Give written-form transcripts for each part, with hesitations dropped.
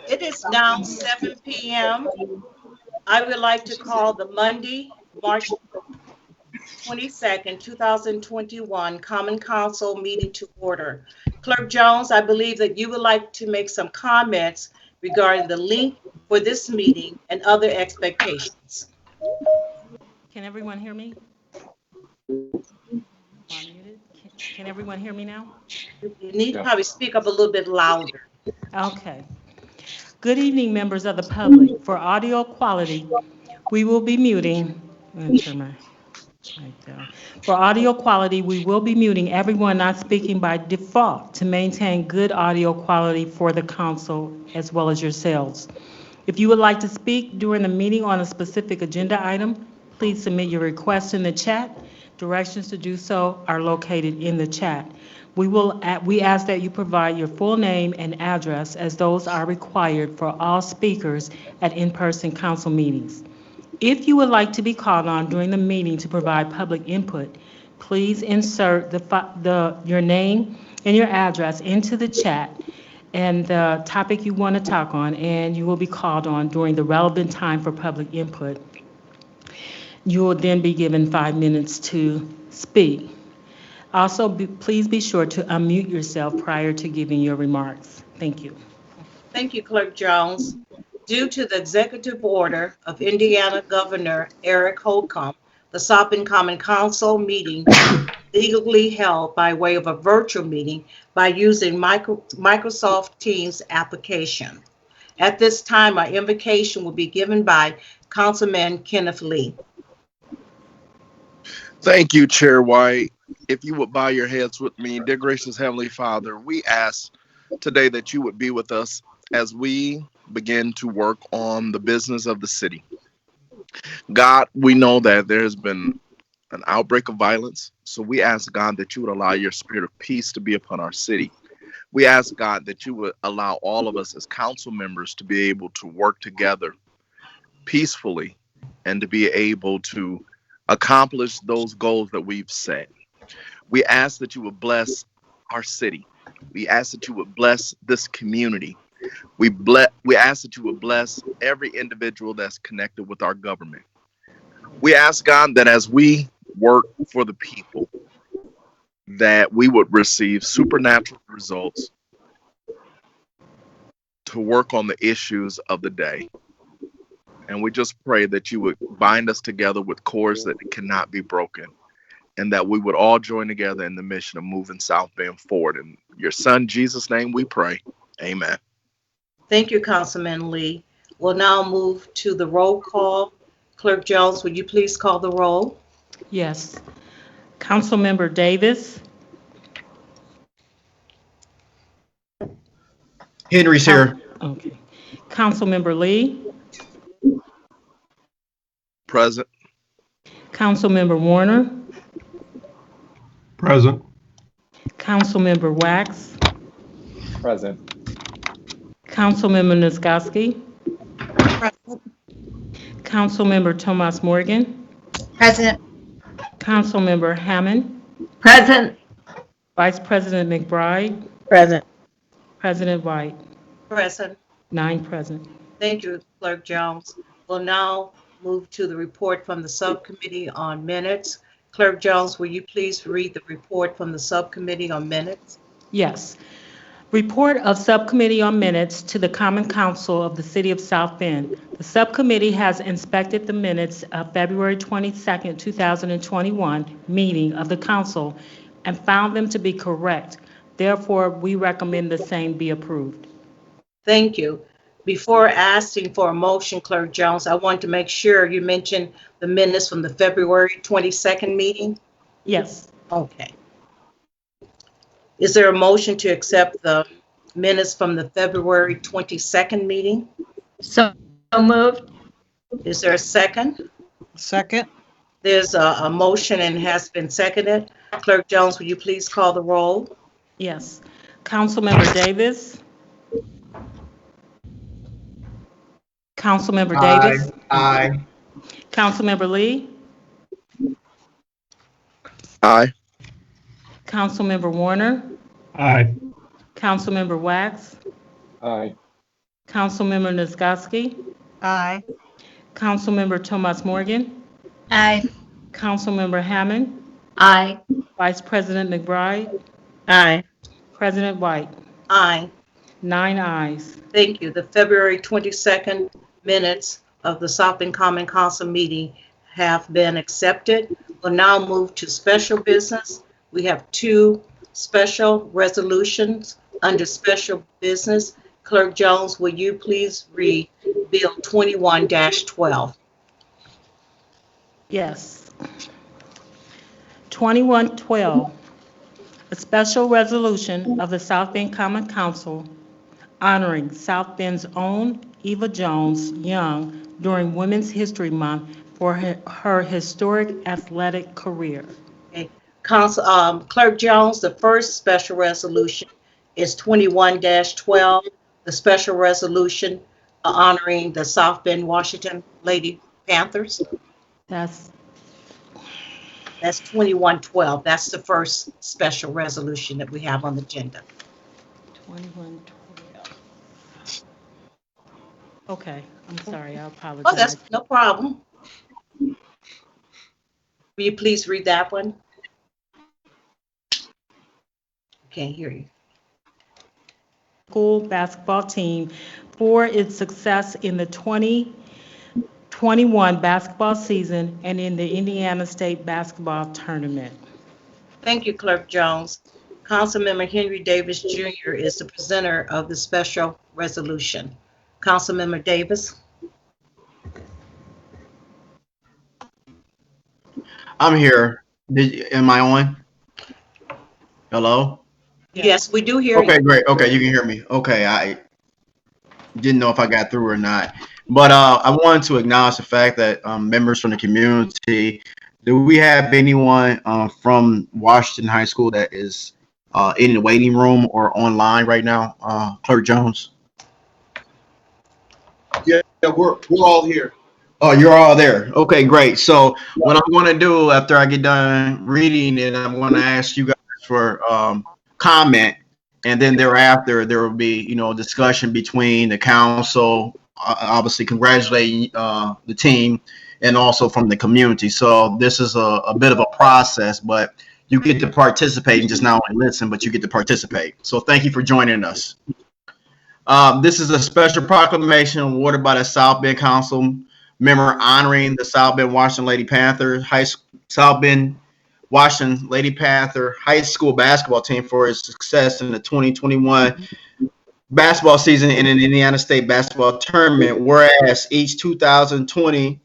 It is now 7 p.m. I would like to call the Monday, March 22nd, 2021 Common Council meeting to order. Clerk Jones, I believe that you would like to make some comments regarding the link for this meeting and other expectations. Can everyone hear me? Unmuted. Can everyone hear me now? You need to probably speak up a little bit louder. Okay. Good evening, members of the public. For audio quality, we will be muting. I'm gonna turn my mic down. For audio quality, we will be muting everyone not speaking by default to maintain good audio quality for the council as well as yourselves. If you would like to speak during the meeting on a specific agenda item, please submit your request in the chat. Directions to do so are located in the chat. We ask that you provide your full name and address as those are required for all speakers at in-person council meetings. If you would like to be called on during the meeting to provide public input, please insert your name and your address into the chat and the topic you want to talk on, and you will be called on during the relevant time for public input. You will then be given 5 minutes to speak. Also, please be sure to unmute yourself prior to giving your remarks. Thank you. Thank you, Clerk Jones. Due to the executive order of Indiana Governor Eric Holcomb, the Sopin Common Council meeting legally held by way of a virtual meeting by using Microsoft Teams application. At this time, our invocation will be given by Councilman Kenneth Lee. Thank you, Chair White. If you would bow your heads with me, dear gracious Heavenly Father, we ask today that you would be with us as we begin to work on the business of the city. God, we know that there has been an outbreak of violence, so we ask God that you would allow your spirit of peace to be upon our city. We ask God that you would allow all of us as council members to be able to work together peacefully and to be able to accomplish those goals that we've set. We ask that you would bless our city. We ask that you would bless this community. We ask that you would bless every individual that's connected with our government. We ask God that as we work for the people, that we would receive supernatural results to work on the issues of the day. And we just pray that you would bind us together with cords that cannot be broken, and that we would all join together in the mission of moving South Bend forward. In your son, Jesus' name, we pray. Amen. Thank you, Councilman Lee. We'll now move to the roll call. Clerk Jones, would you please call the roll? Yes. Councilmember Davis. Henry's here. Okay. Councilmember Lee. Present. Councilmember Warner. Present. Councilmember Wax. Present. Councilmember Niskoski. Present. Councilmember Tomas Morgan. Present. Councilmember Hammond. Present. Vice President McBride. Present. President White. Present. 9 present. Thank you, Clerk Jones. We'll now move to the report from the subcommittee on minutes. Clerk Jones, will you please read the report from the subcommittee on minutes? Yes. Report of Subcommittee on Minutes to the Common Council of the City of South Bend. The subcommittee has inspected the minutes of February 22nd, 2021 meeting of the council and found them to be correct. Therefore, we recommend the same be approved. Thank you. Before asking for a motion, Clerk Jones, I want to make sure you mentioned the minutes from the February 22nd meeting. Yes. Okay. Is there a motion to accept the minutes from the February 22nd meeting? So moved. Is there a second? Second. There's a motion and has been seconded. Clerk Jones, will you please call the roll? Yes. Councilmember Davis. Councilmember Davis. Aye. Councilmember Lee. Aye. Councilmember Warner. Aye. Councilmember Wax. Aye. Councilmember Nisgowsky, Aye. Councilmember Tomas Morgan, Aye. Councilmember Hammond, Aye. Vice President McBride, Aye. President White. Aye. 9 ayes. Thank you. The February 22nd minutes of the South Bend Common Council meeting have been accepted. We'll now move to special business. We have 2 special resolutions under special business. Clerk Jones, will you please read Bill 21-12? Yes. 2112, a special resolution of the South Bend Common Council honoring South Bend's own Eva Jones Young during Women's History Month for her historic athletic career. Okay. Clerk Jones, the first special resolution is 21-12, the special resolution honoring the South Bend, Washington Lady Panthers. That's That's 2112. That's the first special resolution that we have on the agenda. 2112. Okay, I'm sorry, I Oh, apologize. that's no problem. Will you please read that one? Can't hear you. School basketball team for its success in the 2021 basketball season and in the Indiana State basketball tournament. Thank you, Clerk Jones. Councilmember Henry Davis Jr. is the presenter of the special resolution. Councilmember Davis? I'm here. Am I on? Hello? Yes, we do hear Okay, you. great. Okay, you can hear me. Okay, I didn't know if I got through or not. But I wanted to acknowledge the fact that members from the community, do we have anyone from Washington High School that is in the waiting room or online right now? Clerk Jones? Yeah, we're all here. Oh, you're all there. Okay, great. So what I'm going to do after I get done reading it, I'm going to ask you guys for comment, and then thereafter there will be, discussion between the council, obviously congratulating the team, and also from the community. So this is a bit of a process, but you get to participate and just not only listen, but you get to participate. So thank you for joining us. This is a special proclamation awarded by the South Bend Council member honoring the South Bend Washington Lady Panther South Bend Washington Lady Panther high school basketball team for its success in the 2021 basketball season in an Indiana State basketball tournament. Whereas each 2020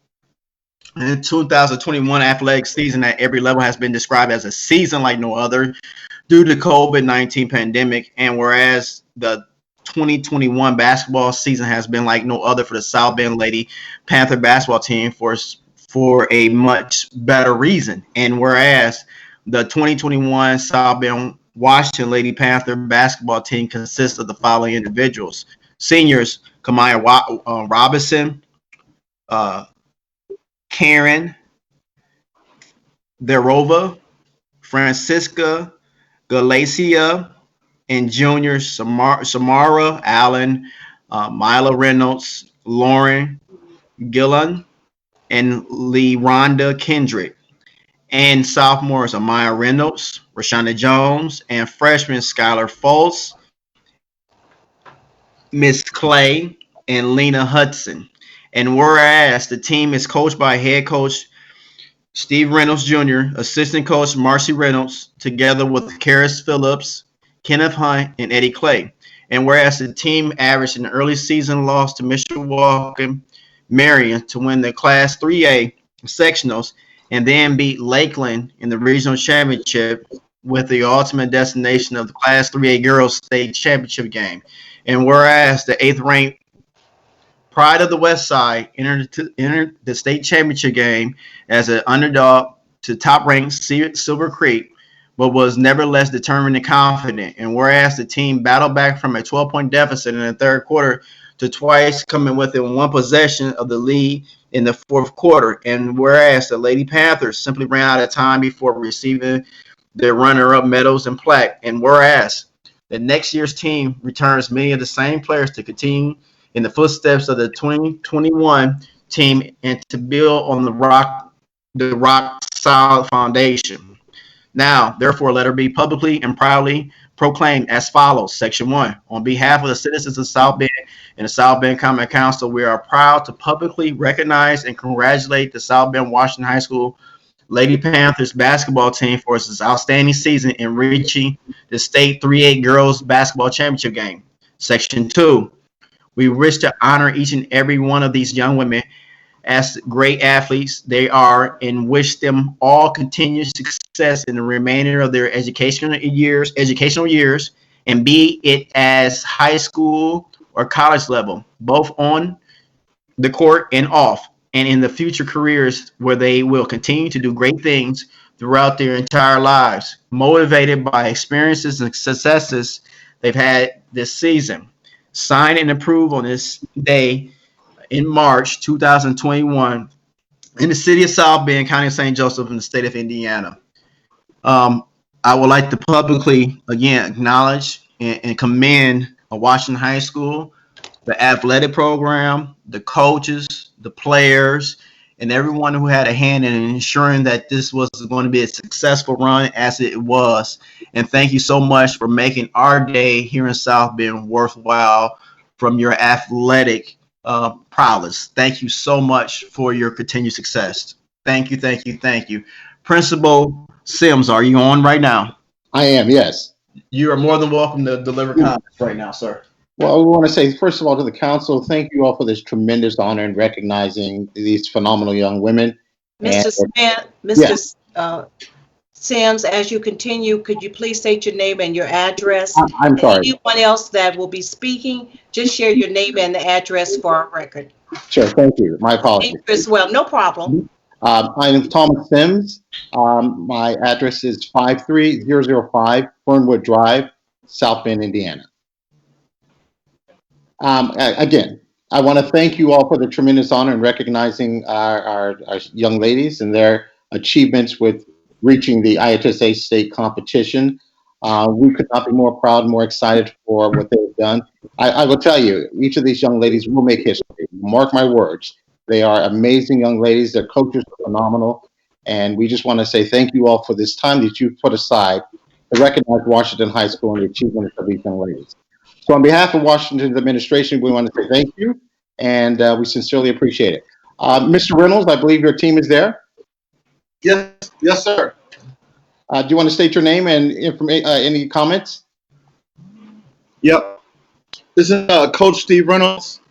and 2021 athletic season at every level has been described as a season like no other due to COVID-19 pandemic, and whereas the 2021 basketball season has been like no other for the South Bend Lady Panther basketball team for a much better reason. And whereas the 2021 South Bend Washington Lady Panther basketball team consists of the following individuals: seniors Kamaya Robinson, Karen Derova, Francisca Galacia, and juniors Samara Allen, Mila Reynolds, Lauren Gillan, and Lee Rhonda Kendrick. And sophomores Amaya Reynolds, Rashonda Jones, and freshmen Skylar Fultz, Miss Clay, and Lena Hudson. And whereas the team is coached by head coach Steve Reynolds Jr., assistant coach Marcy Reynolds, together with Karis Phillips, Kenneth Hunt, and Eddie Clay. And whereas the team averaged an early season loss to Mishawaka Marion to win the Class 3A sectionals and then beat Lakeland in the regional championship with the ultimate destination of the Class 3A Girls State Championship game. And whereas the 8th ranked Pride of the West Side entered the state championship game as an underdog to top-ranked Silver Creek, but was nevertheless determined and confident. And whereas the team battled back from a 12-point deficit in the third quarter to twice coming within one possession of the lead in the fourth quarter. And whereas the Lady Panthers simply ran out of time before receiving their runner-up medals and plaque. And whereas the next year's team returns many of the same players to continue in the footsteps of the 2021 team and to build on the rock solid foundation. Now, therefore, let her be publicly and proudly proclaimed as follows. Section 1. On behalf of the citizens of South Bend and the South Bend Common Council, we are proud to publicly recognize and congratulate the South Bend Washington High School Lady Panthers basketball team for its outstanding season in reaching the state 3A girls basketball championship game. Section 2. We wish to honor each and every one of these young women as great athletes they are and wish them all continued success in the remainder of their educational years, and be it as high school or college level, both on the court and off, and in the future careers where they will continue to do great things throughout their entire lives, motivated by experiences and successes they've had this season. Signed and approved on this day in March 2021 in the city of South Bend, County of St. Joseph, in the state of Indiana. I would like to publicly, again, acknowledge and commend Washington High School, the athletic program, the coaches, the players, and everyone who had a hand in ensuring that this was going to be a successful run as it was. And thank you so much for making our day here in South Bend worthwhile from your athletic prowess. Thank you so much for your continued success. Thank you, thank you, thank you. Principal Sims, are you on right now? I am, yes. You are more than welcome to deliver comments right now, sir. Well, we want to say, first of all, to the council, thank you all for this tremendous honor in recognizing these phenomenal young women. Mr. Sims, as you continue, could you please state your name and your address? I'm sorry. Anyone else that will be speaking, just share your name and the address for our record. Sure, thank you. My apologies. Thank you as well, no problem. I am Thomas Sims. My address is 53005 Fernwood Drive, South Bend, Indiana. Again, I want to thank you all for the tremendous honor in recognizing our young ladies and their achievements with reaching the IHSA state competition. We could not be more proud and more excited for what they've done. I will tell you, each of these young ladies will make history. Mark my words. They are amazing young ladies. Their coaches are phenomenal. And we just want to say thank you all for this time that you've put aside to recognize Washington High School and the achievements of these young ladies. So on behalf of Washington's administration, we want to say thank you, and we sincerely appreciate it. Mr. Reynolds, I believe your team is there. Yes, sir. Do you want to state your name and any comments? Yep. This is Coach Steve Reynolds.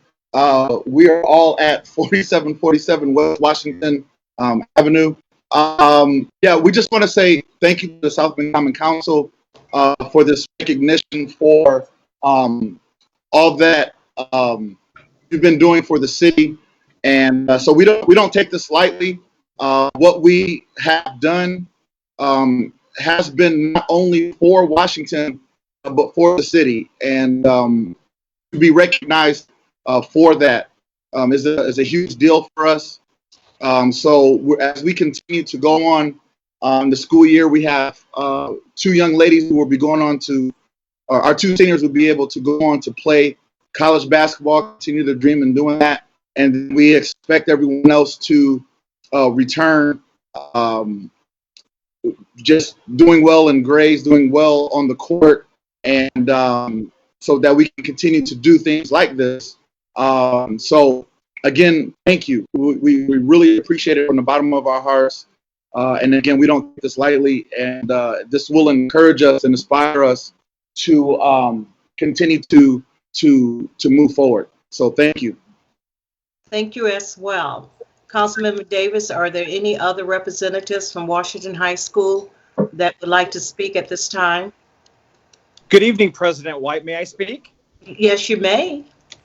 We are all at 4747 West Washington Avenue. We just want to say thank you to the South Bend Common Council for this recognition for all that you've been doing for the city, and so we don't take this lightly. What we have done has been not only for Washington but for the city, and to be recognized for that is a huge deal for us. So as we continue to go on the school year, we have two young ladies who will be going on to. Our two seniors will be able to go on to play college basketball, continue to dream in doing that. And we expect everyone else to return just doing well in grades, doing well on the court, and so that we can continue to do things like this. So, again, thank you. We really appreciate it from the bottom of our hearts. And, again, we don't take this lightly, and this will encourage us and inspire us to continue to move forward. So thank you. Thank you as well. Councilmember Davis, are there any other representatives from Washington High School that would like to speak at this time? Good evening, President White. May I speak? Yes, you may.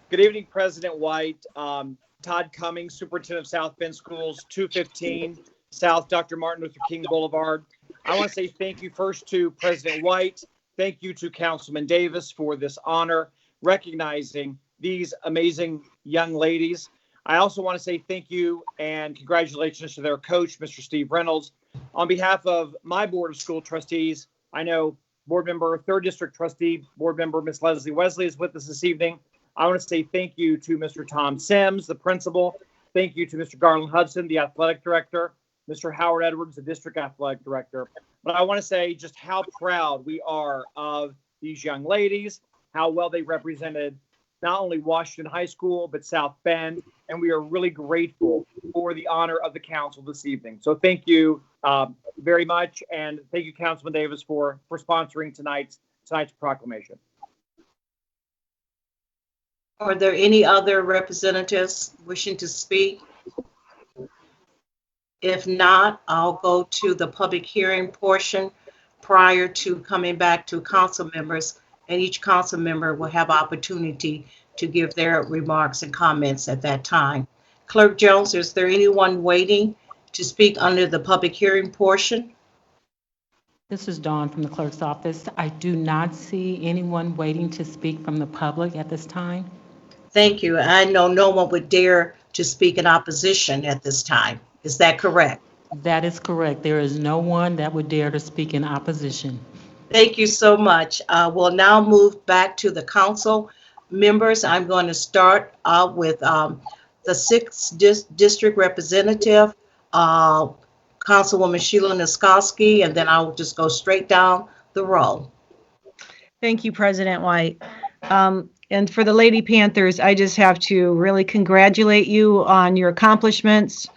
Good evening, President White. Todd Cummings, Superintendent of South Bend Schools, 215 South Dr. Martin Luther King Boulevard. I want to say thank you first to President White. Thank you to Councilman Davis for this honor, recognizing these amazing young ladies. I also want to say thank you and congratulations to their coach, Mr. Steve Reynolds. On behalf of my Board of School Trustees, I know Board Member, 3rd District Trustee, Board Member Ms. Leslie Wesley is with us this evening. I want to say thank you to Mr. Tom Sims, the principal. Thank you to Mr. Garland Hudson, the athletic director, Mr. Howard Edwards, the district athletic director. But I want to say just how proud we are of these young ladies, how well they represented not only Washington High School, but South Bend. And we are really grateful for the honor of the council this evening. So thank you very much. And thank you, Councilman Davis, for sponsoring tonight's proclamation. Are there any other representatives wishing to speak? If not, I'll go to the public hearing portion prior to coming back to council members, and each council member will have opportunity to give their remarks and comments at that time. Clerk Jones, is there anyone waiting to speak under the public hearing portion? This is Dawn from the clerk's office. I do not see anyone waiting to speak from the public at this time. Thank you. I know no one would dare to speak in opposition at this time. Is that correct? That is correct. There is no one that would dare to speak in opposition. Thank you so much. We'll now move back to the council members. I'm going to start with the 6th district representative, Councilwoman Sheila Niskoski, and then I'll just go straight down the row. Thank you, President White. And for the Lady Panthers, I just have to really congratulate you on your accomplishments.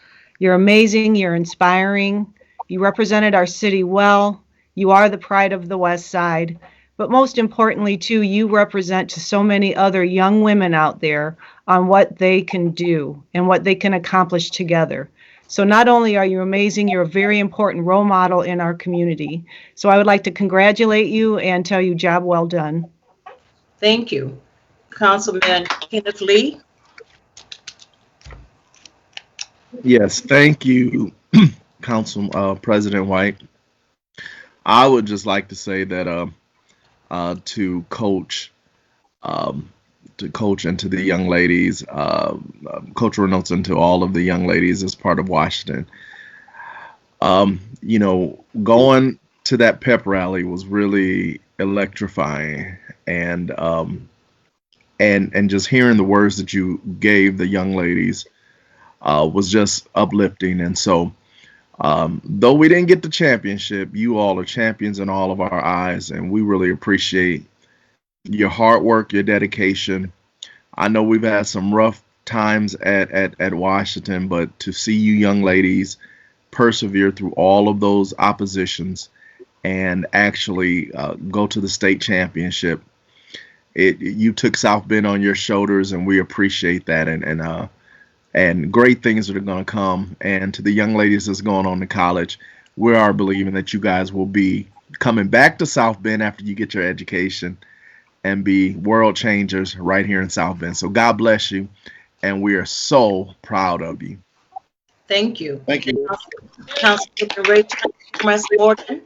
You're amazing. You're inspiring. You represented our city well. You are the pride of the West Side. But most importantly, too, you represent to so many other young women out there on what they can do and what they can accomplish together. So not only are you amazing, you're a very important role model in our community. So I would like to congratulate you and tell you job well done. Thank you. Councilman Kenneth Lee. Yes, thank you, Council President White. I would just like to say that to Coach and to the young ladies, cultural notes and to all of the young ladies as part of Washington. You know, going to that pep rally was really electrifying, and just hearing the words that you gave the young ladies was just uplifting. And so, though we didn't get the championship, you all are champions in all of our eyes, and we really appreciate your hard work, your dedication. I know we've had some rough times at Washington, but to see you young ladies persevere through all of those oppositions and actually go to the state championship, you took South Bend on your shoulders, and we appreciate that. And great things are going to come. And to the young ladies that's going on to college, we are believing that you guys will be coming back to South Bend after you get your education and be world changers right here in South Bend. So God bless you, and we are so proud of you. Thank you. Thank you. Councilman Rachel Morgan.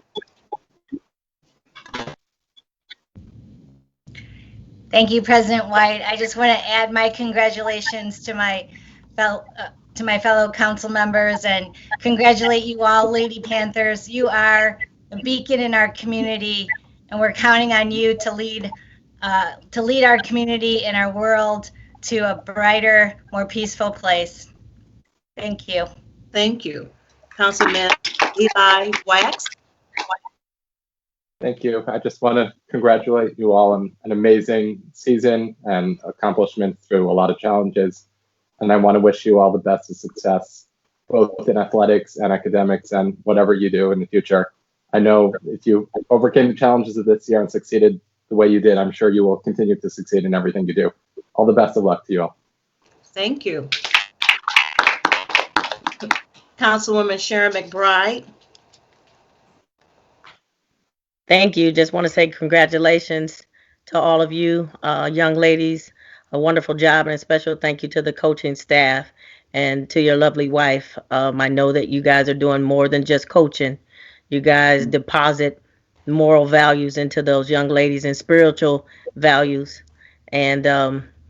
Thank you, President White. I just want to add my congratulations to my fellow council members and congratulate you all, Lady Panthers. You are a beacon in our community, and we're counting on you to lead our community and our world to a brighter, more peaceful place. Thank you. Thank you. Councilman Eli Wax. Thank you. I just want to congratulate you all on an amazing season and accomplishments through a lot of challenges. And I want to wish you all the best of success, both in athletics and academics and whatever you do in the future. I know if you overcame the challenges of this year and succeeded the way you did, I'm sure you will continue to succeed in everything you do. All the best of luck to you all. Thank you. Councilwoman Sharon McBride. Thank you. Just want to say congratulations to all of you, young ladies. A wonderful job, and a special thank you to the coaching staff and to your lovely wife. I know that you guys are doing more than just coaching. You guys deposit moral values into those young ladies and spiritual values, and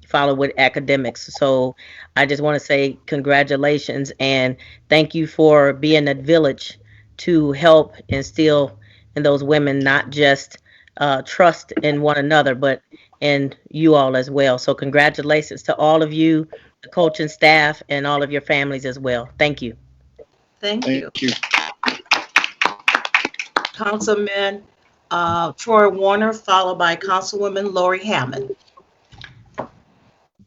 follow with academics. So I just want to say congratulations and thank you for being a village to help instill in those women not just trust in one another, but in you all as well. So congratulations to all of you, the coaching staff, and all of your families as well. Thank you. Thank you. Thank you. Councilman Troy Warner, followed by Councilwoman Lori Hammond.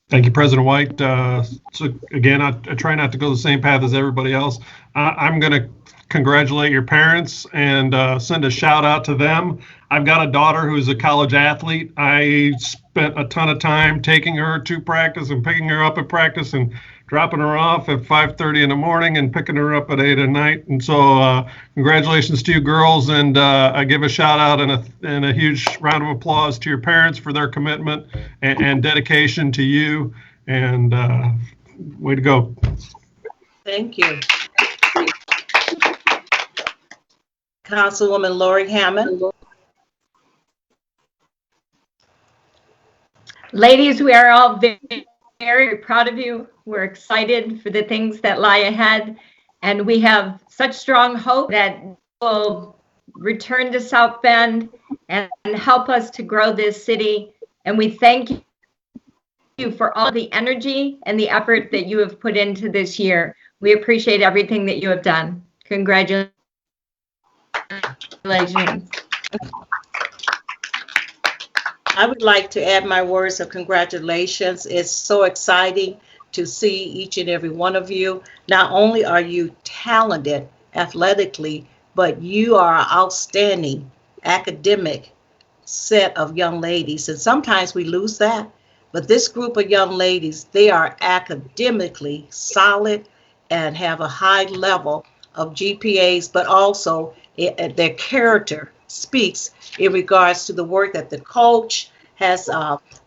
Thank you, President White. So again, I try not to go the same path as everybody else. I'm going to congratulate your parents and send a shout out to them. I've got a daughter who's a college athlete. I spent a ton of time taking her to practice and picking her up at practice and dropping her off at 5:30 in the morning and picking her up at 8 at night. And so congratulations to you girls, and I give a shout out and a huge round of applause to your parents for their commitment and dedication to you, and way to go. Thank you. Councilwoman Lori Hammond. Ladies, we are all very proud of you. We're excited for the things that lie ahead, and we have such strong hope that will return to South Bend and help us to grow this city. And we thank you for all the energy and the effort that you have put into this year. We appreciate everything that you have done. Congratulations. I would like to add my words of congratulations. It's so exciting to see each and every one of you. Not only are you talented athletically, but you are an outstanding academic set of young ladies. And sometimes we lose that. But this group of young ladies, they are academically solid and have a high level of GPAs, but also their character speaks in regards to the work that the coach has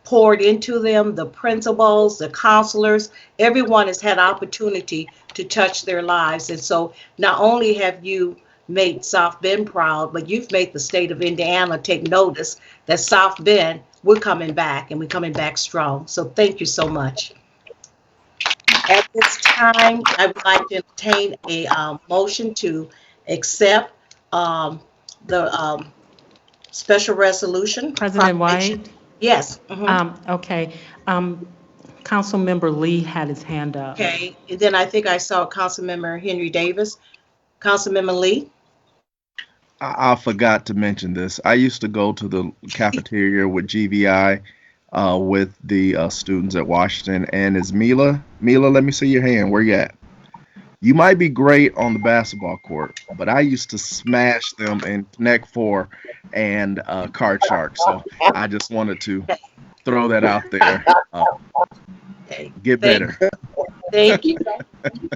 poured into them, the principals, the counselors. Everyone has had opportunity to touch their lives. And so not only have you made South Bend proud, but you've made the state of Indiana take notice that South Bend, we're coming back, and we're coming back strong. So thank you so much. At this time, I would like to entertain a motion to accept the special resolution. President White? Yes. Okay. Councilmember Lee had his hand up. Okay. And then I think I saw Councilmember Henry Davis. Councilmember Lee? I forgot to mention this. I used to go to the cafeteria with GVI with the students at Washington. And is Mila, let me see your hand. Where you at? You might be great on the basketball court, but I used to smash them in Connect Four and Card Shark. So I just wanted to throw that out there. Get better. Thank you.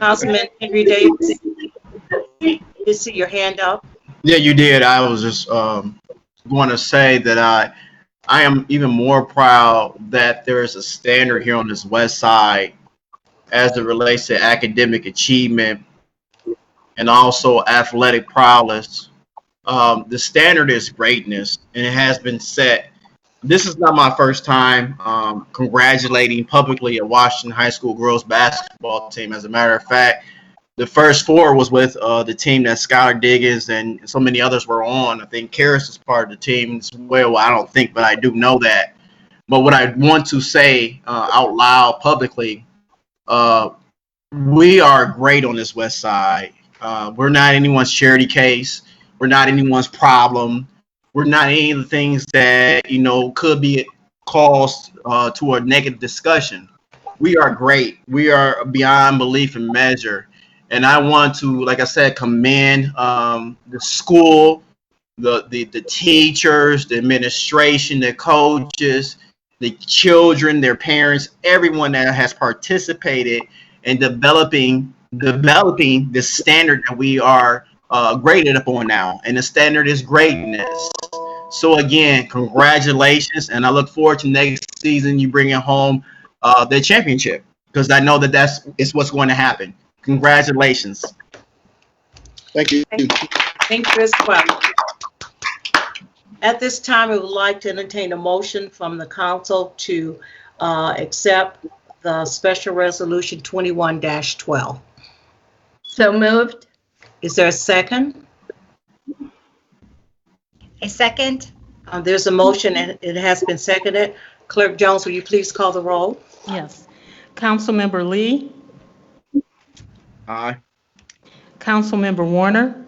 Councilman Henry Davis, you see your hand up? Yeah, you did. I was just going to say that I am even more proud that there is a standard here on this West Side as it relates to academic achievement and also athletic prowess. The standard is greatness, and it has been set. This is not my first time congratulating publicly a Washington High School girls basketball team. As a matter of fact, the first four was with the team that Skylar Diggins and so many others were on. I think Karis is part of the team as well. I don't think, but I do know that. But what I want to say out loud publicly, we are great on this West Side. We're not anyone's charity case. We're not anyone's problem. We're not any of the things that, could be caused to a negative discussion. We are great. We are beyond belief and measure. And I want to, like I said, commend the school, the teachers, the administration, the coaches, the children, their parents, everyone that has participated in developing the standard that we are graded upon now. And the standard is greatness. So again, congratulations. And I look forward to next season you bringing home the championship, because I know it's what's going to happen. Congratulations. Thank you. Thank you as well. At this time, we would like to entertain a motion from the council to accept the special resolution 21-12. So moved. Is there a second? A second. There's a motion and it has been seconded. Clerk Jones, will you please call the roll? Yes. Councilmember Lee, Aye. Councilmember Warner,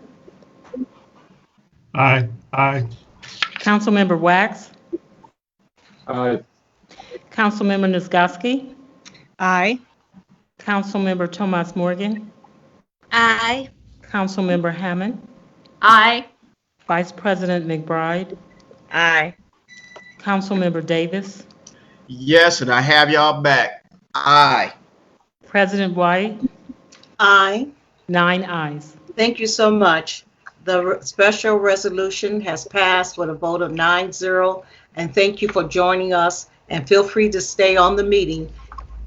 Aye. Aye. Councilmember Wax, Aye. Councilmember Nisgowsky, Aye. Councilmember Tomas Morgan, Aye. Councilmember Hammond, Aye. Vice President McBride, Aye. Councilmember Davis, Yes, and I have y'all back. Aye. President White, Aye. 9 ayes. Thank you so much. The special resolution has passed with a vote of 9-0, and thank you for joining us, and feel free to stay on the meeting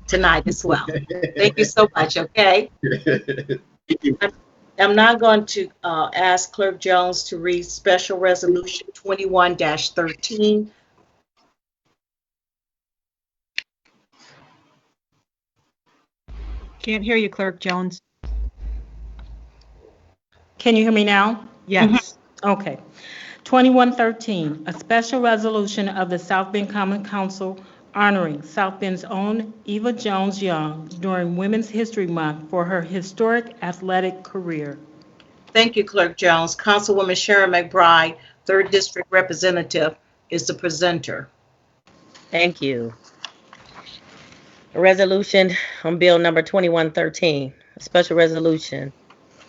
tonight as well. Thank you so much, okay? I'm now going to ask Clerk Jones to read Special Resolution 21-13. Can't hear you, Clerk Jones. Can you hear me now? Yes. Okay. 2113, a special resolution of the South Bend Common Council honoring South Bend's own Eva Jones Young during Women's History Month for her historic athletic career. Thank you, Clerk Jones. Councilwoman Sharon McBride, 3rd District Representative, is the presenter. Thank you. A resolution on Bill number 2113, a special resolution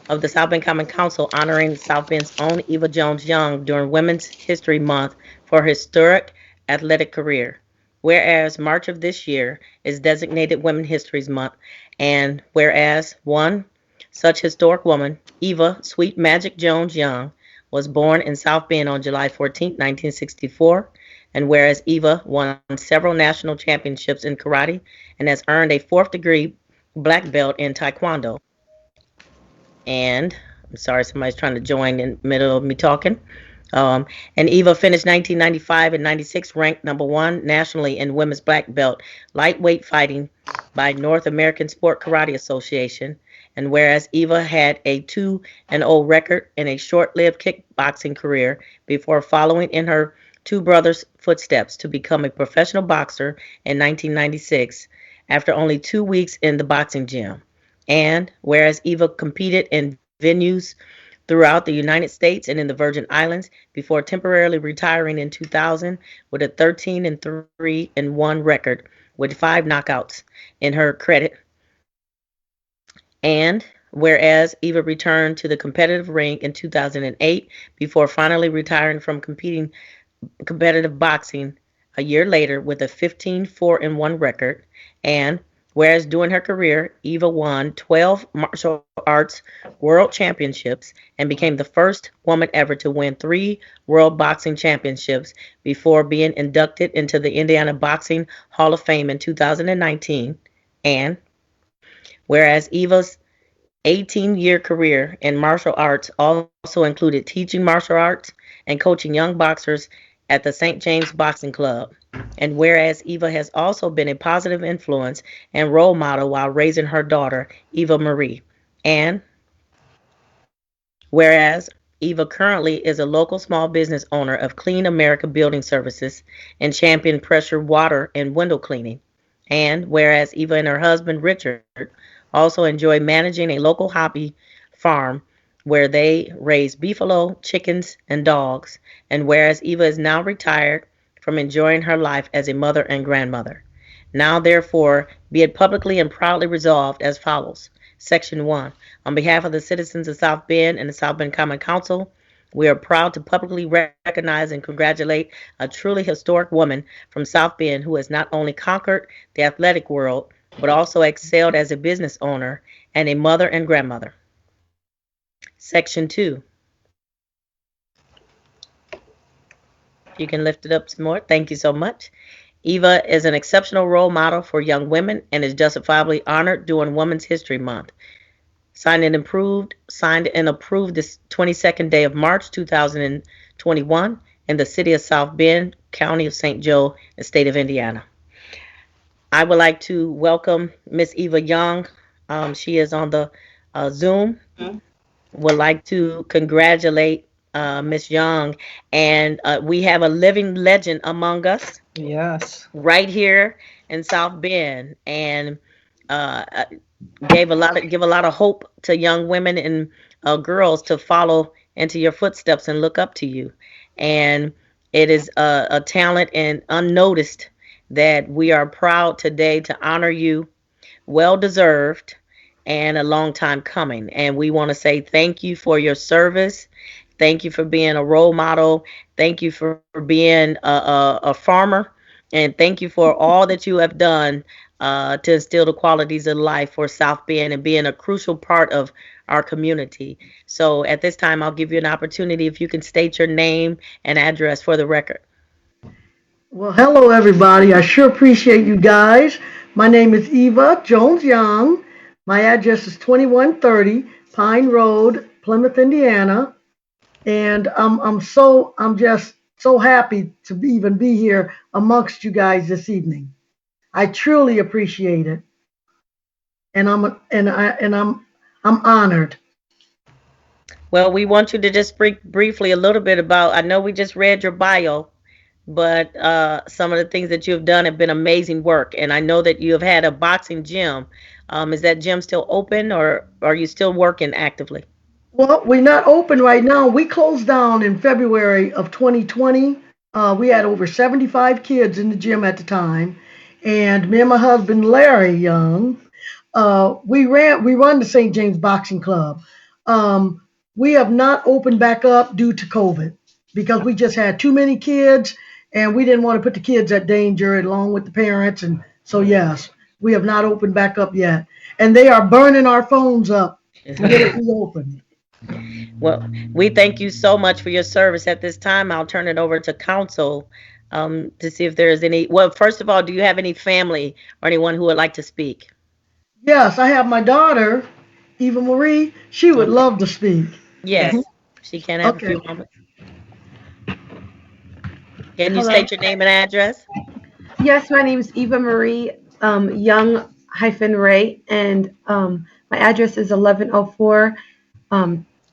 of the South Bend Common Council honoring South Bend's own Eva Jones Young during Women's History Month for her historic athletic career. Whereas March of this year is designated Women's History Month, and whereas 1, such historic woman, Eva Sweet Magic Jones Young, was born in South Bend on July 14, 1964, and whereas Eva won several national championships in karate and has earned a 4th degree black belt in taekwondo. And I'm sorry, somebody's trying to join in the middle of me talking. And Eva finished 1995 and 96 ranked number 1 nationally in women's black belt lightweight fighting by North American Sport Karate Association. And whereas Eva had a 2-0 record in a short-lived kickboxing career before following in her 2 brothers' footsteps to become a professional boxer in 1996 after only 2 weeks in the boxing gym. And whereas Eva competed in venues throughout the United States and in the Virgin Islands before temporarily retiring in 2000 with a 13-3-1 record with 5 knockouts in her credit. And whereas Eva returned to the competitive ring in 2008 before finally retiring from competing competitive boxing a year later with a 15-4-1 record. And whereas during her career, Eva won 12 martial arts world championships and became the first woman ever to win 3 world boxing championships before being inducted into the Indiana Boxing Hall of Fame in 2019. And whereas Eva's 18-year career in martial arts also included teaching martial arts and coaching young boxers at the St. James Boxing Club. And whereas Eva has also been a positive influence and role model while raising her daughter, Eva Marie. And whereas Eva currently is a local small business owner of Clean America Building Services and champion pressure water and window cleaning. And whereas Eva and her husband, Richard, also enjoy managing a local hobby farm where they raise beefalo, chickens, and dogs. And whereas Eva is now retired from enjoying her life as a mother and grandmother. Now, therefore, be it publicly and proudly resolved as follows. Section 1. On behalf of the citizens of South Bend and the South Bend Common Council, we are proud to publicly recognize and congratulate a truly historic woman from South Bend who has not only conquered the athletic world, but also excelled as a business owner and a mother and grandmother. Section 2. You can lift it up some more. Thank you so much. Eva is an exceptional role model for young women and is justifiably honored during Women's History Month. Signed and approved this 22nd day of March 2021 in the city of South Bend, county of St. Joe, and state of Indiana. I would like to welcome Miss Eva Young. She is on the Zoom. Would like to congratulate Miss Young, and we have a living legend among us, Yes. right here in South Bend, and uh, give a lot of hope to young women and girls to follow into your footsteps and look up to you. And it is a talent and unnoticed that we are proud today to honor you. Well deserved and a long time coming. And we want to say thank you for your service. Thank you for being a role model. Thank you for being a farmer. And thank you for all that you have done to instill the qualities of life for South Bend and being a crucial part of our community. So at this time, I'll give you an opportunity if you can state your name and address for the record. Well, hello, everybody. I sure appreciate you guys. My name is Eva Jones Young. My address is 2130 Pine Road, Plymouth, Indiana. And I'm just so happy to even be here amongst you guys this evening. I truly appreciate it. And I'm honored. Well, we want you to just speak briefly a little bit about, I know we just read your bio, but some of the things that you have done have been amazing work. And I know that you have had a boxing gym. Is that gym still open, or are you still working actively? Well, we're not open right now. We closed down in February of 2020. We had over 75 kids in the gym at the time, and me and my husband Larry Young, we run the St. James Boxing Club. We have not opened back up due to COVID because we just had too many kids, and we didn't want to put the kids at danger along with the parents. And so, yes, we have not opened back up yet, and they are burning our phones up to get it reopened. Well, we thank you so much for your service. At this time, I'll turn it over to council to see if there is any. Well, first of all, do you have any family or anyone who would like to speak? Yes, I have my daughter, Eva Marie. She would love to speak. Yes, she can have a few moments. Can you state your name and address? Yes, my name is Eva Marie Young-Ray, and my address is 1104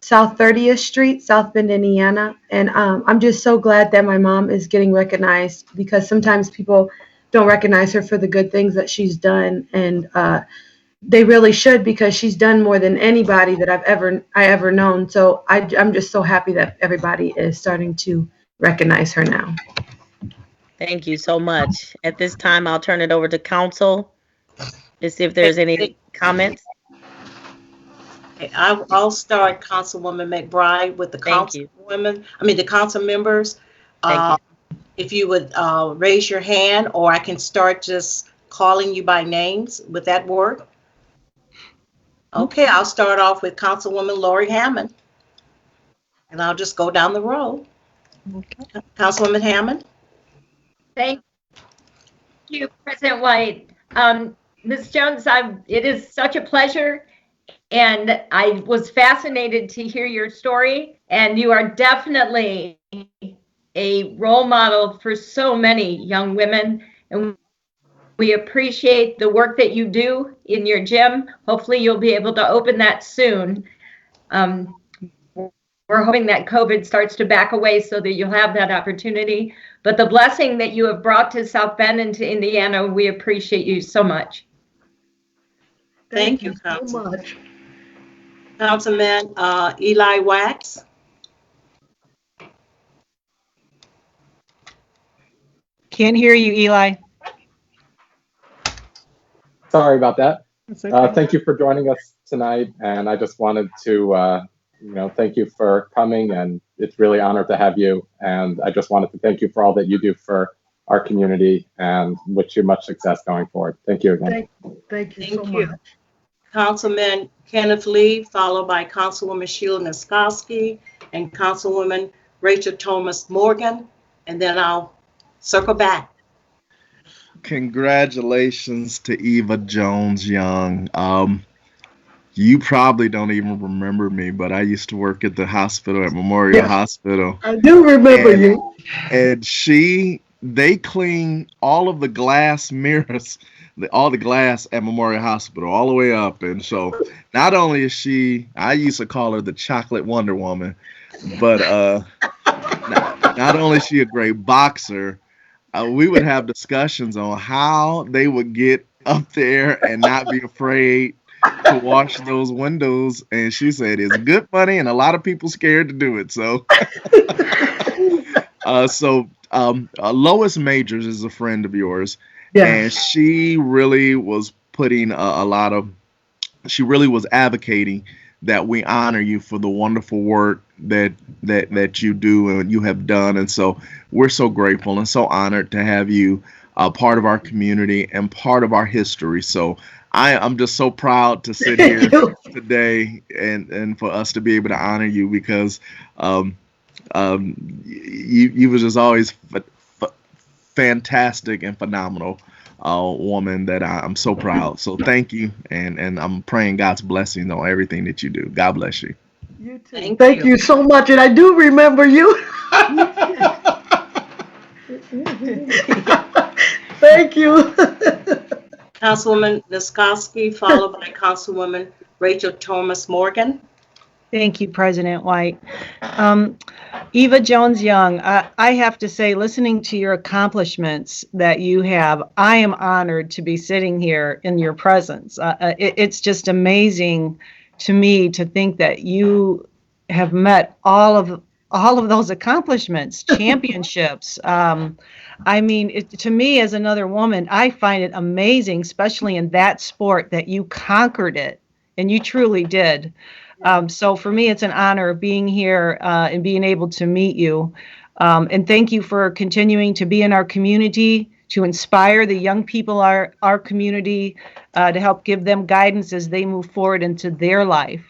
South 30th Street, South Bend, Indiana. And I'm just so glad that my mom is getting recognized, because sometimes people don't recognize her for the good things that she's done, and they really should, because she's done more than anybody that I ever known. So I'm just so happy that everybody is starting to recognize her now. Thank you so much. At this time, I'll turn it over to council to see if there's any comments. Okay, I'll start, Councilwoman McBride, with the the council members. If you would raise your hand, or I can start just calling you by names. Would that work? Okay, I'll start off with Councilwoman Lori Hammond, and I'll just go down the road. Okay. Councilwoman Hammond. Thank you, President White. Ms. Jones, it is such a pleasure, and I was fascinated to hear your story, and you are definitely a role model for so many young women, and we appreciate the work that you do in your gym. Hopefully you'll be able to open that soon. We're hoping that COVID starts to back away so that you'll have that opportunity. But the blessing that you have brought to South Bend and to Indiana, we appreciate you so much. Thank you so much. Councilman Eli Wax. Can't hear you, Eli. Sorry about that. Okay. Thank you for joining us tonight, and I just wanted to thank you for coming, and it's really an honor to have you. And I just wanted to thank you for all that you do for our community, and wish you much success going forward. Thank you again. Thank you so much. Councilman Kenneth Lee, followed by Councilwoman Sheila Niskoski and Councilwoman Rachel Thomas Morgan, and then I'll circle back. Congratulations to Eva Jones Young. You probably don't even remember me, but I used to work at the hospital at Memorial Hospital. I do remember you. And they clean all of the glass mirrors, all the glass at Memorial Hospital, all the way up. And so not only is she, I used to call her the Chocolate Wonder Woman, but not only is she a great boxer, we would have discussions on how they would get up there and not be afraid to wash those windows. And she said it's good money, and a lot of people scared to do it. So, Lois Majors is a friend of yours, and Yes. she really was putting a lot of. She really was advocating that we honor you for the wonderful work that you do and you have done. And so we're so grateful and so honored to have you part of our community and part of our history. So I'm just so proud to sit Thank here you. today and for us to be able to honor you because you was just always fantastic and phenomenal woman that I'm so proud. So thank you, and I'm praying God's blessing on everything that you do. God bless you. You too. Thank Thank you. you so much, and I do remember you. Thank you. Councilwoman Niskoski, followed by Councilwoman Rachel Thomas Morgan. Thank you, President White. Eva Jones Young, I have to say, listening to your accomplishments that you have, I am honored to be sitting here in your presence. It's just amazing to me to think that you have met all of those accomplishments, championships. I mean, to me, as another woman, I find it amazing, especially in that sport, that you conquered it, and you truly did. So for me, it's an honor being here and being able to meet you. And thank you for continuing to be in our community, to inspire the young people our community, to help give them guidance as they move forward into their life,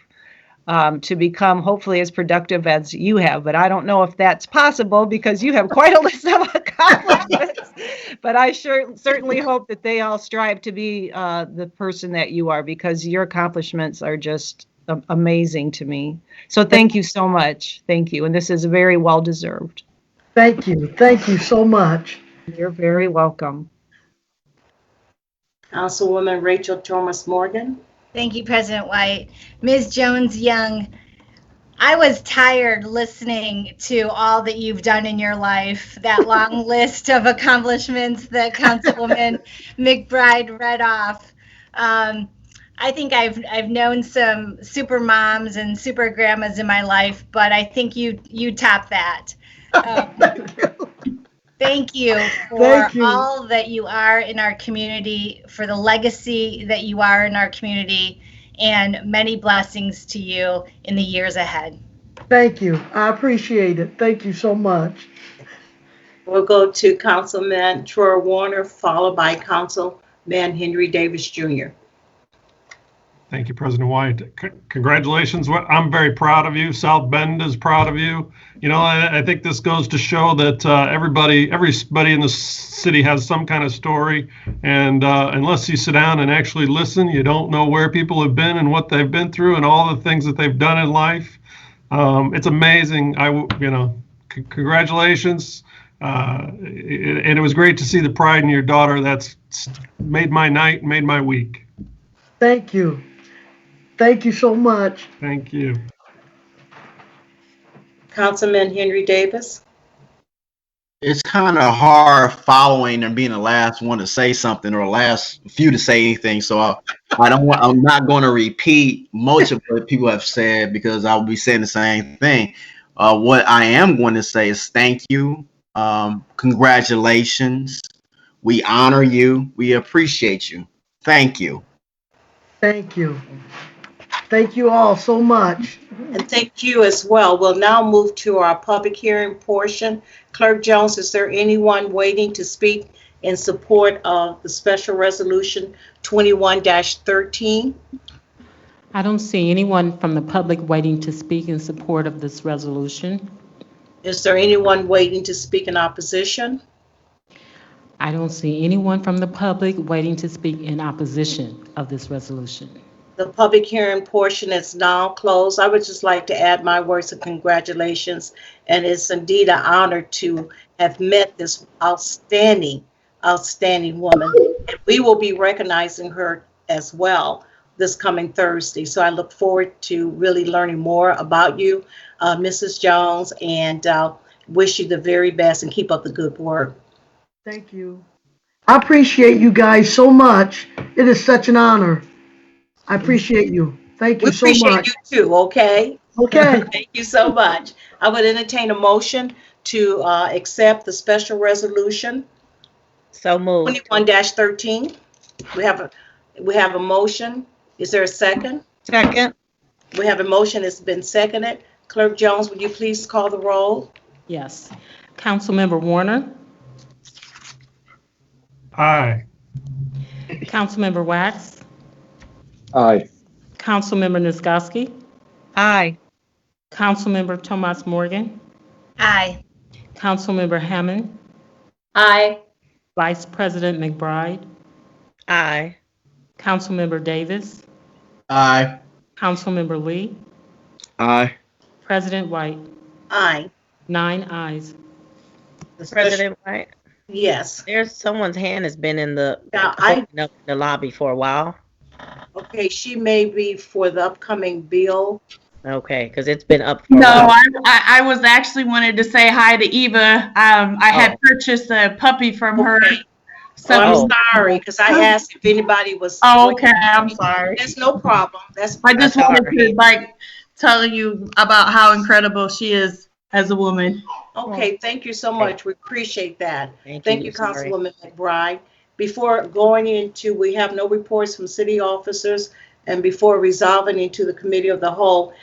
to become hopefully as productive as you have. But I don't know if that's possible because you have quite a list of accomplishments. But I certainly hope that they all strive to be the person that you are, because your accomplishments are just amazing to me. So thank you so much. Thank you. And this is very well deserved. Thank you. Thank you so much. You're very welcome. Councilwoman Rachel Thomas Morgan. Thank you, President White. Ms. Jones Young, I was tired listening to all that you've done in your life, that long list of accomplishments that Councilwoman McBride read off. I think I've known some super moms and super grandmas in my life, but I think you top that. Thank you for Thank you. all that you are in our community, for the legacy that you are in our community, and many blessings to you in the years ahead. Thank you. I appreciate it. Thank you so much. We'll go to Councilman Troy Warner, followed by Councilman Henry Davis Jr. Thank you, President White. Congratulations. I'm very proud of you. South Bend is proud of you. You know, I think this goes to show that everybody in the city has some kind of story. And unless you sit down and actually listen, you don't know where people have been and what they've been through and all the things that they've done in life. It's amazing. Congratulations. And it was great to see the pride in your daughter. That's made my night, made my week. Thank you. Thank you so much. Thank you. Councilman Henry Davis. It's kind of hard following and being the last one to say something or the last few to say anything. So I'm not going to repeat much of what people have said because I'll be saying the same thing. What I am going to say is thank you. Congratulations. We honor you. We appreciate you. Thank you. Thank you. Thank you all so much. And thank you as well. We'll now move to our public hearing portion. Clerk Jones, is there anyone waiting to speak in support of the special resolution 21-13? I don't see anyone from the public waiting to speak in support of this resolution. Is there anyone waiting to speak in opposition? I don't see anyone from the public waiting to speak in opposition of this resolution. The public hearing portion is now closed. I would just like to add my words of congratulations, and it's indeed an honor to have met this outstanding woman. And we will be recognizing her as well this coming Thursday. So I look forward to really learning more about you, Mrs. Jones, and wish you the very best and keep up the good work. Thank you. I appreciate you guys so much. It is such an honor. I appreciate you. Thank We you so appreciate you much. too, okay? Okay. Thank you so much. I would entertain a motion to accept the special resolution So moved. 21-13. We have a motion. Is there a second? Second. We have a motion. It's been seconded. Clerk Jones, would you please call the roll? Yes. Councilmember Warner, Aye. Councilmember Wax, Aye. Councilmember Nisgowsky, Aye. Councilmember Tomas Morgan, Aye. Councilmember Hammond, Aye. Vice President McBride, Aye. Councilmember Davis, Aye. Councilmember Lee, Aye. President White, Aye. 9 ayes. The special- President White, Yes. there's someone's hand has been in the Now, holding up in the lobby for a while. okay, she may be for the upcoming bill. Okay, because it's been up for a No, while. I was actually wanted to say hi to Eva. I had purchased a puppy from her. Okay. So, I'm sorry, because I asked if anybody was. oh, okay, I'm sorry. There's no problem. That's. I just That's wanted all to tell you about how incredible she is as a woman. Okay, thank you so much. We appreciate that. Thank Thank you. you, Sorry. Councilwoman McBride. Before going into, we have no reports from city officers, and before resolving into the committee of the whole,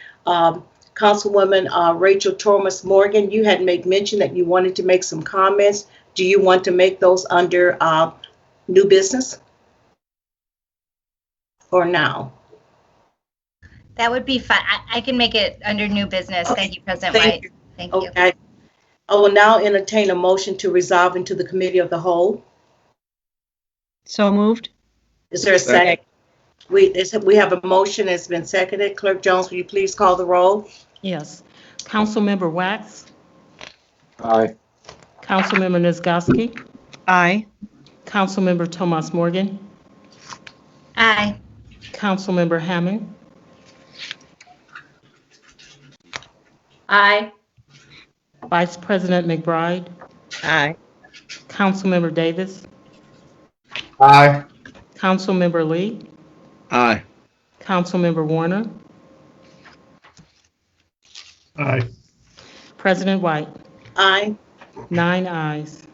Councilwoman Rachel Thomas Morgan, you had made mention that you wanted to make some comments. Do you want to make those under new business? Or now? That would be fine. I can make it under new business. Okay. Thank you, President Thank White. you. Thank you. Okay. I will now entertain a motion to resolve into the committee of the whole. So moved. Is there a second? We have a motion that's been seconded. Clerk Jones, will you please call the roll? Yes. Councilmember Wax, Aye. Councilmember Nisgowsky, Aye. Councilmember Tomas Morgan, Aye. Councilmember Hammond, Aye. Vice President McBride, Aye. Councilmember Davis, Aye. Councilmember Lee, Aye. Councilmember Warner, Aye. President White, Aye. 9 ayes.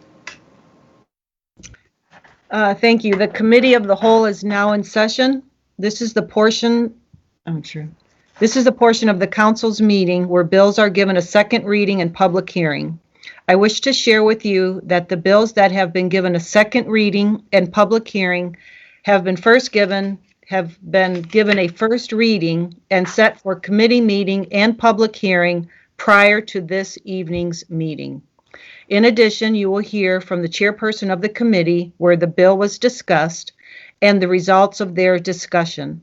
Thank you. The Committee of the Whole is now in session. This is the portion, This is a portion of the council's meeting where bills are given a second reading and public hearing. I wish to share with you that the bills that have been given a second reading and public hearing have been given a first reading and set for committee meeting and public hearing prior to this evening's meeting. In addition, you will hear from the chairperson of the committee where the bill was discussed and the results of their discussion.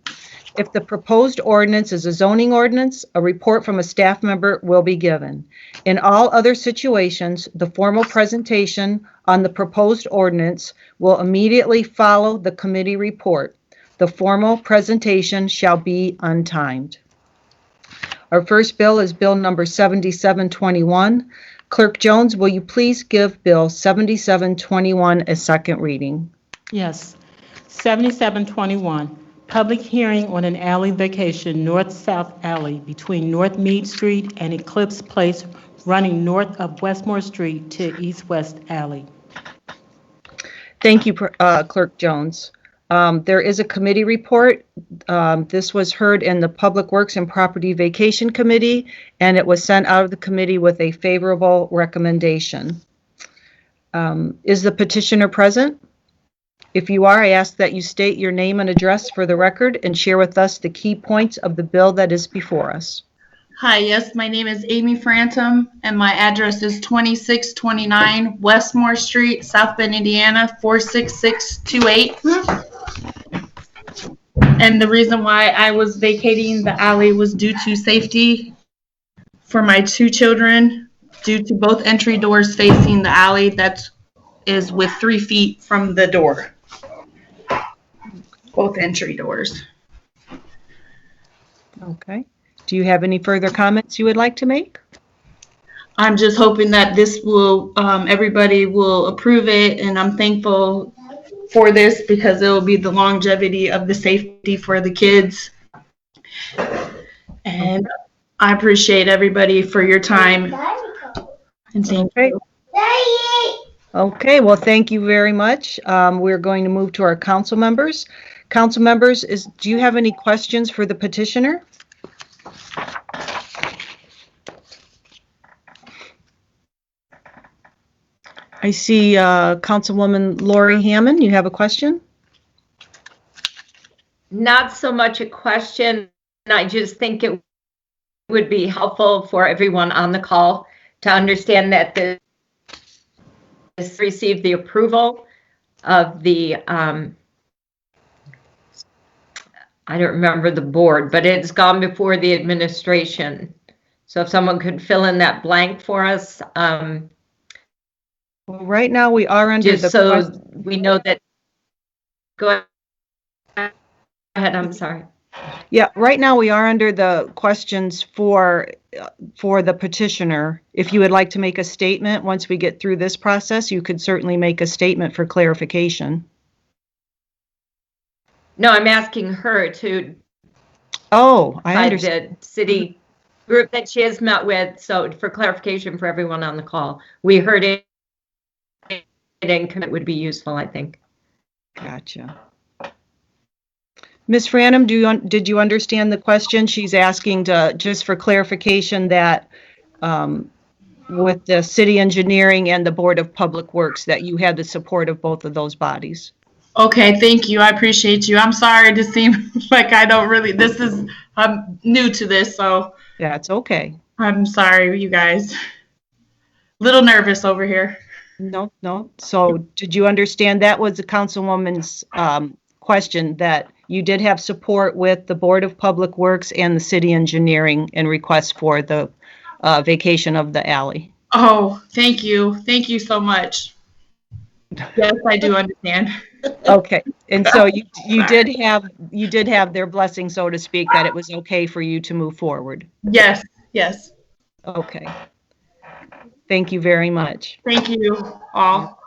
If the proposed ordinance is a zoning ordinance, a report from a staff member will be given. In all other situations, the formal presentation on the proposed ordinance will immediately follow the committee report. The formal presentation shall be untimed. Our first bill is Bill number 7721. Clerk Jones, will you please give Bill 7721 a second reading? Yes. 7721, public hearing on an alley vacation, north-south alley between North Meade Street and Eclipse Place, running north of Westmore Street to east-west alley. Thank you, Clerk Jones. There is a committee report. This was heard in the Public Works and Property Vacation Committee, and it was sent out of the committee with a favorable recommendation. Is the petitioner present? If you are, I ask that you state your name and address for the record and share with us the key points of the bill that is before us. Hi, yes, my name is Amy Frantum, and my address is 2629 Westmore Street, South Bend, Indiana, 46628. And the reason why I was vacating the alley was due to safety for my two children, due to both entry doors facing the alley that is with 3 feet from the door. Both entry doors. Okay. Do you have any further comments you would like to make? I'm just hoping that this will, everybody will approve it, and I'm thankful for this because it will be the longevity of the safety for the kids. And I appreciate everybody for your time. And thank you. Okay, well, thank you very much. We're going to move to our council members. Council members, do you have any questions for the petitioner? I see Councilwoman Lori Hammond, you have a question? Not so much a question. I just think it would be helpful for everyone on the call to understand that this received the approval of the, I don't remember the board, but it's gone before the administration. So if someone could fill in that blank for us. Well, right now we are under just so we know that. Go ahead, I'm sorry. Yeah, right now we are under the questions for the petitioner. If you would like to make a statement, once we get through this process, you could certainly make a statement for clarification. No, I'm asking her to. Oh, I understand. The city group that she has met with. So for clarification for everyone on the call, we heard it and it would be useful, I think. Gotcha. Ms. Franham, did you understand the question? She's asking just for clarification that with the city engineering and the Board of Public Works, that you had the support of both of those bodies. Okay, thank you. I appreciate you. I'm sorry to seem like I don't really, I'm new to this, so. That's okay. I'm sorry, you guys. Little nervous over here. No. So did you understand that was the councilwoman's question, that you did have support with the Board of Public Works and the city engineering in request for the vacation of the alley? Oh, thank you. Thank you so much. Yes, I do understand. Okay, and so you did have their blessing, so to speak, that it was okay for you to move forward? Yes. Okay. Thank you very much. Thank you all.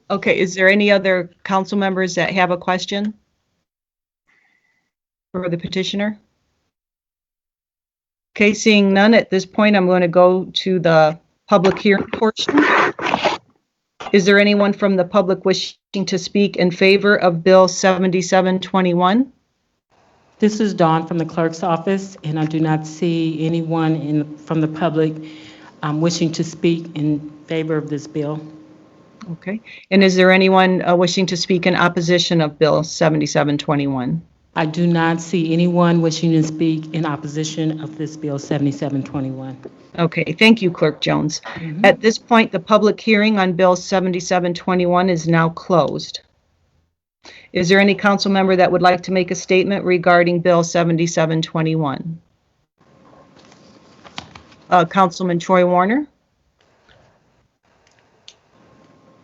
Okay, is there any other council members that have a question for the petitioner? Okay, seeing none at this point, I'm going to go to the public hearing portion. Is there anyone from the public wishing to speak in favor of Bill 7721? This is Dawn from the clerk's office, and I do not see anyone from the public wishing to speak in favor of this bill. Okay, and is there anyone wishing to speak in opposition of Bill 7721? I do not see anyone wishing to speak in opposition of this bill 7721. Okay, thank you, Clerk Jones. At this point, the public hearing on Bill 7721 is now closed. Is there any council member that would like to make a statement regarding Bill 7721? Councilman Troy Warner?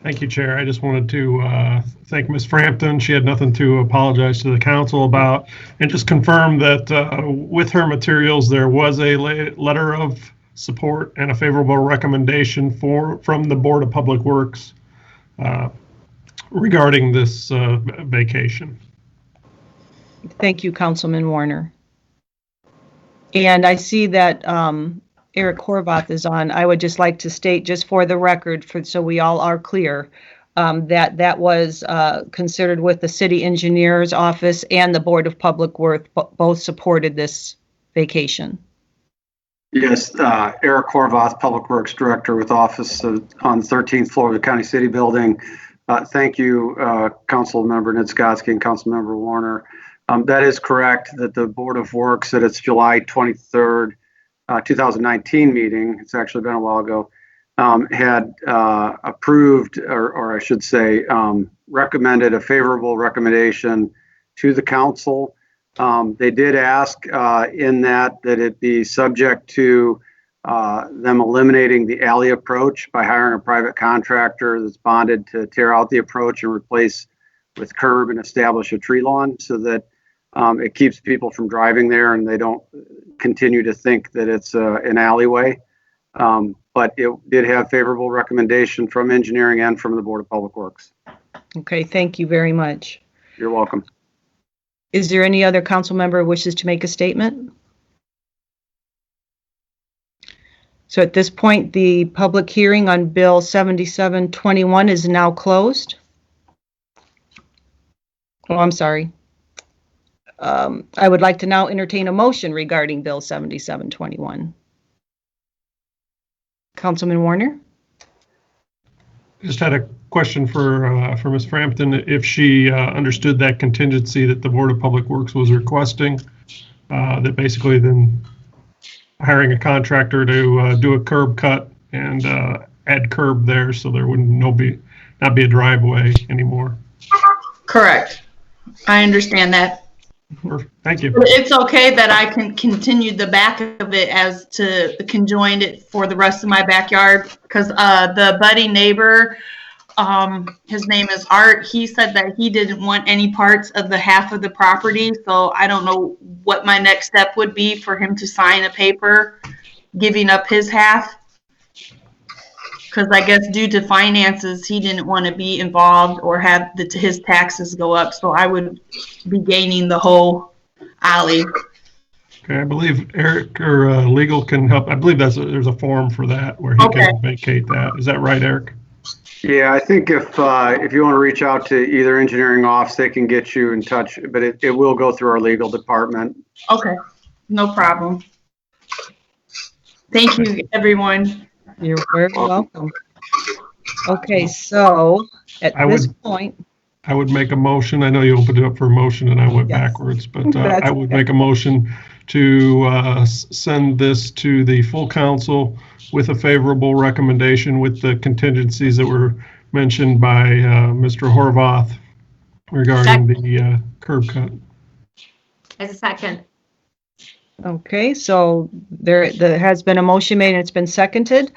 Thank you, Chair. I just wanted to thank Ms. Frampton. She had nothing to apologize to the council about, and just confirm that with her materials, there was a letter of support and a favorable recommendation from the Board of Public Works regarding this vacation. Thank you, Councilman Warner. And I see that Eric Horvath is on. I would just like to state, just for the record, so we all are clear, that was considered with the city engineer's office and the Board of Public Works, both supported this vacation. Yes, Eric Horvath, Public Works Director with office on the 13th floor of the County City Building. Thank you, Council Member Nitzgotsky and Council Member Warner. That is correct that the Board of Works at its July 23rd, 2019 meeting, it's actually been a while ago, had approved, or I should say, recommended a favorable recommendation to the council. They did ask in that it be subject to them eliminating the alley approach by hiring a private contractor that's bonded to tear out the approach and replace with curb and establish a tree lawn, so that it keeps people from driving there and they don't continue to think that it's an alleyway. But it did have favorable recommendation from engineering and from the Board of Public Works. Okay, thank you very much. You're welcome. Is there any other council member who wishes to make a statement? So at this point, the public hearing on Bill 7721 is now closed. Oh, I'm sorry. I would like to now entertain a motion regarding Bill 7721. Councilman Warner? Just had a question for Ms. Frampton, if she understood that contingency that the Board of Public Works was requesting, that basically then hiring a contractor to do a curb cut and add curb there so there wouldn't not be a driveway anymore. Correct. I understand that. Thank you. But it's okay that I can continue the back of it as to conjoin it for the rest of my backyard, because the buddy neighbor, his name is Art, he said that he didn't want any parts of the half of the property, so I don't know what my next step would be for him to sign a paper giving up his half, because I guess due to finances he didn't want to be involved or have his taxes go up, so I would be gaining the whole alley. Okay, I believe Eric or legal can help. I believe there's a form for that where he can vacate that. Is that right, Eric? Yeah, I think if you want to reach out to either engineering office, they can get you in touch, but it will go through our legal department. Okay, no problem. Thank you, everyone. You're very welcome. Okay, so at this point, I would make a motion. I know you opened it up for a motion and I went backwards, but I would make a motion to send this to the full council with a favorable recommendation with the contingencies that were mentioned by Mr. Horvath regarding the curb cut. As a second. okay, so there has been a motion made and it's been seconded.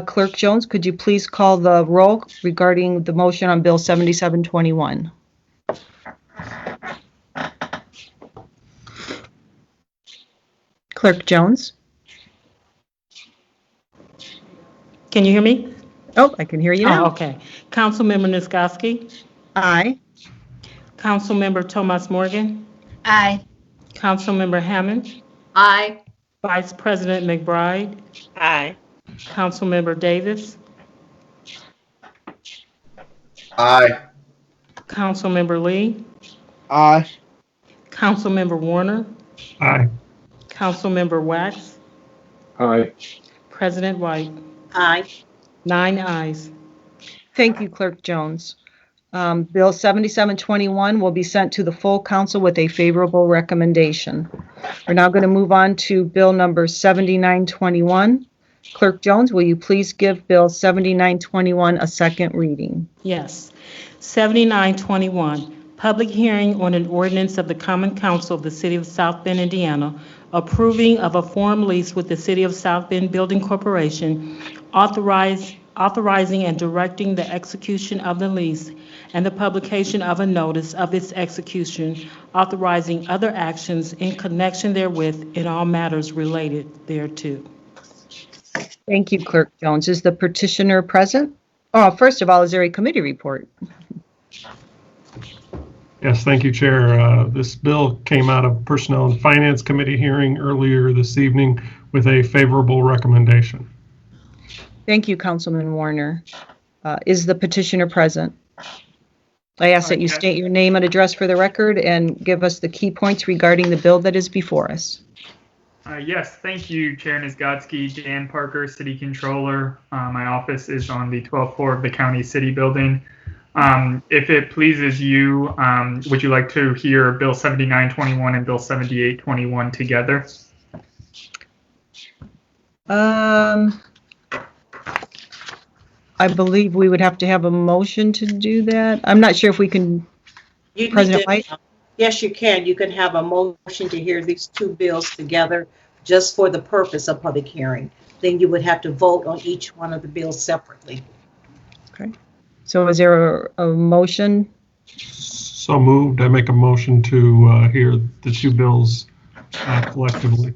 Clerk Jones, could you please call the roll regarding the motion on Bill 7721? Clerk Jones? Can you hear me? Oh, I can hear you now. Oh, okay. Councilmember Niskoski? Aye. Councilmember Tomas Morgan? Aye. Councilmember Hammond? Aye. Vice President McBride? Aye. Councilmember Davis? Aye. Councilmember Lee? Aye. Councilmember Warner? Aye. Councilmember Wax? Aye. President White? Aye. 9 ayes. Thank you, Clerk Jones. Bill 7721 will be sent to the full council with a favorable recommendation. We're now going to move on to Bill number 7921. Clerk Jones, will you please give Bill 7921 a second reading? Yes. 7921, public hearing on an ordinance of the Common Council of the City of South Bend, Indiana, approving of a form lease with the City of South Bend Building Corporation, authorizing and directing the execution of the lease and the publication of a notice of its execution, authorizing other actions in connection therewith in all matters related thereto. Thank you, Clerk Jones. Is the petitioner present? Oh, first of all, is there a committee report? Yes, thank you, Chair. This bill came out of Personnel and Finance Committee hearing earlier this evening with a favorable recommendation. Thank you, Councilman Warner. Is the petitioner present? I ask that you state your name and address for the record and give us the key points regarding the bill that is before us. Yes, thank you, Chair Nizgotsky. Dan Parker, City Controller. My office is on the 12th floor of the County City Building. If it pleases you, would you like to hear Bill 7921 and Bill 7821 together? I believe we would have to have a motion to do that. I'm not sure if we can. President White? Yes, you can. You can have a motion to hear these two bills together just for the purpose of public hearing. Then you would have to vote on each one of the bills separately. Okay. So is there a motion? So moved. I make a motion to hear the two bills collectively.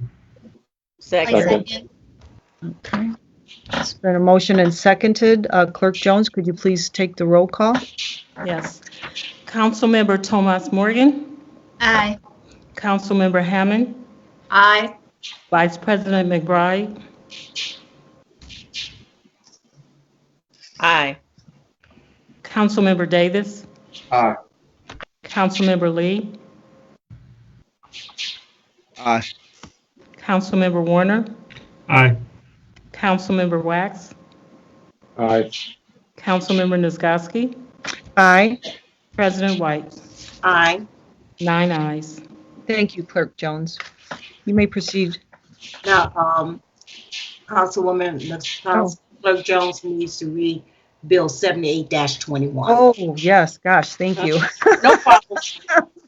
Second. Okay. It's been a motion and seconded. Clerk Jones, could you please take the roll call? Yes. Councilmember Thomas Morgan, Aye. Councilmember Hammond, Aye. Vice President McBride, Aye. Councilmember Davis, Aye. Councilmember Lee, Aye. Councilmember Warner, Aye. Councilmember Wax, Aye. Councilmember Nisgowsky, Aye. President White. Aye. 9 ayes. Thank you, Clerk Jones. You may proceed. Now, Councilwoman, Clerk Jones needs to read Bill 78-21. Oh, yes, gosh, thank you. No problem.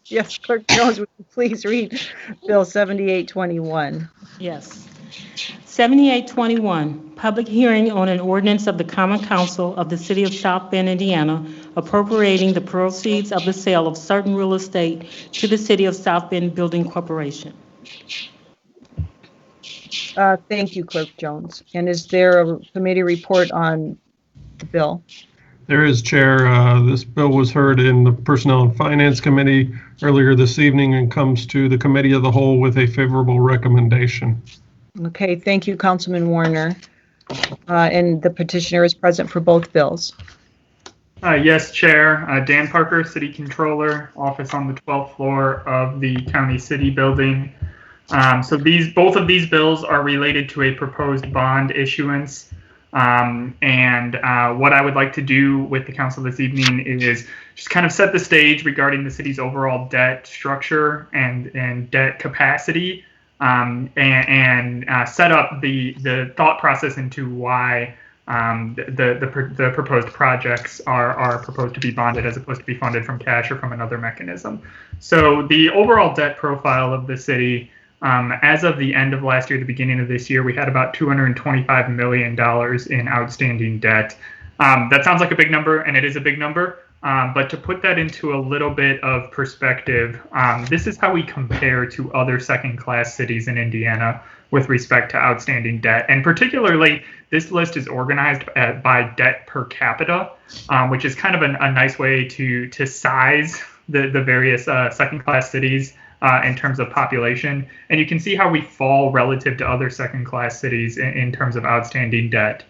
Yes, Clerk Jones, would you please read Bill 7821? Yes. 7821, public hearing on an ordinance of the Common Council of the City of South Bend, Indiana, appropriating the proceeds of the sale of certain real estate to the City of South Bend Building Corporation. Thank you, Clerk Jones. And is there a committee report on the bill? There is, Chair. This bill was heard in the Personnel and Finance Committee earlier this evening and comes to the Committee of the Whole with a favorable recommendation. Okay, thank you, Councilman Warner. And the petitioner is present for both bills. Yes, Chair. Dan Parker, City Controller, office on the 12th floor of the County City Building. So both of these bills are related to a proposed bond issuance. And what I would like to do with the council this evening is just kind of set the stage regarding the city's overall debt structure and debt capacity, and set up the thought process into why the proposed projects are proposed to be bonded as opposed to be funded from cash or from another mechanism. So the overall debt profile of the city, as of the end of last year, the beginning of this year, we had about $225 million in outstanding debt. That sounds like a big number, and it is a big number. But to put that into a little bit of perspective, this is how we compare to other second-class cities in Indiana with respect to outstanding debt. And particularly, this list is organized by debt per capita, which is kind of a nice way to size the various second-class cities in terms of population. And you can see how we fall relative to other second-class cities in terms of outstanding debt.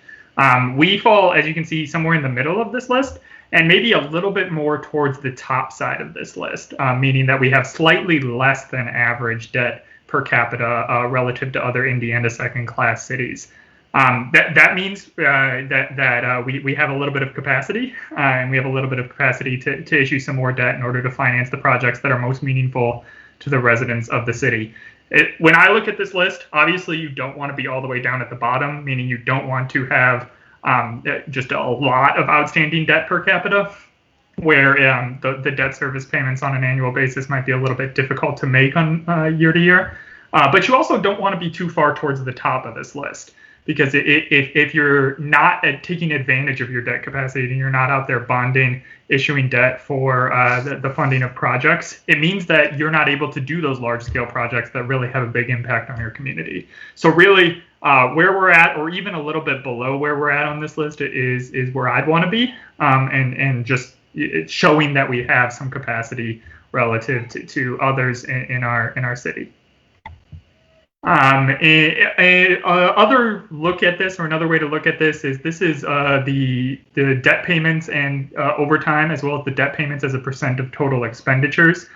We fall, as you can see, somewhere in the middle of this list, and maybe a little bit more towards the top side of this list, meaning that we have slightly less than average debt per capita relative to other Indiana second-class cities. That means that we have a little bit of capacity, and we have a little bit of capacity to issue some more debt in order to finance the projects that are most meaningful to the residents of the city. When I look at this list, obviously you don't want to be all the way down at the bottom, meaning you don't want to have just a lot of outstanding debt per capita, where the debt service payments on an annual basis might be a little bit difficult to make on year to year. But you also don't want to be too far towards the top of this list, because if you're not taking advantage of your debt capacity and you're not out there bonding, issuing debt for the funding of projects, it means that you're not able to do those large scale projects that really have a big impact on your community. So really, where we're at, or even a little bit below where we're at on this list, is where I'd want to be, and just showing that we have some capacity relative to others in our city. Other look at this, or another way to look at this is the debt payments and over time, as well as the debt payments as a percent of total expenditures.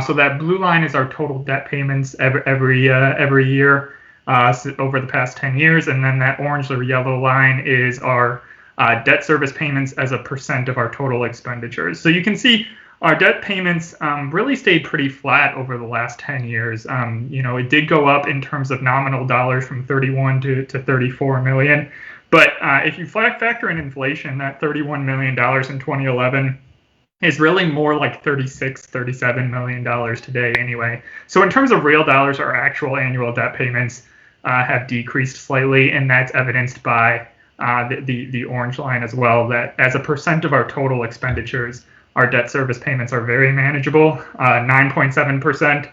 So that blue line is our total debt payments every year over the past 10 years, and then that orange or yellow line is our debt service payments as a percent of our total expenditures. So you can see our debt payments really stayed pretty flat over the last 10 years. It did go up in terms of nominal dollars from 31 to 34 million. But if you factor in inflation, that $31 million in 2011 is really more like $37 million today anyway. So in terms of real dollars, our actual annual debt payments have decreased slightly, and that's evidenced by the orange line as well, that as a percent of our total expenditures, our debt service payments are very manageable, 9.7%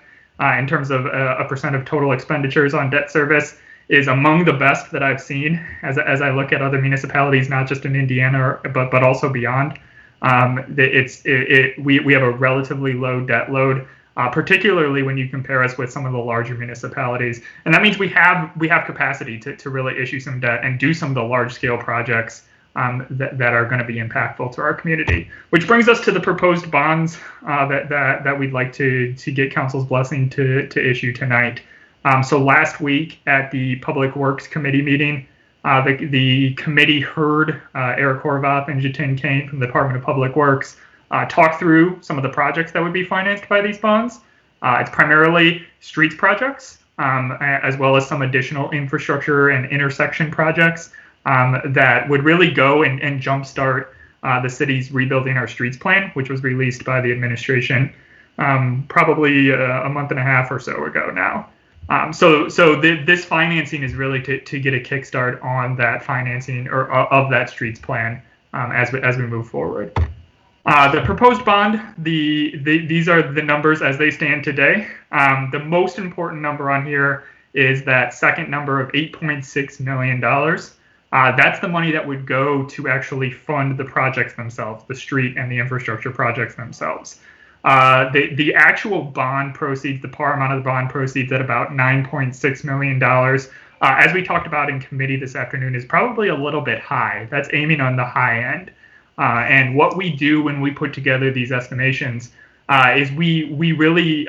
in terms of a percent of total expenditures on debt service. is among the best that I've seen as I look at other municipalities, not just in Indiana, but also beyond. We have a relatively low debt load, particularly when you compare us with some of the larger municipalities, and that means we have capacity to really issue some debt and do some of the large scale projects that are going to be impactful to our community. Which brings us to the proposed bonds that we'd like to get council's blessing to issue tonight. So last week at the Public Works Committee meeting, the committee heard Eric Horvath and Jatin Kane from the Department of Public Works talk through some of the projects that would be financed by these bonds. It's primarily streets projects, as well as some additional infrastructure and intersection projects that would really go and jumpstart the city's Rebuilding Our Streets plan, which was released by the administration probably a month and a half or so ago now. This financing is really to get a kickstart on that financing or of that streets plan as we move forward. The proposed bond, these are the numbers as they stand today. The most important number on here is that second number of $8.6 million. That's the money that would go to actually fund the projects themselves, the street and the infrastructure projects themselves. The actual bond proceeds, the par amount of the bond proceeds at about $9.6 million, as we talked about in committee this afternoon, is probably a little bit high. That's aiming on the high end. And what we do when we put together these estimations is we really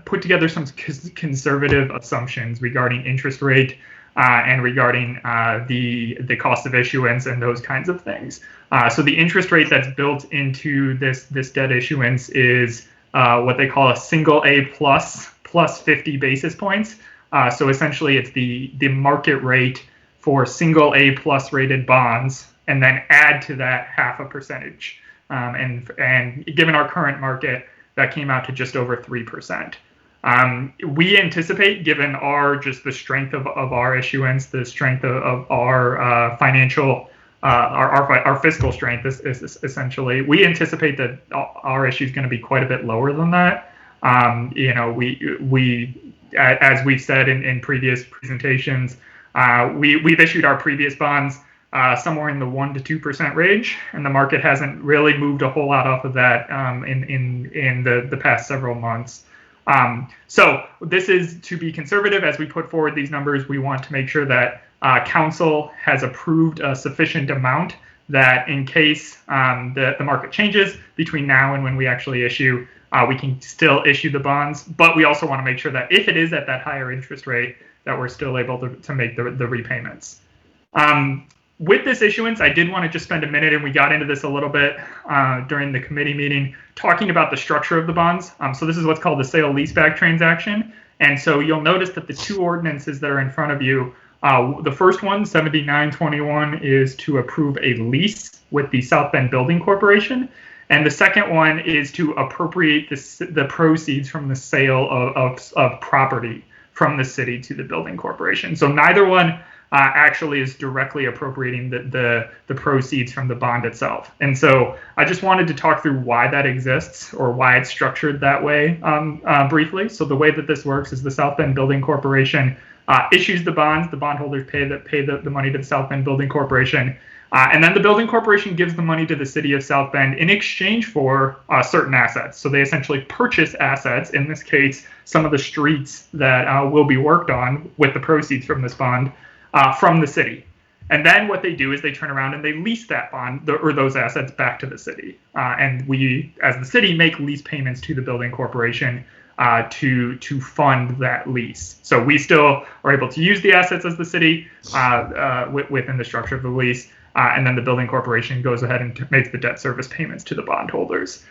put together some conservative assumptions regarding interest rate and regarding the cost of issuance and those kinds of things. So the interest rate that's built into this debt issuance is what they call a single A plus 50 basis points. So essentially it's the market rate for single A plus rated bonds, and then add to that 0.5%. And given our current market, that came out to just over 3%. We anticipate, given the strength of our issuance, the strength of our financial, our fiscal strength is essentially, we anticipate that our issue is going to be quite a bit lower than that. We as we've said in previous presentations, we've issued our previous bonds somewhere in the 1% to 2% range, and the market hasn't really moved a whole lot off of that in the past several months. So this is to be conservative as we put forward these numbers. We want to make sure that council has approved a sufficient amount that in case the market changes between now and when we actually issue, we can still issue the bonds. But we also want to make sure that if it is at that higher interest rate, that we're still able to make the repayments. With this issuance, I did want to just spend a minute, and we got into this a little bit during the committee meeting, talking about the structure of the bonds. So this is what's called the sale-leaseback transaction. And so you'll notice that the two ordinances that are in front of you, the first one, 7921, is to approve a lease with the South Bend Building Corporation. And the second one is to appropriate the proceeds from the sale of property from the city to the building corporation. So neither one actually is directly appropriating the proceeds from the bond itself. And so I just wanted to talk through why that exists, or why it's structured that way briefly. So the way that this works is the South Bend Building Corporation issues the bonds, the bondholders pay the money to the South Bend Building Corporation, and then the building corporation gives the money to the city of South Bend in exchange for certain assets. So they essentially purchase assets, in this case, some of the streets that will be worked on with the proceeds from this bond, from the city. And then what they do is they turn around and they lease that bond or those assets back to the city. And we, as the city, make lease payments to the building corporation to fund that lease. So we still are able to use the assets as the city within the structure of the lease. And then the building corporation goes ahead and makes the debt service payments to the bondholders.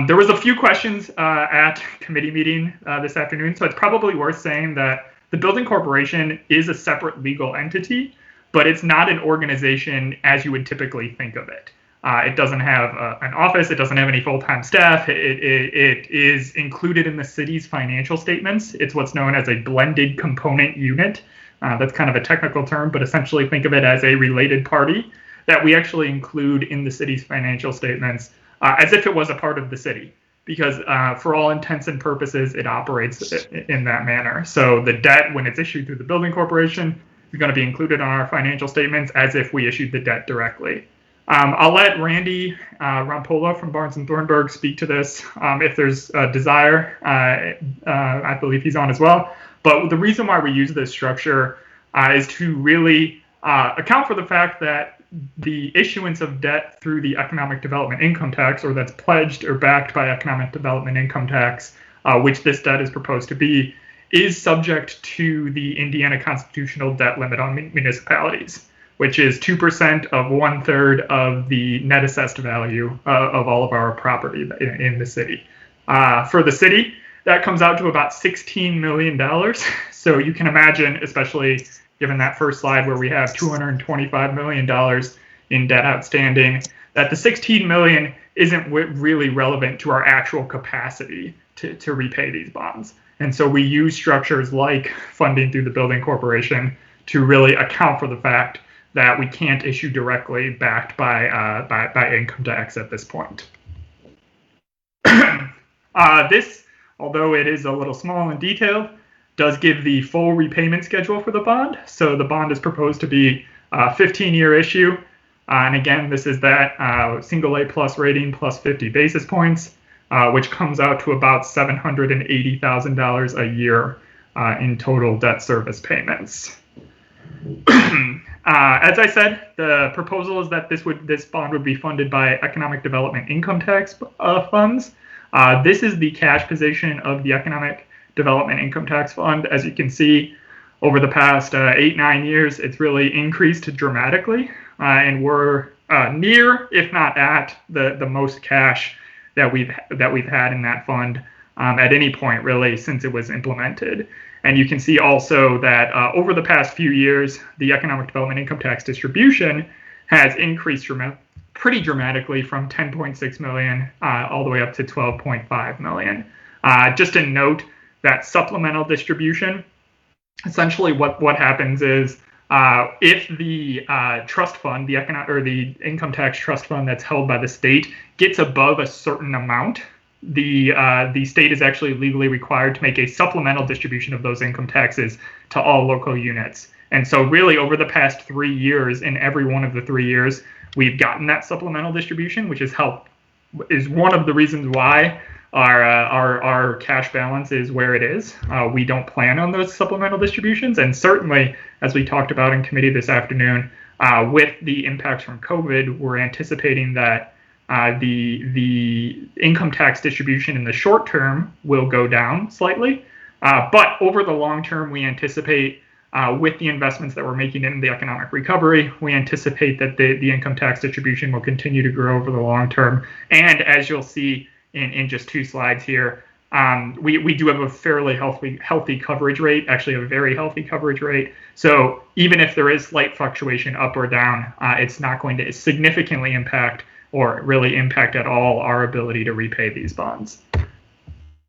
There was a few questions at committee meeting this afternoon, so it's probably worth saying that the building corporation is a separate legal entity, but it's not an organization as you would typically think of it. It doesn't have an office. It doesn't have any full-time staff. It is included in the city's financial statements. It's what's known as a blended component unit. That's kind of a technical term, but essentially think of it as a related party that we actually include in the city's financial statements as if it was a part of the city. Because for all intents and purposes, it operates in that manner. So the debt, when it's issued through the building corporation, going to be included on our financial statements as if we issued the debt directly. I'll let Randy Rampola from Barnes & Thornburg speak to this if there's a desire. I believe he's on as well. But the reason why we use this structure is to really account for the fact that the issuance of debt through the economic development income tax, or that's pledged or backed by economic development income tax, which this debt is proposed to be, is subject to the Indiana constitutional debt limit on municipalities, which is 2% of 1/3 of the net assessed value of all of our property in the city. For the city, that comes out to about $16 million. So you can imagine, especially given that first slide where we have $225 million in debt outstanding, that the $16 million isn't really relevant to our actual capacity to repay these bonds. And so we use structures like funding through the building corporation to really account for the fact that we can't issue directly backed by income tax at this point. This, although it is a little small and detailed, does give the full repayment schedule for the bond. So the bond is proposed to be a 15-year issue. And again, this is that single A plus rating plus 50 basis points, which comes out to about $780,000 a year in total debt service payments. As I said, the proposal is that this bond would be funded by economic development income tax funds. This is the cash position of the economic development income tax fund. As you can see, over the past 8-9 years, it's really increased dramatically, and we're near, if not at, the most cash that we've had in that fund at any point really since it was implemented. And you can see also that over the past few years, the economic development income tax distribution has increased pretty dramatically from 10.6 million all the way up to 12.5 million. Just a note that supplemental distribution, essentially what happens is if the trust fund, the income tax trust fund that's held by the state gets above a certain amount, the state is actually legally required to make a supplemental distribution of those income taxes to all local units. And so really over the past 3 years, in every one of the 3 years, we've gotten that supplemental distribution, which is one of the reasons why our cash balance is where it is. We don't plan on those supplemental distributions. And certainly, as we talked about in committee this afternoon, with the impacts from COVID, we're anticipating that the income tax distribution in the short term will go down slightly. But over the long term, we anticipate with the investments that we're making in the economic recovery, we anticipate that the income tax distribution will continue to grow over the long term. And as you'll see in just 2 slides here, we do have a fairly healthy coverage rate, actually a very healthy coverage rate. So even if there is slight fluctuation up or down, it's not going to significantly impact or really impact at all our ability to repay these bonds.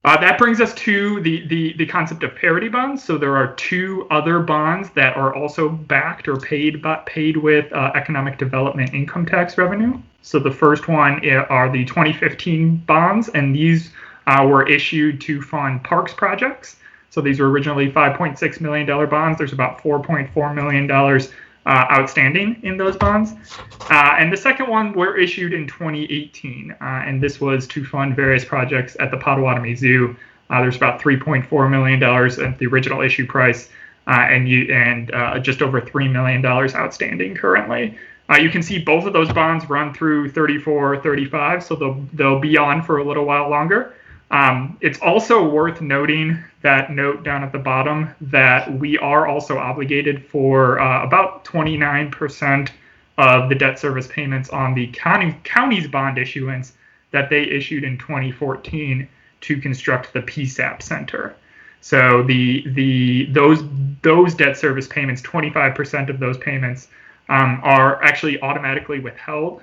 That brings us to the concept of parity bonds. So there are 2 other bonds that are also backed or paid with economic development income tax revenue. So the first one are the 2015 bonds, and these were issued to fund parks projects. So these were originally $5.6 million bonds. There's about $4.4 million outstanding in those bonds. And the second one were issued in 2018, and this was to fund various projects at the Potawatomi Zoo. There's about $3.4 million at the original issue price, and just over $3 million outstanding currently. You can see both of those bonds run through 34, 35, so they'll be on for a little while longer. It's also worth noting that note down at the bottom that we are also obligated for about 29% of the debt service payments on the county's bond issuance that they issued in 2014 to construct the PSAP Center. So those debt service payments, 25% of those payments are actually automatically withheld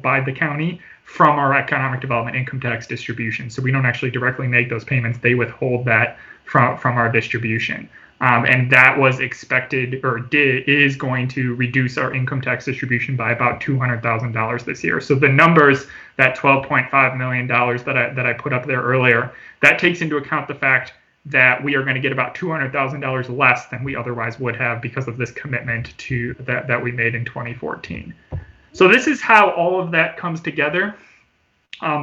by the county from our economic development income tax distribution. So we don't actually directly make those payments. They withhold that from our distribution. And that was expected is going to reduce our income tax distribution by about $200,000 this year. So the numbers, that $12.5 million that I put up there earlier, that takes into account the fact that we are going to get about $200,000 less than we otherwise would have because of this commitment to that we made in 2014. So this is how all of that comes together.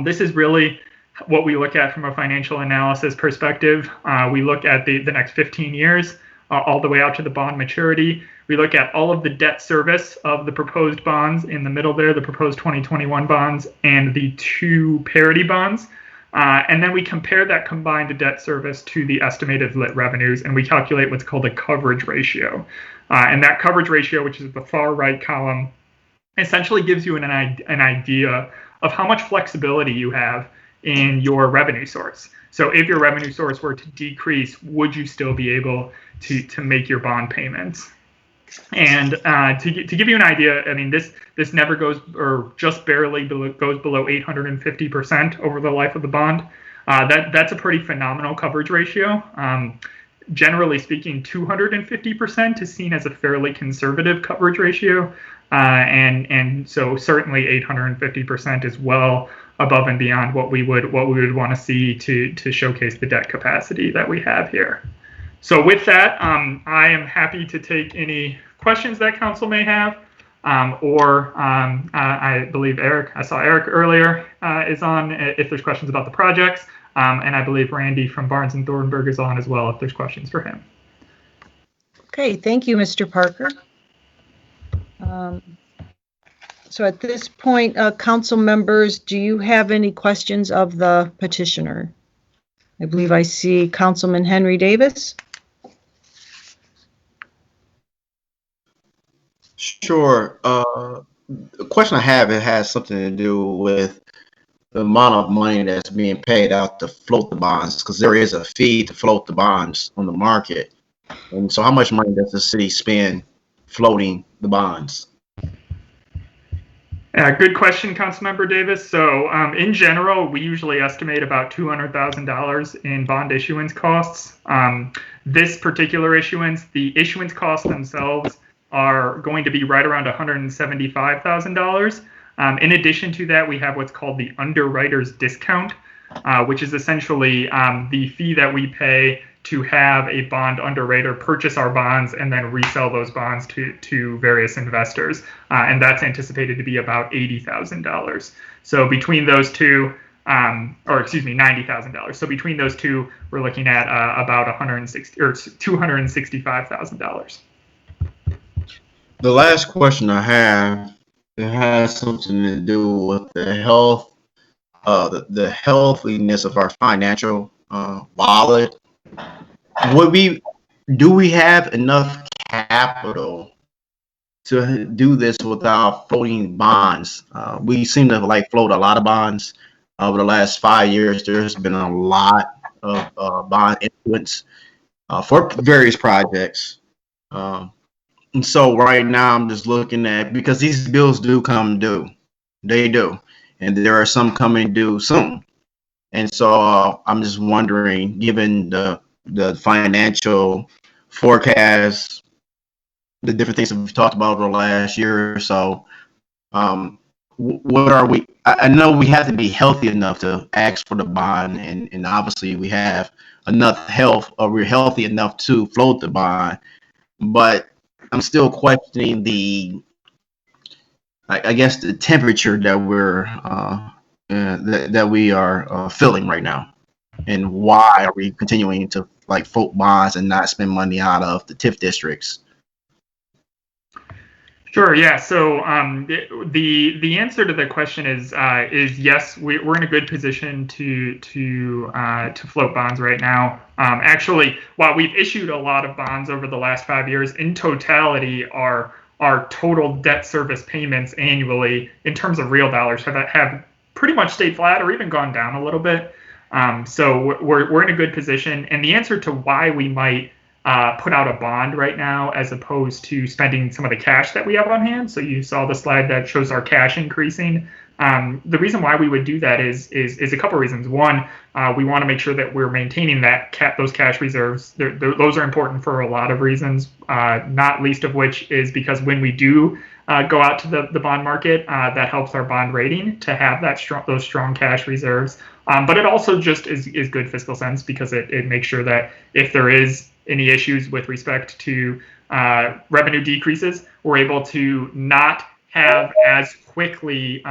This is really what we look at from a financial analysis perspective. We look at the next 15 years, all the way out to the bond maturity. We look at all of the debt service of the proposed bonds in the middle there, the proposed 2021 bonds and the 2 parity bonds. And then we compare that combined debt service to the estimated lit revenues, and we calculate what's called a coverage ratio. And that coverage ratio, which is the far right column, essentially gives you an idea of how much flexibility you have in your revenue source. So if your revenue source were to decrease, would you still be able to make your bond payments? And to give you an idea, I mean, this never goes, or just barely goes below 850% over the life of the bond. That's a pretty phenomenal coverage ratio. Generally speaking, 250% is seen as a fairly conservative coverage ratio, and so certainly 850% is well above and beyond what we would want to see to showcase the debt capacity that we have here. So with that, I am happy to take any questions that council may have, or I believe I saw Eric earlier is on if there's questions about the projects, and I believe Randy from Barnes and Thornburg is on as well if there's questions for him. Okay, thank you, Mr. Parker. So at this point, council members, do you have any questions of the petitioner? I believe I see Councilman Henry Davis. Sure. The question I have, it has something to do with the amount of money that's being paid out to float the bonds, because there is a fee to float the bonds on the market. And so how much money does the city spend floating the bonds? Good question, Councilmember Davis. So in general, we usually estimate about $200,000 in bond issuance costs. This particular issuance, the issuance costs themselves are going to be right around $175,000. In addition to that, we have what's called the underwriter's discount, which is essentially the fee that we pay to have a bond underwriter purchase our bonds and then resell those bonds to various investors. And that's anticipated to be about $80,000. So between those two, $90,000. So between those two, we're looking at about $265,000. The last question I have, it has something to do with the health, the healthiness of our financial wallet. Do we have enough capital to do this without floating bonds? We seem to float a lot of bonds over the last 5 years. There's been a lot of bond issuance for various projects. And so right now I'm just looking at, because these bills do come due, they do, and there are some coming due soon. And so I'm just wondering, given the financial forecast, the different things that we've talked about over the last year or so, what are we? I know we have to be healthy enough to ask for the bond, and obviously we have enough health, or we're healthy enough to float the bond, but I'm still questioning I guess the temperature that we are feeling right now, and why are we continuing to float bonds and not spend money out of the TIF districts? Sure. Yeah. So the answer to the question is yes. We're in a good position to float bonds right now. Actually, while we've issued a lot of bonds over the last 5 years, in totality, our total debt service payments annually, in terms of real dollars, have pretty much stayed flat or even gone down a little bit. So we're in a good position. And the answer to why we might put out a bond right now as opposed to spending some of the cash that we have on hand. So you saw the slide that shows our cash increasing. The reason why we would do that is a couple reasons. One, we want to make sure that we're maintaining those cash reserves. Those are important for a lot of reasons, not least of which is because when we do go out to the bond market, that helps our bond rating to have those strong cash reserves. But it also just is good fiscal sense because it makes sure that if there is any issues with respect to revenue decreases, we're able to not have as quickly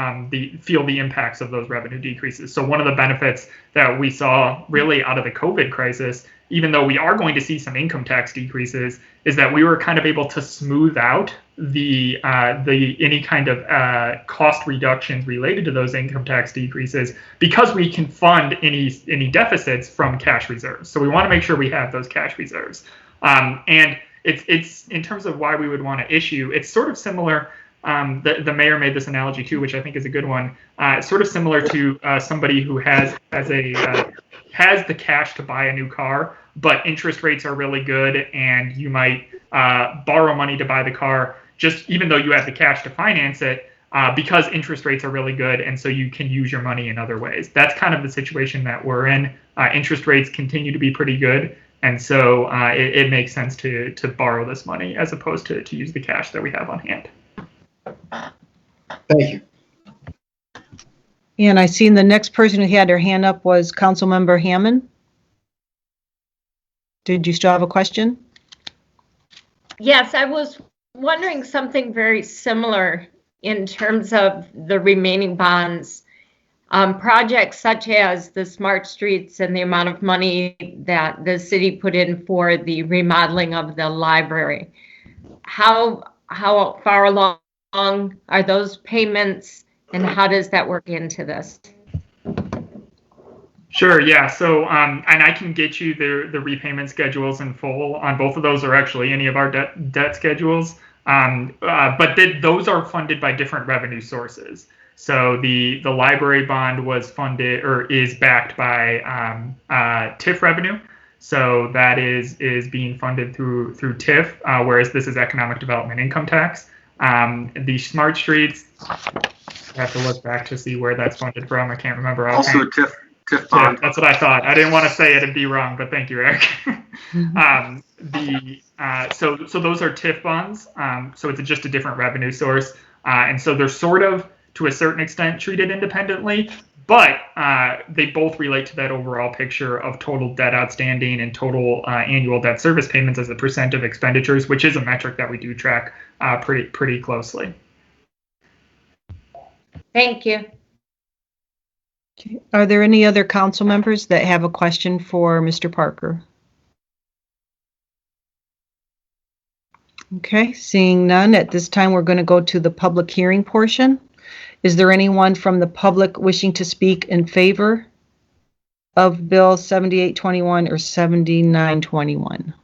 feel the impacts of those revenue decreases. So one of the benefits that we saw really out of the COVID crisis, even though we are going to see some income tax decreases, is that we were kind of able to smooth out the any kind of cost reductions related to those income tax decreases because we can fund any deficits from cash reserves. So we want to make sure we have those cash reserves. And it's in terms of why we would want to issue, it's sort of similar. The mayor made this analogy too, which I think is a good one. It's sort of similar to somebody who has the cash to buy a new car, but interest rates are really good, and you might borrow money to buy the car, just even though you have the cash to finance it, because interest rates are really good, and so you can use your money in other ways. That's kind of the situation that we're in. Interest rates continue to be pretty good, and so it makes sense to borrow this money as opposed to use the cash that we have on hand. Thank you. And I seen the next person who had their hand up was Councilmember Hammond. Did you still have a question? Yes, I was wondering something very similar in terms of the remaining bonds. Projects such as the smart streets and the amount of money that the city put in for the remodeling of the library. How far along are those payments, and how does that work into this? Sure, yeah. So, and I can get you the repayment schedules in full on both of those, or actually any of our debt schedules. But those are funded by different revenue sources. So the library bond was funded or is backed by TIF revenue. So that is being funded through TIF, whereas this is economic development income tax. The smart streets, I have to look back to see where that's funded from. I can't remember. Also a TIF bond. That's what I thought. I didn't want to say it and be wrong, but thank you, Eric. So those are TIF bonds. So it's just a different revenue source. And so they're sort of, to a certain extent, treated independently, but they both relate to that overall picture of total debt outstanding and total annual debt service payments as a percent of expenditures, which is a metric that we do track pretty closely. Thank you. Okay. Are there any other council members that have a question for Mr. Parker? Okay, seeing none, at this time we're going to go to the public hearing portion. Is there anyone from the public wishing to speak in favor of Bill 7821 or 7921?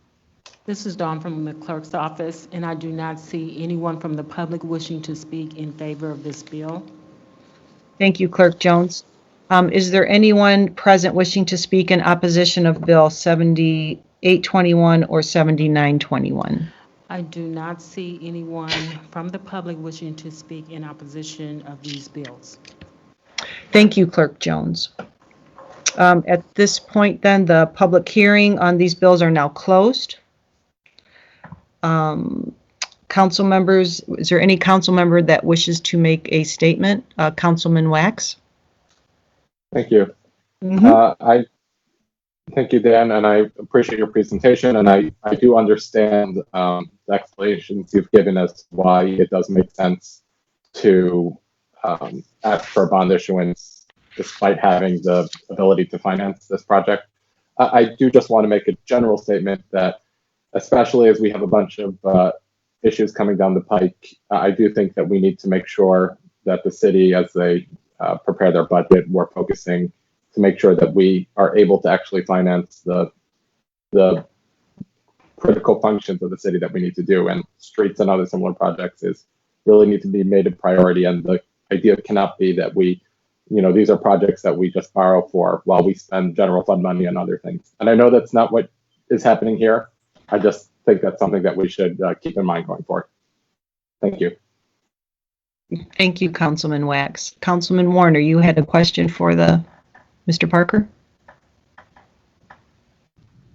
This is Dawn from the clerk's office, and I do not see anyone from the public wishing to speak in favor of this bill. Thank you, Clerk Jones. Is there anyone present wishing to speak in opposition of Bill 7821 or 7921? I do not see anyone from the public wishing to speak in opposition of these bills. Thank you, Clerk Jones. At this point, then, the public hearing on these bills are now closed. Council members, is there any council member that wishes to make a statement? Councilman Wax? Thank you. I thank you, Dan, and I appreciate your presentation, and I do understand the explanations you've given us why it does make sense to ask for a bond issuance despite having the ability to finance this project. I do just want to make a general statement that, especially as we have a bunch of issues coming down the pike, I do think that we need to make sure that the city, as they prepare their budget, we're focusing to make sure that we are able to actually finance the critical functions of the city that we need to do, and streets and other similar projects really need to be made a priority. And the idea cannot be that these are projects that we just borrow for while we spend general fund money on other things. And I know that's not what is happening here. I just think that's something that we should keep in mind going forward. Thank you. Thank you, Councilman Wax. Councilman Warner, you had a question for Mr. Parker?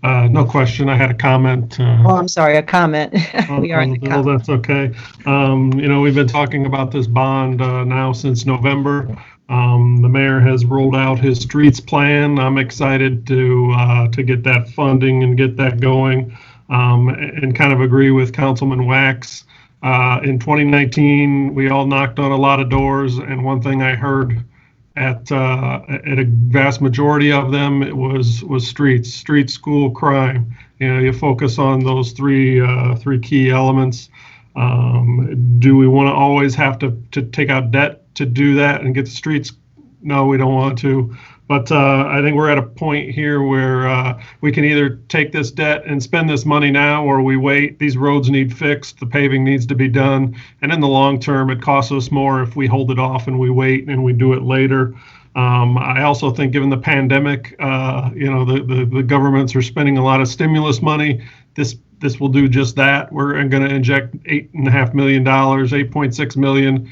No question. I had a comment. Oh, I'm sorry, a comment. We are in the comment. That's okay. We've been talking about this bond now since November. The mayor has rolled out his streets plan. I'm excited to get that funding and get that going, and kind of agree with Councilman Wax. In 2019, we all knocked on a lot of doors, and one thing I heard at a vast majority of them, it was street, school, crime. You focus on those three key elements. Do we want to always have to take out debt to do that and get the streets? No, we don't want to. But I think we're at a point here where we can either take this debt and spend this money now, or we wait. These roads need fixed. The paving needs to be done. And in the long term, it costs us more if we hold it off and we wait and we do it later. I also think, given the pandemic, the governments are spending a lot of stimulus money. This will do just that. We're going to inject $8.5 million, $8.6 million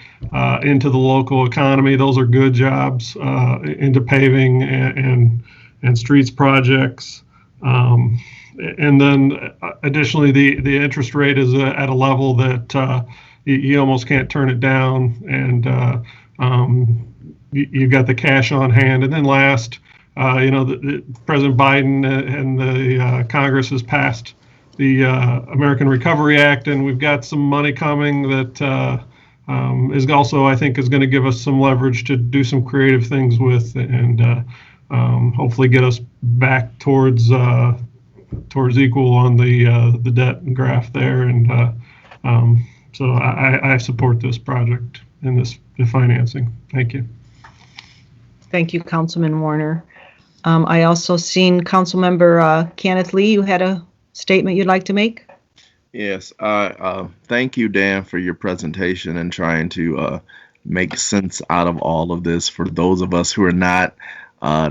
into the local economy. Those are good jobs, into paving and streets projects. And then additionally, the interest rate is at a level that you almost can't turn it down. And you've got the cash on hand. And then last, President Biden and the Congress has passed the American Recovery Act, and we've got some money coming that is also, I think, is going to give us some leverage to do some creative things with, and hopefully get us back towards equal on the debt graph there. And so I support this project and the financing. Thank you. Thank you, Councilman Warner. I also seen Councilmember Kenneth Lee. You had a statement you'd like to make? Yes, thank you, Dan, for your presentation and trying to make sense out of all of this. For those of us who are not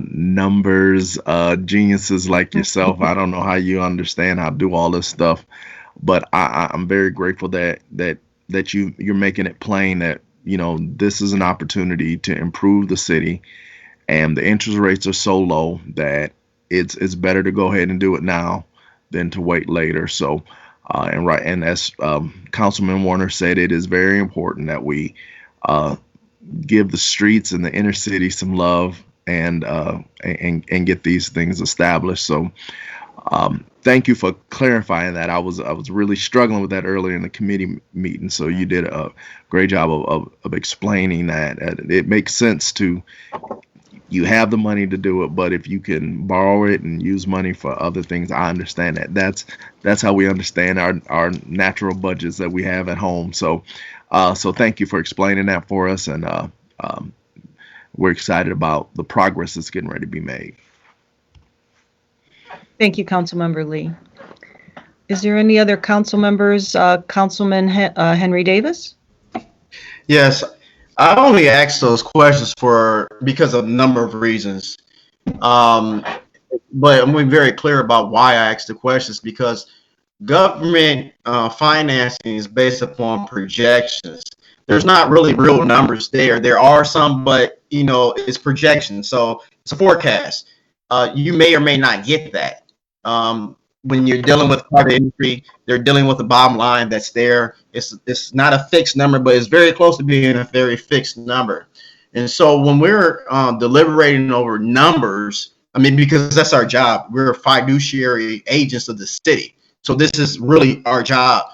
numbers geniuses like yourself, I don't know how you understand how to do all this stuff, but I'm very grateful that you're making it plain that this is an opportunity to improve the city, and the interest rates are so low that it's better to go ahead and do it now than to wait later. So, and as Councilman Warner said, it is very important that we give the streets and the inner city some love and get these things established. So, thank you for clarifying that. I was really struggling with that earlier in the committee meeting. So you did a great job of explaining that. It makes sense you have the money to do it, but if you can borrow it and use money for other things, I understand that. That's how we understand our natural budgets that we have at home. So thank you for explaining that for us, and we're excited about the progress that's getting ready to be made. Thank you, Councilmember Lee. Is there any other council members? Councilman Henry Davis? Yes. I only asked those questions because of a number of reasons. But I'm being very clear about why I asked the questions, because government financing is based upon projections. There's not really real numbers there. There are some, but it's projections. So it's a forecast. You may or may not get that. When you're dealing with private industry, they're dealing with the bottom line that's there. It's not a fixed number, but it's very close to being a very fixed number. And so when we're deliberating over numbers, because that's our job, we're fiduciary agents of the city. So this is really our job.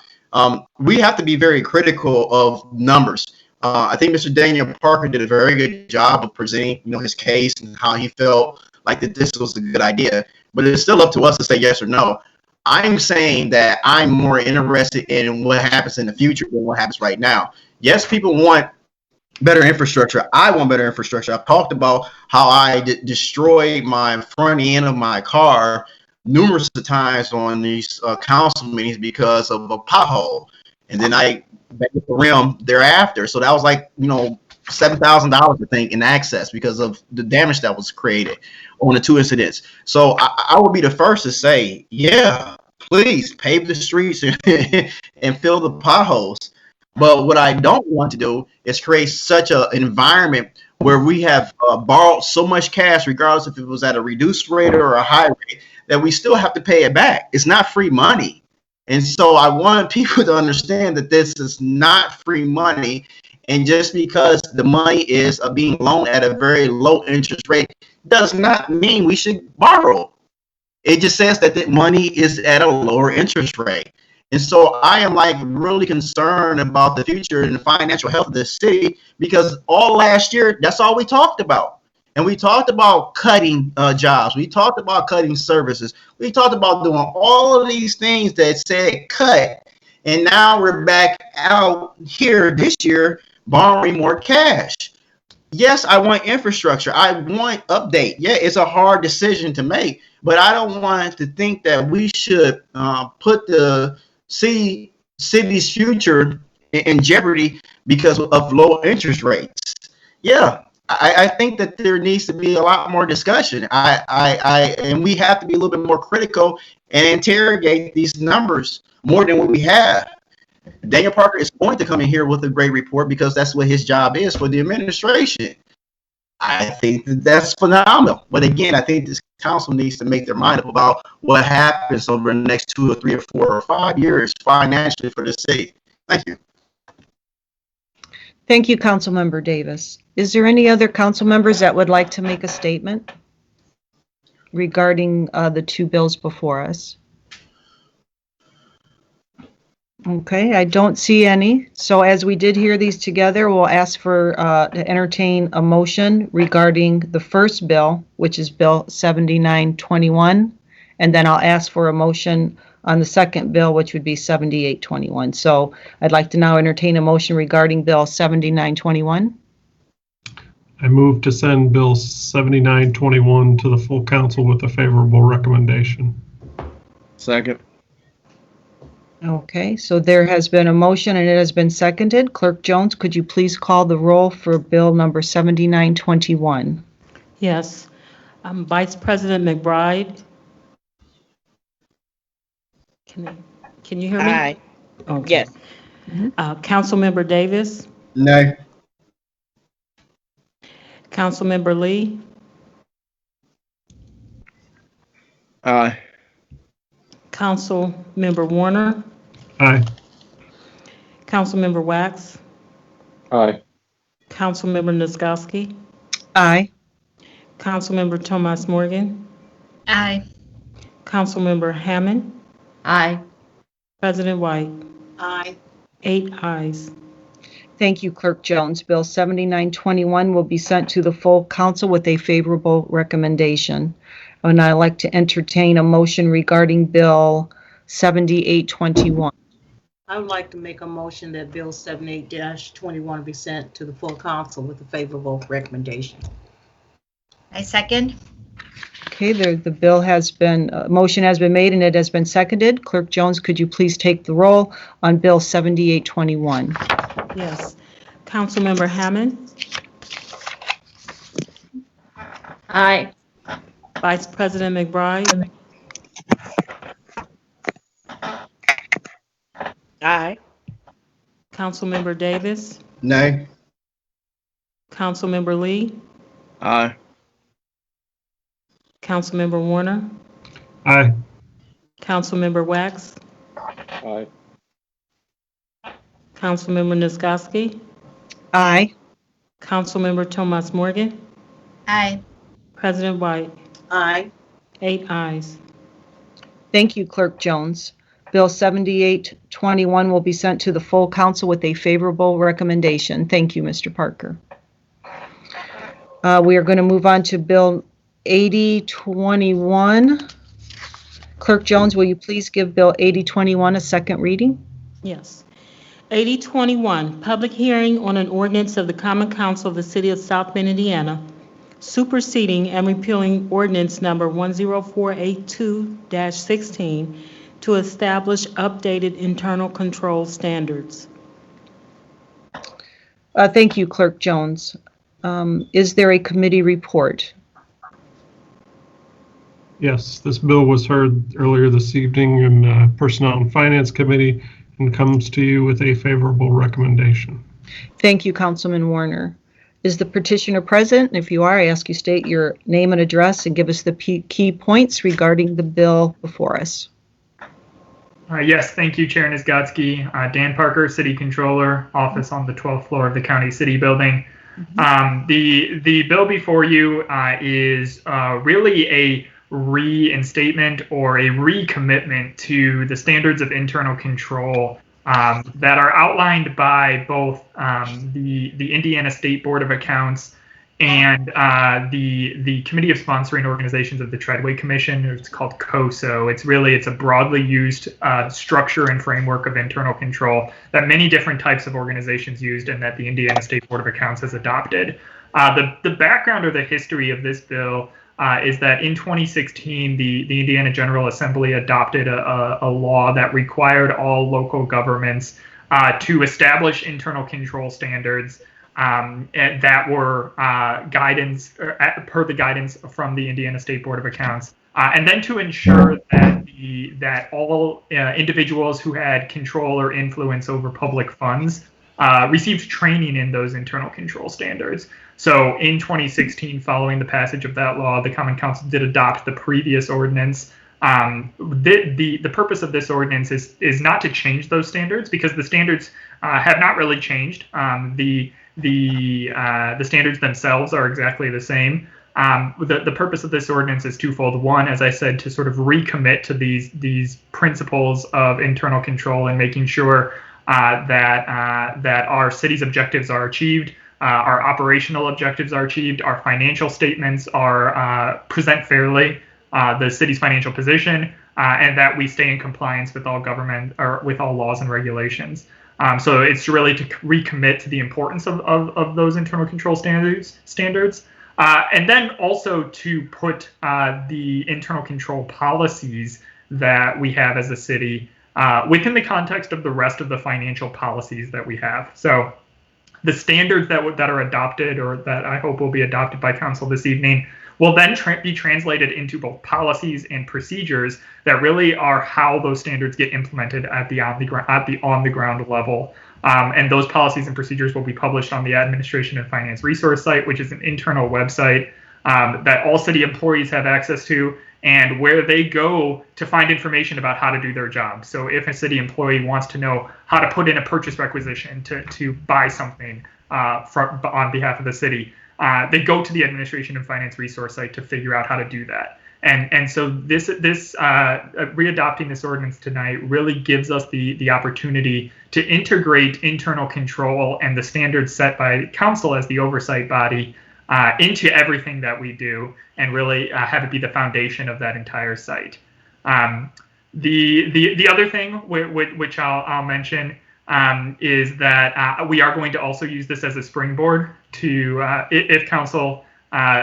We have to be very critical of numbers. I think Mr. Daniel Parker did a very good job of presenting, his case and how he felt like that this was a good idea. But it's still up to us to say yes or no. I'm saying that I'm more interested in what happens in the future than what happens right now. Yes, people want better infrastructure. I want better infrastructure. I've talked about how I destroyed my front end of my car numerous times on these council meetings because of a pothole. And then I made the rim thereafter. So that was like, $7,000, I think, in access because of the damage that was created on the two incidents. So I would be the first to say, yeah, please pave the streets and fill the potholes. But what I don't want to do is create such an environment where we have borrowed so much cash, regardless if it was at a reduced rate or a high rate, that we still have to pay it back. It's not free money. And so I want people to understand that this is not free money. And just because the money is being loaned at a very low interest rate does not mean we should borrow. It just says that the money is at a lower interest rate. And so I am like really concerned about the future and the financial health of the city, because all last year, that's all we talked about. And we talked about cutting jobs. We talked about cutting services. We talked about doing all of these things that said cut. And now we're back out here this year borrowing more cash. Yes, I want infrastructure. I want update. Yeah, it's a hard decision to make, but I don't want to think that we should put the city's future in jeopardy because of low interest rates. Yeah, I think that there needs to be a lot more discussion. And we have to be a little bit more critical and interrogate these numbers more than what we have. Daniel Parker is going to come in here with a great report because that's what his job is for the administration. I think that's phenomenal. But again, I think this council needs to make their mind up about what happens over the next 2 or 3 or 4 or 5 years financially for the city. Thank you. Thank you, Councilmember Davis. Is there any other council members that would like to make a statement regarding the 2 bills before us? Okay, I don't see any. So as we did hear these together, we'll ask for to entertain a motion regarding the first bill, which is Bill 7921, and then I'll ask for a motion on the second bill, which would be 7821. So I'd like to now entertain a motion regarding Bill 7921. I move to send Bill 7921 to the full council with a favorable recommendation. Second. Okay, so there has been a motion and it has been seconded. Clerk Jones, could you please call the roll for Bill number 7921? Yes. Vice President McBride? Can you hear me? Aye. Okay. Yes. Councilmember Davis? No. Councilmember Lee? Aye. Councilmember Warner? Aye. Councilmember Wax? Aye. Councilmember Niskoski? Aye. Councilmember Tomas Morgan? Aye. Councilmember Hammond? Aye. President White? Aye. 8 ayes. Thank you, Clerk Jones. Bill 7921 will be sent to the full council with a favorable recommendation. And I'd like to entertain a motion regarding Bill 7821. I would like to make a motion that Bill 78-21 be sent to the full council with a favorable recommendation. I second. Okay, the bill has been, motion has been made and it has been seconded. Clerk Jones, could you please take the roll on Bill 7821? Yes. Councilmember Hammond? Aye. Vice President McBride? Aye. Councilmember Davis? No. Councilmember Lee? Aye. Councilmember Warner? Aye. Councilmember Wax? Aye. Councilmember Niskoski? Aye. Councilmember Tomas Morgan? Aye. President White? Aye. 8 ayes. Thank you, Clerk Jones. Bill 7821 will be sent to the full council with a favorable recommendation. Thank you, Mr. Parker. We are going to move on to Bill 8021. Clerk Jones, will you please give Bill 8021 a second reading? Yes. 8021, public hearing on an ordinance of the Common Council of the City of South Bend, Indiana, superseding and repealing ordinance number 10482-16 to establish updated internal control standards. Thank you, Clerk Jones. Is there a committee report? Yes, this bill was heard earlier this evening in Personnel and Finance Committee and comes to you with a favorable recommendation. Thank you, Councilman Warner. Is the petitioner present? If you are, I ask you state your name and address and give us the key points regarding the bill before us. Yes, thank you, Chair Nisgotsky. Dan Parker, City Controller, office on the 12th floor of the County City Building. The bill before you is really a reinstatement or a recommitment to the standards of internal control that are outlined by both the Indiana State Board of Accounts and the Committee of Sponsoring Organizations of the Treadway Commission. It's called COSO. It's a broadly used structure and framework of internal control that many different types of organizations used and that the Indiana State Board of Accounts has adopted. The background or the history of this bill is that in 2016, the Indiana General Assembly adopted a law that required all local governments to establish internal control standards that were guidance per the guidance from the Indiana State Board of Accounts, and then to ensure that all individuals who had control or influence over public funds received training in those internal control standards. So in 2016, following the passage of that law, the Common Council did adopt the previous ordinance. The purpose of this ordinance is not to change those standards, because the standards have not really changed. The standards themselves are exactly the same. The purpose of this ordinance is twofold. One, as I said, to sort of recommit to these principles of internal control and making sure that our city's objectives are achieved, our operational objectives are achieved, our financial statements are present fairly the city's financial position, and that we stay in compliance with all government or with all laws and regulations. So it's really to recommit to the importance of those internal control standards, and then also to put the internal control policies that we have as a city within the context of the rest of the financial policies that we have. So the standards that are adopted, or that I hope will be adopted by council this evening, will then be translated into both policies and procedures that really are how those standards get implemented at the on-the-ground level. And those policies and procedures will be published on the Administration and Finance Resource site, which is an internal website that all city employees have access to, and where they go to find information about how to do their job. So if a city employee wants to know how to put in a purchase requisition to buy something on behalf of the city, they go to the Administration and Finance Resource site to figure out how to do that. And so this readopting this ordinance tonight really gives us the opportunity to integrate internal control and the standards set by council as the oversight body into everything that we do, and really have it be the foundation of that entire site. The other thing which I'll mention is that we are going to also use this as a springboard to, if council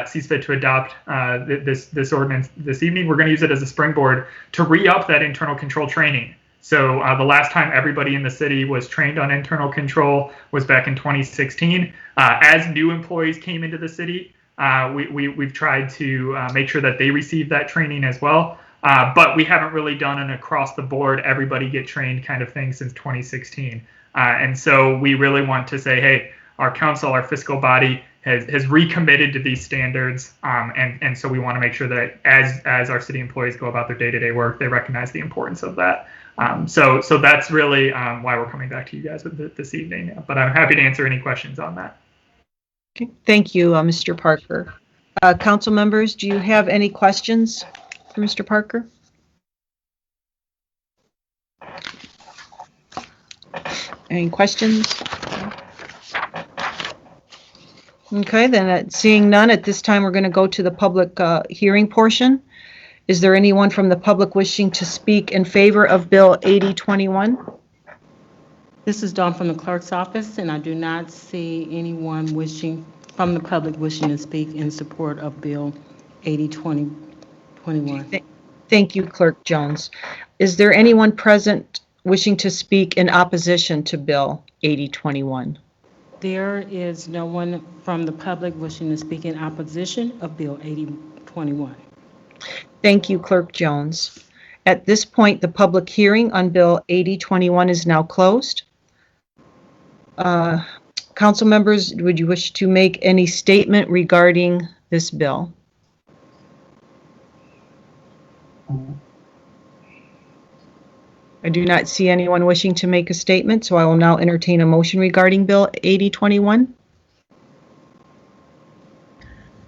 sees fit to adopt this ordinance this evening, we're going to use it as a springboard to re-up that internal control training. So the last time everybody in the city was trained on internal control was back in 2016. As new employees came into the city, we've tried to make sure that they receive that training as well. But we haven't really done an across the board, everybody get trained kind of thing since 2016. And so we really want to say, hey, our council, our fiscal body has recommitted to these standards. And so we want to make sure that as our city employees go about their day-to-day work, they recognize the importance of that. So that's really why we're coming back to you guys with this evening. But I'm happy to answer any questions on that. Okay. Thank you, Mr. Parker. Council members, do you have any questions for Mr. Parker? Any questions? Okay, then seeing none, at this time we're going to go to the public hearing portion. Is there anyone from the public wishing to speak in favor of Bill 8021? This is Dawn from the clerk's office, and I do not see anyone from the public wishing to speak in support of Bill 8021. Thank you, Clerk Jones. Is there anyone present wishing to speak in opposition to Bill 8021? There is no one from the public wishing to speak in opposition of Bill 8021. Thank you, Clerk Jones. At this point, the public hearing on Bill 8021 is now closed. Council members, would you wish to make any statement regarding this bill? I do not see anyone wishing to make a statement, so I will now entertain a motion regarding Bill 8021.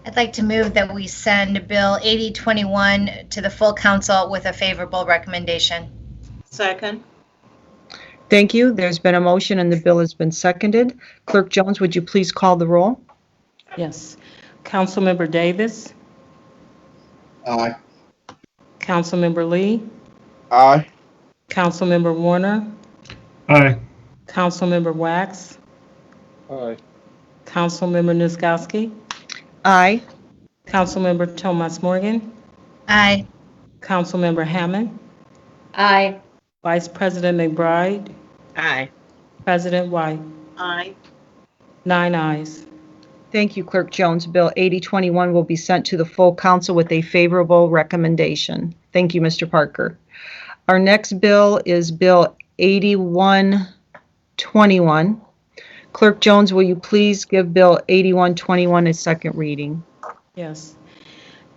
I'd like to move that we send Bill 8021 to the full council with a favorable recommendation. Second. Thank you. There's been a motion and the bill has been seconded. Clerk Jones, would you please call the roll? Yes. Councilmember Davis. Aye. Councilmember Lee. Aye. Councilmember Warner. Aye. Councilmember Wax. Aye. Councilmember Niezgodski. Aye. Councilmember Thomas Morgan. Aye. Councilmember Hammond. Aye. Vice President McBride. Aye. President White. Aye. 9 ayes. Thank you, Clerk Jones. Bill 8021 will be sent to the full council with a favorable recommendation. Thank you, Mr. Parker. Our next bill is Bill 8121. Clerk Jones, will you please give Bill 8121 a second reading? Yes.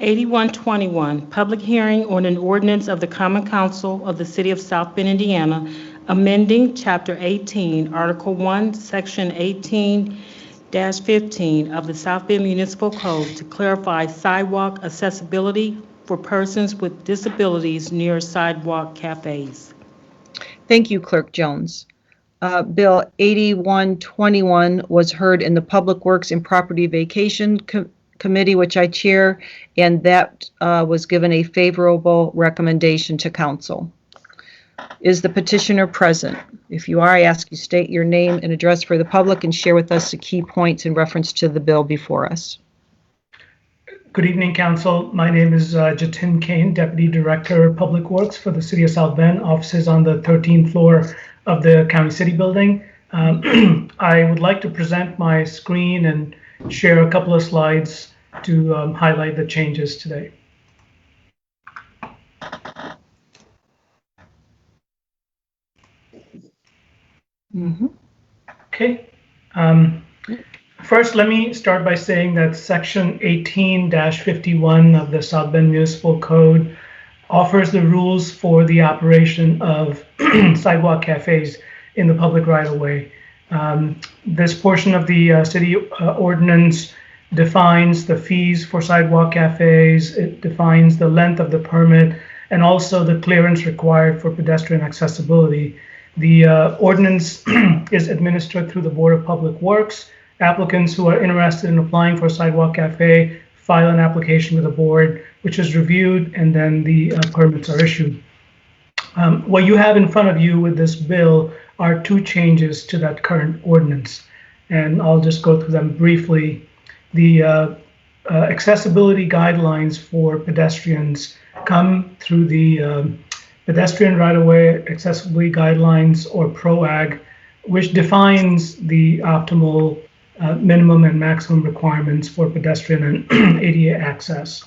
8121, public hearing on an ordinance of the Common Council of the City of South Bend, Indiana, amending Chapter 18, Article 1, Section 18-15 of the South Bend Municipal Code to clarify sidewalk accessibility for persons with disabilities near sidewalk cafes. Thank you, Clerk Jones. Bill 8121 was heard in the Public Works and Property Vacation Committee, which I chair, and that was given a favorable recommendation to council. Is the petitioner present? If you are, I ask you state your name and address for the public and share with us the key points in reference to the bill before us. Good evening, Council. My name is Jatin Kane, Deputy Director of Public Works for the City of South Bend, offices on the 13th floor of the County City Building. I would like to present my screen and share a couple of slides to highlight the changes today. Okay. First, let me start by saying that Section 18-51 of the South Bend Municipal Code offers the rules for the operation of sidewalk cafes in the public right-of-way. This portion of the city ordinance defines the fees for sidewalk cafes. It defines the length of the permit and also the clearance required for pedestrian accessibility. The ordinance is administered through the Board of Public Works. Applicants who are interested in applying for a sidewalk cafe file an application with the board, which is reviewed, and then the permits are issued. What you have in front of you with this bill are two changes to that current ordinance, and I'll just go through them briefly. The accessibility guidelines for pedestrians come through the Pedestrian Right-of-Way Accessibility Guidelines, or PROAG, which defines the optimal minimum and maximum requirements for pedestrian and ADA access.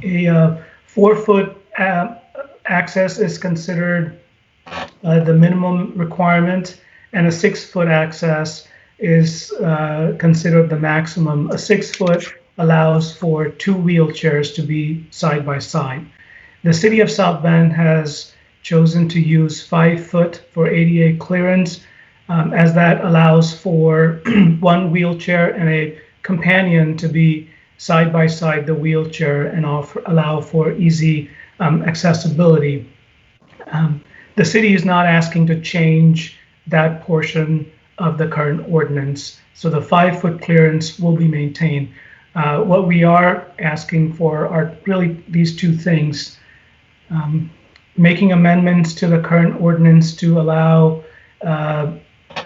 A 4-foot access is considered the minimum requirement, and a 6-foot access is considered the maximum. A 6-foot allows for 2 wheelchairs to be side by side. The City of South Bend has chosen to use 5-foot for ADA clearance, as that allows for 1 wheelchair and a companion to be side by side the wheelchair and allow for easy accessibility. The city is not asking to change that portion of the current ordinance, so the 5-foot clearance will be maintained. What we are asking for are really these two things: making amendments to the current ordinance to allow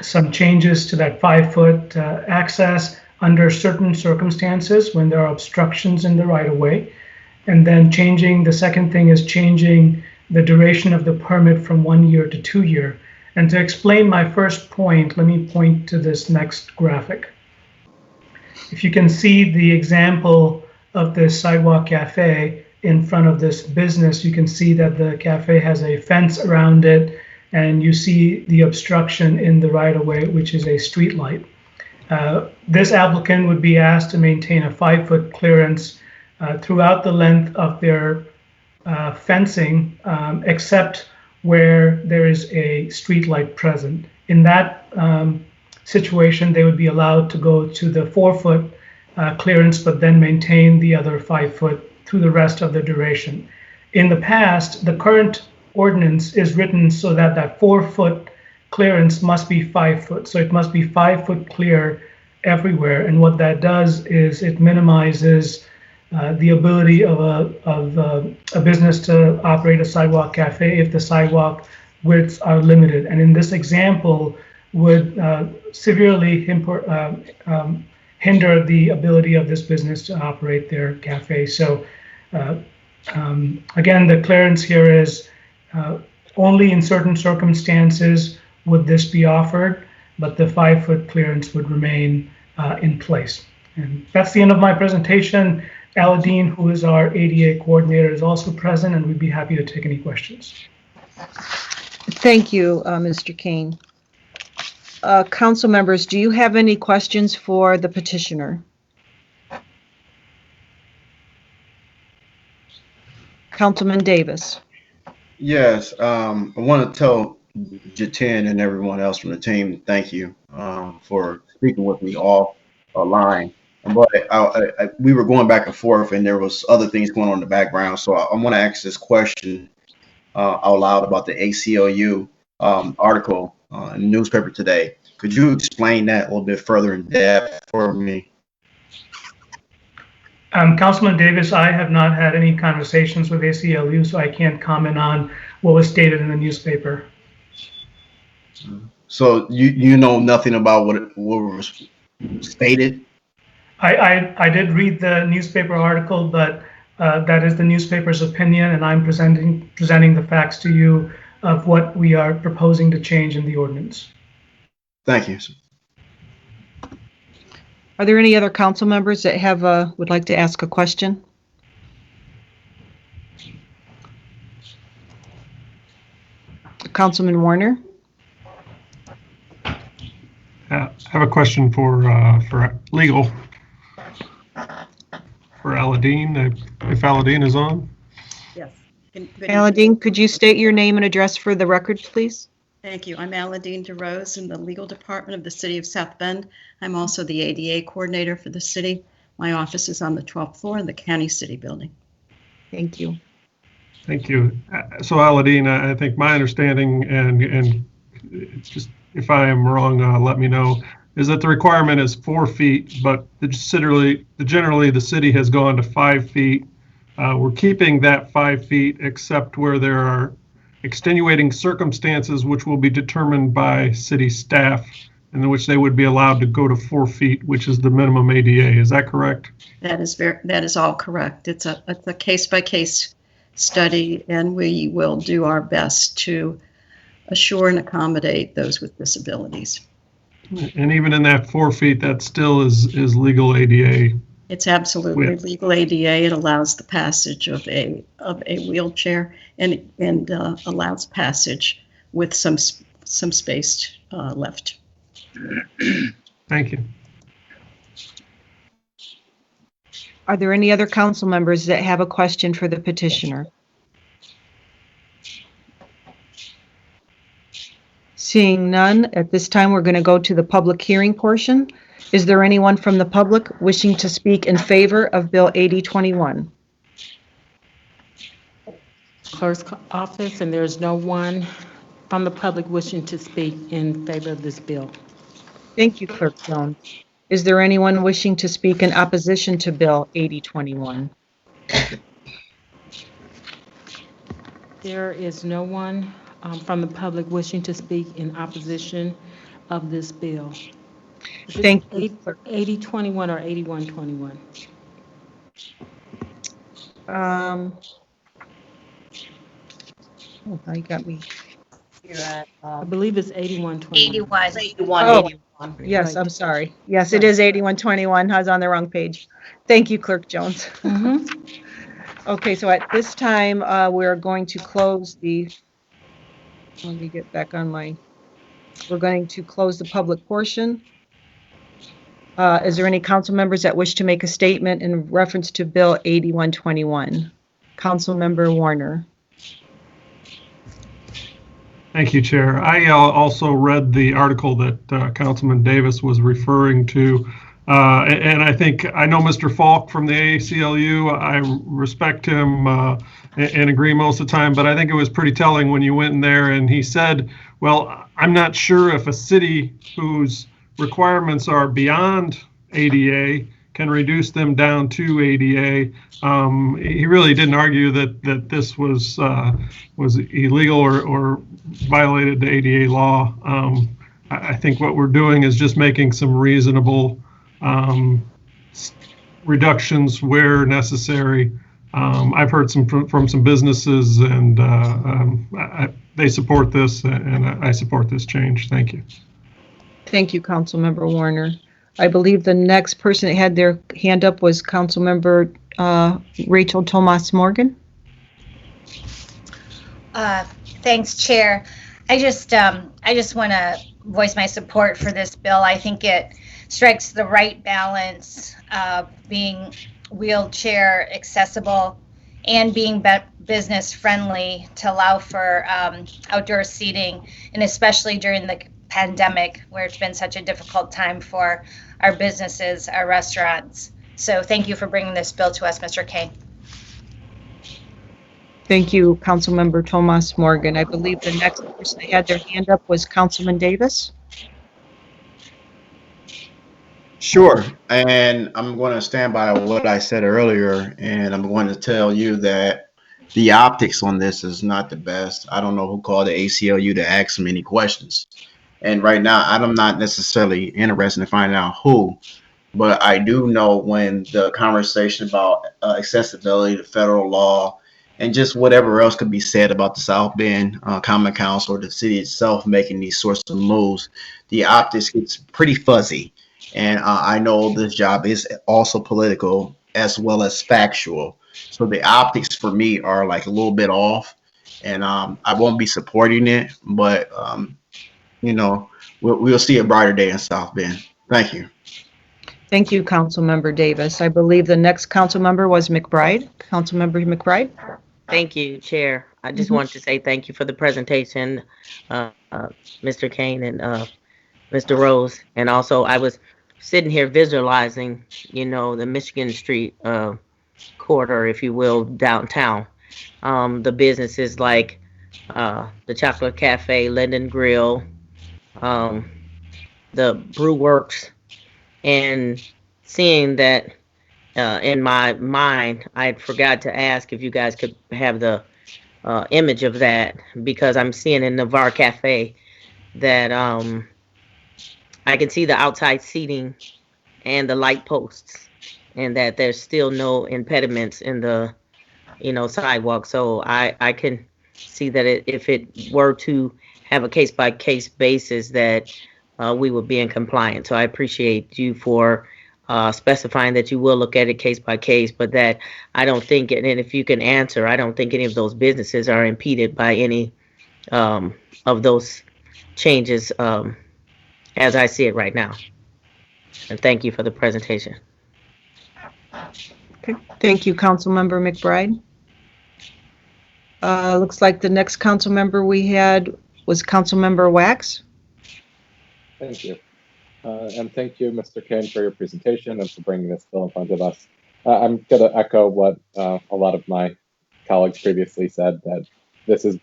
some changes to that 5-foot access under certain circumstances when there are obstructions in the right-of-way. And then the second thing is changing the duration of the permit from 1 year to 2 year. And to explain my first point, let me point to this next graphic. If you can see the example of this sidewalk cafe in front of this business, you can see that the cafe has a fence around it, and you see the obstruction in the right-of-way, which is a street light. This applicant would be asked to maintain a 5-foot clearance throughout the length of their fencing, except where there is a street light present. In that situation, they would be allowed to go to the 4-foot clearance, but then maintain the other 5 foot through the rest of the duration. In the past, the current ordinance is written so that that 4-foot clearance must be 5 foot. So it must be 5 foot clear everywhere. And what that does is it minimizes the ability of a business to operate a sidewalk cafe if the sidewalk widths are limited. And in this example, would severely hinder the ability of this business to operate their cafe. So again, the clearance here is only in certain circumstances would this be offered, but the 5 foot clearance would remain in place. And that's the end of my presentation. Aladeen, who is our ADA coordinator, is also present, and we'd be happy to take any questions. Thank you, Mr. Kane. Council members, do you have any questions for the petitioner? Councilman Davis. Yes, I want to tell Jatin and everyone else from the team, thank you for speaking with me offline. But we were going back and forth, and there was other things going on in the background. So I want to ask this question out loud about the ACLU article in the newspaper today. Could you explain that a little bit further in depth for me? Councilman Davis, I have not had any conversations with ACLU, so I can't comment on what was stated in the newspaper. So you know nothing about what was stated? I did read the newspaper article, but that is the newspaper's opinion, and I'm presenting the facts to you of what we are proposing to change in the ordinance. Thank you. Are there any other council members that would like to ask a question? Councilman Warner? I have a question for legal. For Aladeen, if Aladeen is on. Yes. Aladeen, could you state your name and address for the record, please? Thank you. I'm Aladeen DeRose in the legal department of the city of South Bend. I'm also the ADA coordinator for the city. My office is on the 12th floor in the county city building. Thank you. Thank you. So Aladeen, I think my understanding, and it's just if I am wrong, let me know, is that the requirement is 4 feet, but generally the city has gone to 5 feet. We're keeping that 5 feet except where there are extenuating circumstances which will be determined by city staff, and in which they would be allowed to go to 4 feet, which is the minimum ADA. Is that correct? That is all correct. It's a case-by-case study, and we will do our best to assure and accommodate those with disabilities. And even in that 4 feet, that still is legal ADA. It's absolutely legal ADA. It allows the passage of a wheelchair and allows passage with some space left. Thank you. Are there any other council members that have a question for the petitioner? Seeing none, at this time we're going to go to the public hearing portion. Is there anyone from the public wishing to speak in favor of Bill 8021? Clerk's office, and there's no one from the public wishing to speak in favor of this bill. Thank you, Clerk Jones. Is there anyone wishing to speak in opposition to Bill 8021? There is no one from the public wishing to speak in opposition of this bill. Thank you. 8021 or 8121? Oh, you got me. You're at, I believe it's 8121. 81. Yes, I'm sorry. Yes, it is 8121. I was on the wrong page. Thank you, Clerk Jones. Okay, so at this time, we're going to close let me get back on we're going to close the public portion. Is there any council members that wish to make a statement in reference to Bill 8121? Council Member Warner. Thank you, Chair. I also read the article that Councilman Davis was referring to. And I think I know Mr. Falk from the ACLU. I respect him and agree most of the time, but I think it was pretty telling when you went in there and he said, well, I'm not sure if a city whose requirements are beyond ADA can reduce them down to ADA. He really didn't argue that this was illegal or violated the ADA law. I think what we're doing is just making some reasonable reductions where necessary. I've heard from some businesses, and they support this, and I support this change. Thank you. Thank you, Councilmember Warner. I believe the next person that had their hand up was Councilmember Rachel Tomas Morgan. Thanks, Chair. I just want to voice my support for this bill. I think it strikes the right balance of being wheelchair accessible and being business friendly to allow for outdoor seating, and especially during the pandemic where it's been such a difficult time for our businesses, our restaurants. So thank you for bringing this bill to us, Mr. Kane. Thank you, Councilmember Tomas Morgan. I believe the next person that had their hand up was Councilman Davis. Sure, and I'm going to stand by what I said earlier, and I'm going to tell you that the optics on this is not the best. I don't know who called the ACLU to ask them any questions. And right now, I'm not necessarily interested in finding out who, but I do know when the conversation about accessibility to federal law and just whatever else could be said about the South Bend Common Council or the city itself making these sorts of moves, the optics gets pretty fuzzy. And I know this job is also political as well as factual. So the optics for me are like a little bit off, and I won't be supporting it, but you know, we'll see a brighter day in South Bend. Thank you. Thank you, Councilmember Davis. I believe the next council member was McBride. Councilmember McBride. Thank you, Chair. I just wanted to say thank you for the presentation, Mr. Kane and Mr. Rose. And also, I was sitting here visualizing, you know, the Michigan Street corridor, if you will, downtown. The businesses like the Chocolate Cafe, Linden Grill, the Brew Works, and seeing that in my mind, I forgot to ask if you guys could have the image of that, because I'm seeing in Navarre Cafe that I can see the outside seating and the light posts, and that there's still no impediments in the, you know, sidewalk. So I can see that if it were to have a case-by-case basis, that we would be in compliance. So I appreciate you for specifying that you will look at it case by case, but that I don't think, and if you can answer, I don't think any of those businesses are impeded by any of those changes as I see it right now. And thank you for the presentation. Okay. Thank you, Councilmember McBride. Looks like the next council member we had was Councilmember Wax. Thank you. And thank you, Mr. Kane, for your presentation and for bringing this bill in front of us. I'm going to echo what a lot of my colleagues previously said, that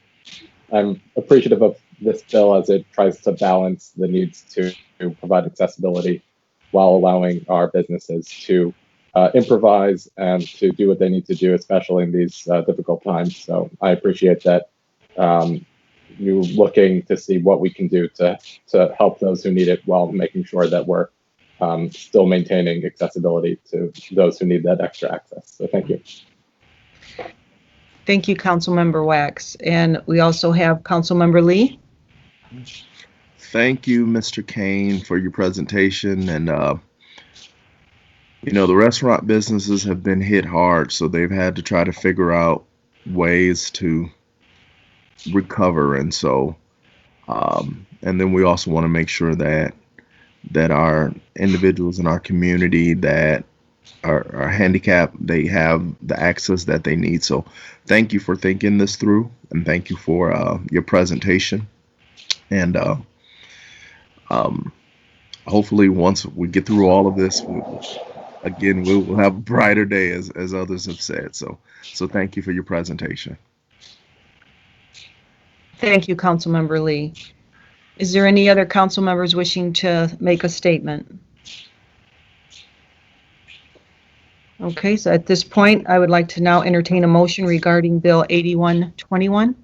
I'm appreciative of this bill as it tries to balance the needs to provide accessibility while allowing our businesses to improvise and to do what they need to do, especially in these difficult times. So I appreciate that you looking to see what we can do to help those who need it while making sure that we're still maintaining accessibility to those who need that extra access. So thank you. Thank you, Councilmember Wax. And we also have Councilmember Lee. Thank you, Mr. Kane, for your presentation. And, you know, the restaurant businesses have been hit hard, so they've had to try to figure out ways to recover. And so, and then we also want to make sure that our individuals in our community that are handicapped, they have the access that they need. So thank you for thinking this through, and thank you for your presentation. And hopefully once we get through all of this, we will have a brighter day, as others have said. So thank you for your presentation. Thank you, Councilmember Lee. Is there any other council members wishing to make a statement? Okay, so at this point, I would like to now entertain a motion regarding Bill 8121.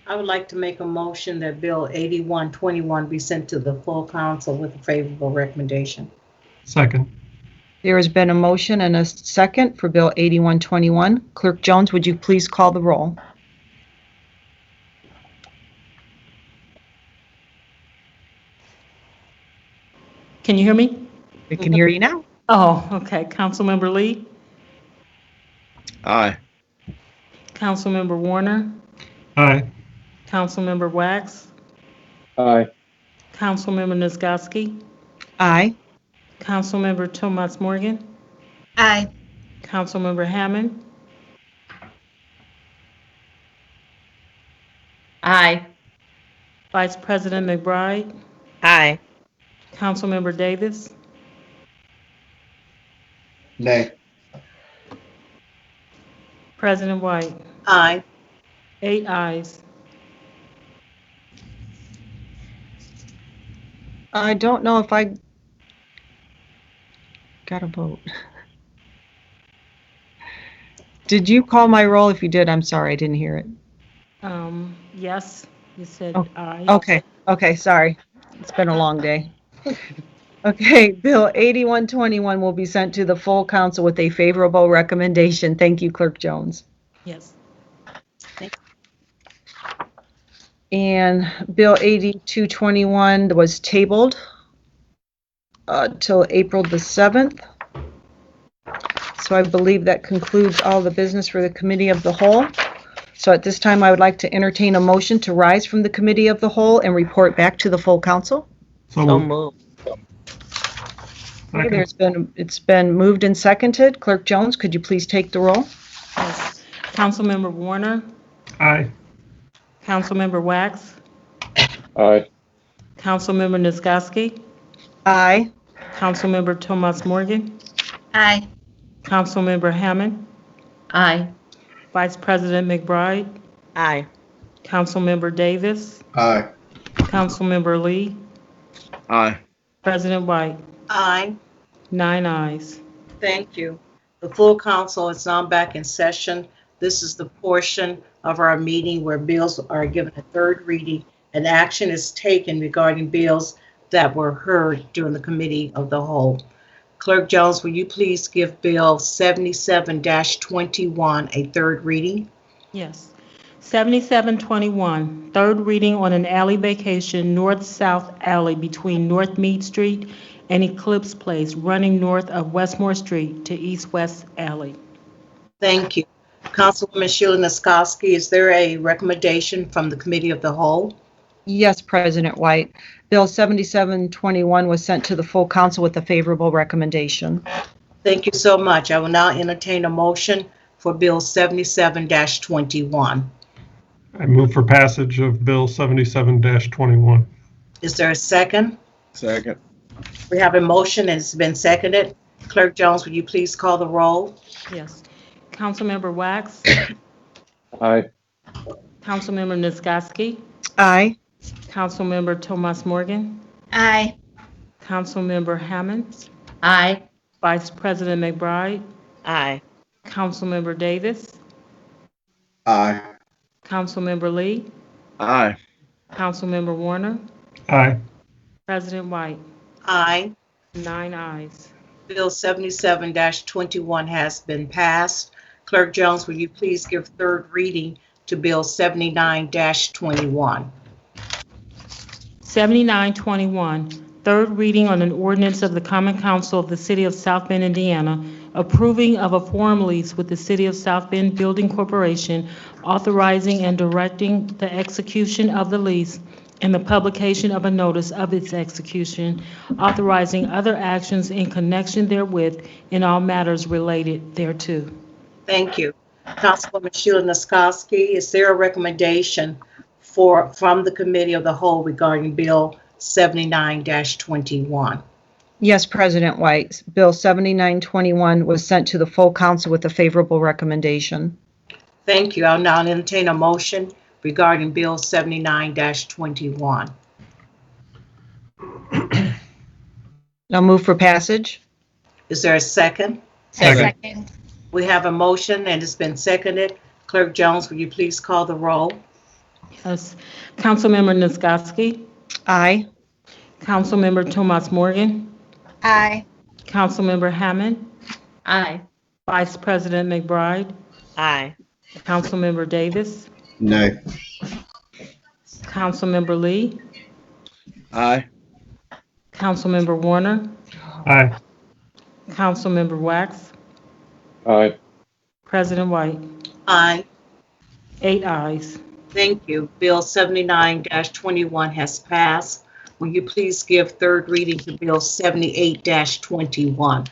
I would like to make a motion that Bill 8121 be sent to the full council with a favorable recommendation. Second. There has been a motion and a second for Bill 8121. Clerk Jones, would you please call the roll? Can you hear me? We can hear you now. Oh, okay. Councilmember Lee, Aye. Councilmember Warner, Aye. Councilmember Wax, Aye. Councilmember Nisgowsky, Aye. Councilmember Tomas Morgan, Aye. Councilmember Hammond, Aye. Vice President McBride, Aye. Councilmember Davis, Nay. President White. Aye. 8 ayes. I don't know if I got a vote. Did you call my roll? If you did, I'm sorry, I didn't hear it. Yes, you said Oh, aye. Okay, sorry. It's been a long day. Okay, Bill 8121 will be sent to the full council with a favorable recommendation. Thank you, Clerk Jones. Yes. And Bill 8221 was tabled till April the 7th. So I believe that concludes all the business for the Committee of the Whole. So at this time, I would like to entertain a motion to rise from the Committee of the Whole and report back to the full council. So moved. Okay, it's been moved and seconded. Clerk Jones, could you please take the roll? Yes. Councilmember Warner, Aye. Councilmember Wax, Aye. Councilmember Nisgowsky, Aye. Councilmember Tomas Morgan, Aye. Councilmember Hammond, Aye. Vice President McBride, Aye. Councilmember Davis, Aye. Councilmember Lee, Aye. President White. Aye. 9 ayes. Thank you. The full council is now back in session. This is the portion of our meeting where bills are given a third reading and action is taken regarding bills that were heard during the Committee of the Whole. Clerk Jones, will you please give Bill 77-21 a third reading? Yes. 7721, third reading on an alley vacation north-south alley between North Meade Street and Eclipse Place, running north of Westmore Street to East-West Alley. Thank you. Councilwoman Sheila Nisgowsky, is there a recommendation from the Committee of the Whole? Yes, President White. Bill 7721 was sent to the full council with a favorable recommendation. Thank you so much. I will now entertain a motion for Bill 77-21. I move for passage of Bill 77-21. Is there a second? Second. We have a motion and it's been seconded. Clerk Jones, will you please call the roll? Yes. Councilmember Wax, Aye. Councilmember Nisgowsky, Aye. Councilmember Tomas Morgan, Aye. Councilmember Hammond, Aye. Vice President McBride, Aye. Councilmember Davis, Aye. Councilmember Lee, Aye. Councilmember Warner, Aye. President White. Aye. 9 ayes. Bill 77-21 has been passed. Clerk Jones, will you please give third reading to Bill 79-21? 7921, third reading on an ordinance of the Common Council of the City of South Bend, Indiana, approving of a forum lease with the City of South Bend Building Corporation, authorizing and directing the execution of the lease and the publication of a notice of its execution, authorizing other actions in connection therewith in all matters related thereto. Thank you. Councilwoman Sheila Nisgowsky, is there a recommendation from the Committee of the Whole regarding Bill 79-21? Yes, President White. Bill 7921 was sent to the full council with a favorable recommendation. Thank you. I'll now entertain a motion regarding Bill 79-21. I'll move for passage. Is there a second? Second. We have a motion and it's been seconded. Clerk Jones, will you please call the roll? Yes. Councilmember Nisgowsky. Aye. Councilmember Thomas Morgan. Aye. Councilmember Hammond. Aye. Vice President McBride. Aye. Councilmember Davis. No. Councilmember Lee. Aye. Councilmember Warner. Aye. Councilmember Wax. Aye. President White. Aye. 8 ayes. Thank you. Bill 79-21 has passed. Will you please give third reading to Bill 78-21?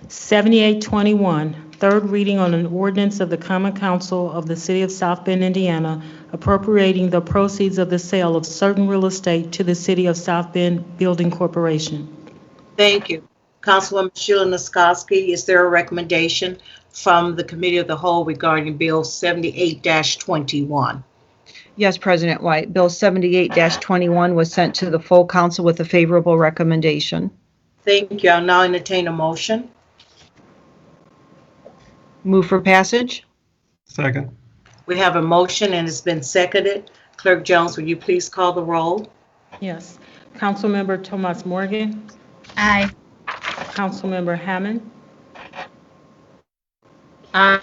7821, third reading on an ordinance of the Common Council of the City of South Bend, Indiana, appropriating the proceeds of the sale of certain real estate to the City of South Bend Building Corporation. Thank you. Councilwoman Sheila Nisgowsky, is there a recommendation from the Committee of the Whole regarding Bill 78-21? Yes, President White. Bill 78-21 was sent to the full council with a favorable recommendation. Thank you. I'll now entertain a motion. Move for passage. Second. We have a motion and it's been seconded. Clerk Jones, will you please call the roll? Yes. Councilmember Thomas Morgan. Aye. Councilmember Hammond. Aye.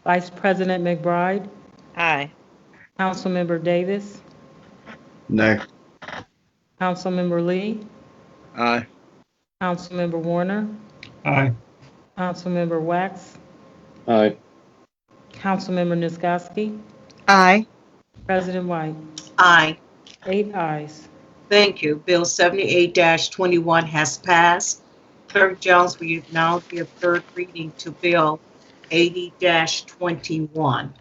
Vice President McBride. Aye. Councilmember Davis. No. Councilmember Lee. Aye. Councilmember Warner. Aye. Councilmember Wax. Aye. Councilmember Nisgowsky. Aye. President White. Aye. 8 ayes. Thank you. Bill 78-21 has passed. Clerk Jones, will you now give third reading to Bill 80-21?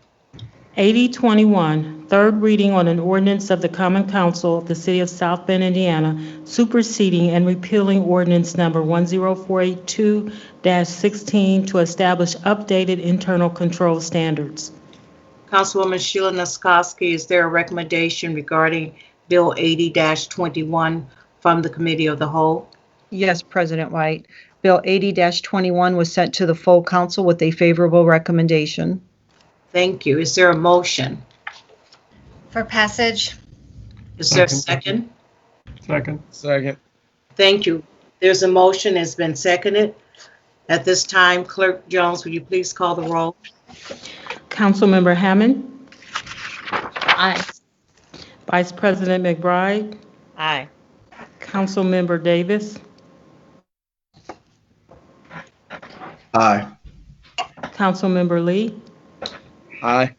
8021, third reading on an ordinance of the Common Council of the City of South Bend, Indiana, superseding and repealing ordinance number 10482-16 to establish updated internal control standards. Councilwoman Sheila Nisgowsky, is there a recommendation regarding Bill 80-21 from the Committee of the Whole? Yes, President White. Bill 80-21 was sent to the full council with a favorable recommendation. Thank you. Is there a motion? For passage. Is there a second? Second. Second. Thank you. There's a motion, it's been seconded. At this time, Clerk Jones, will you please call the roll? Councilmember Hammond. Aye. Vice President McBride. Aye. Councilmember Davis. Aye. Councilmember Lee. Aye.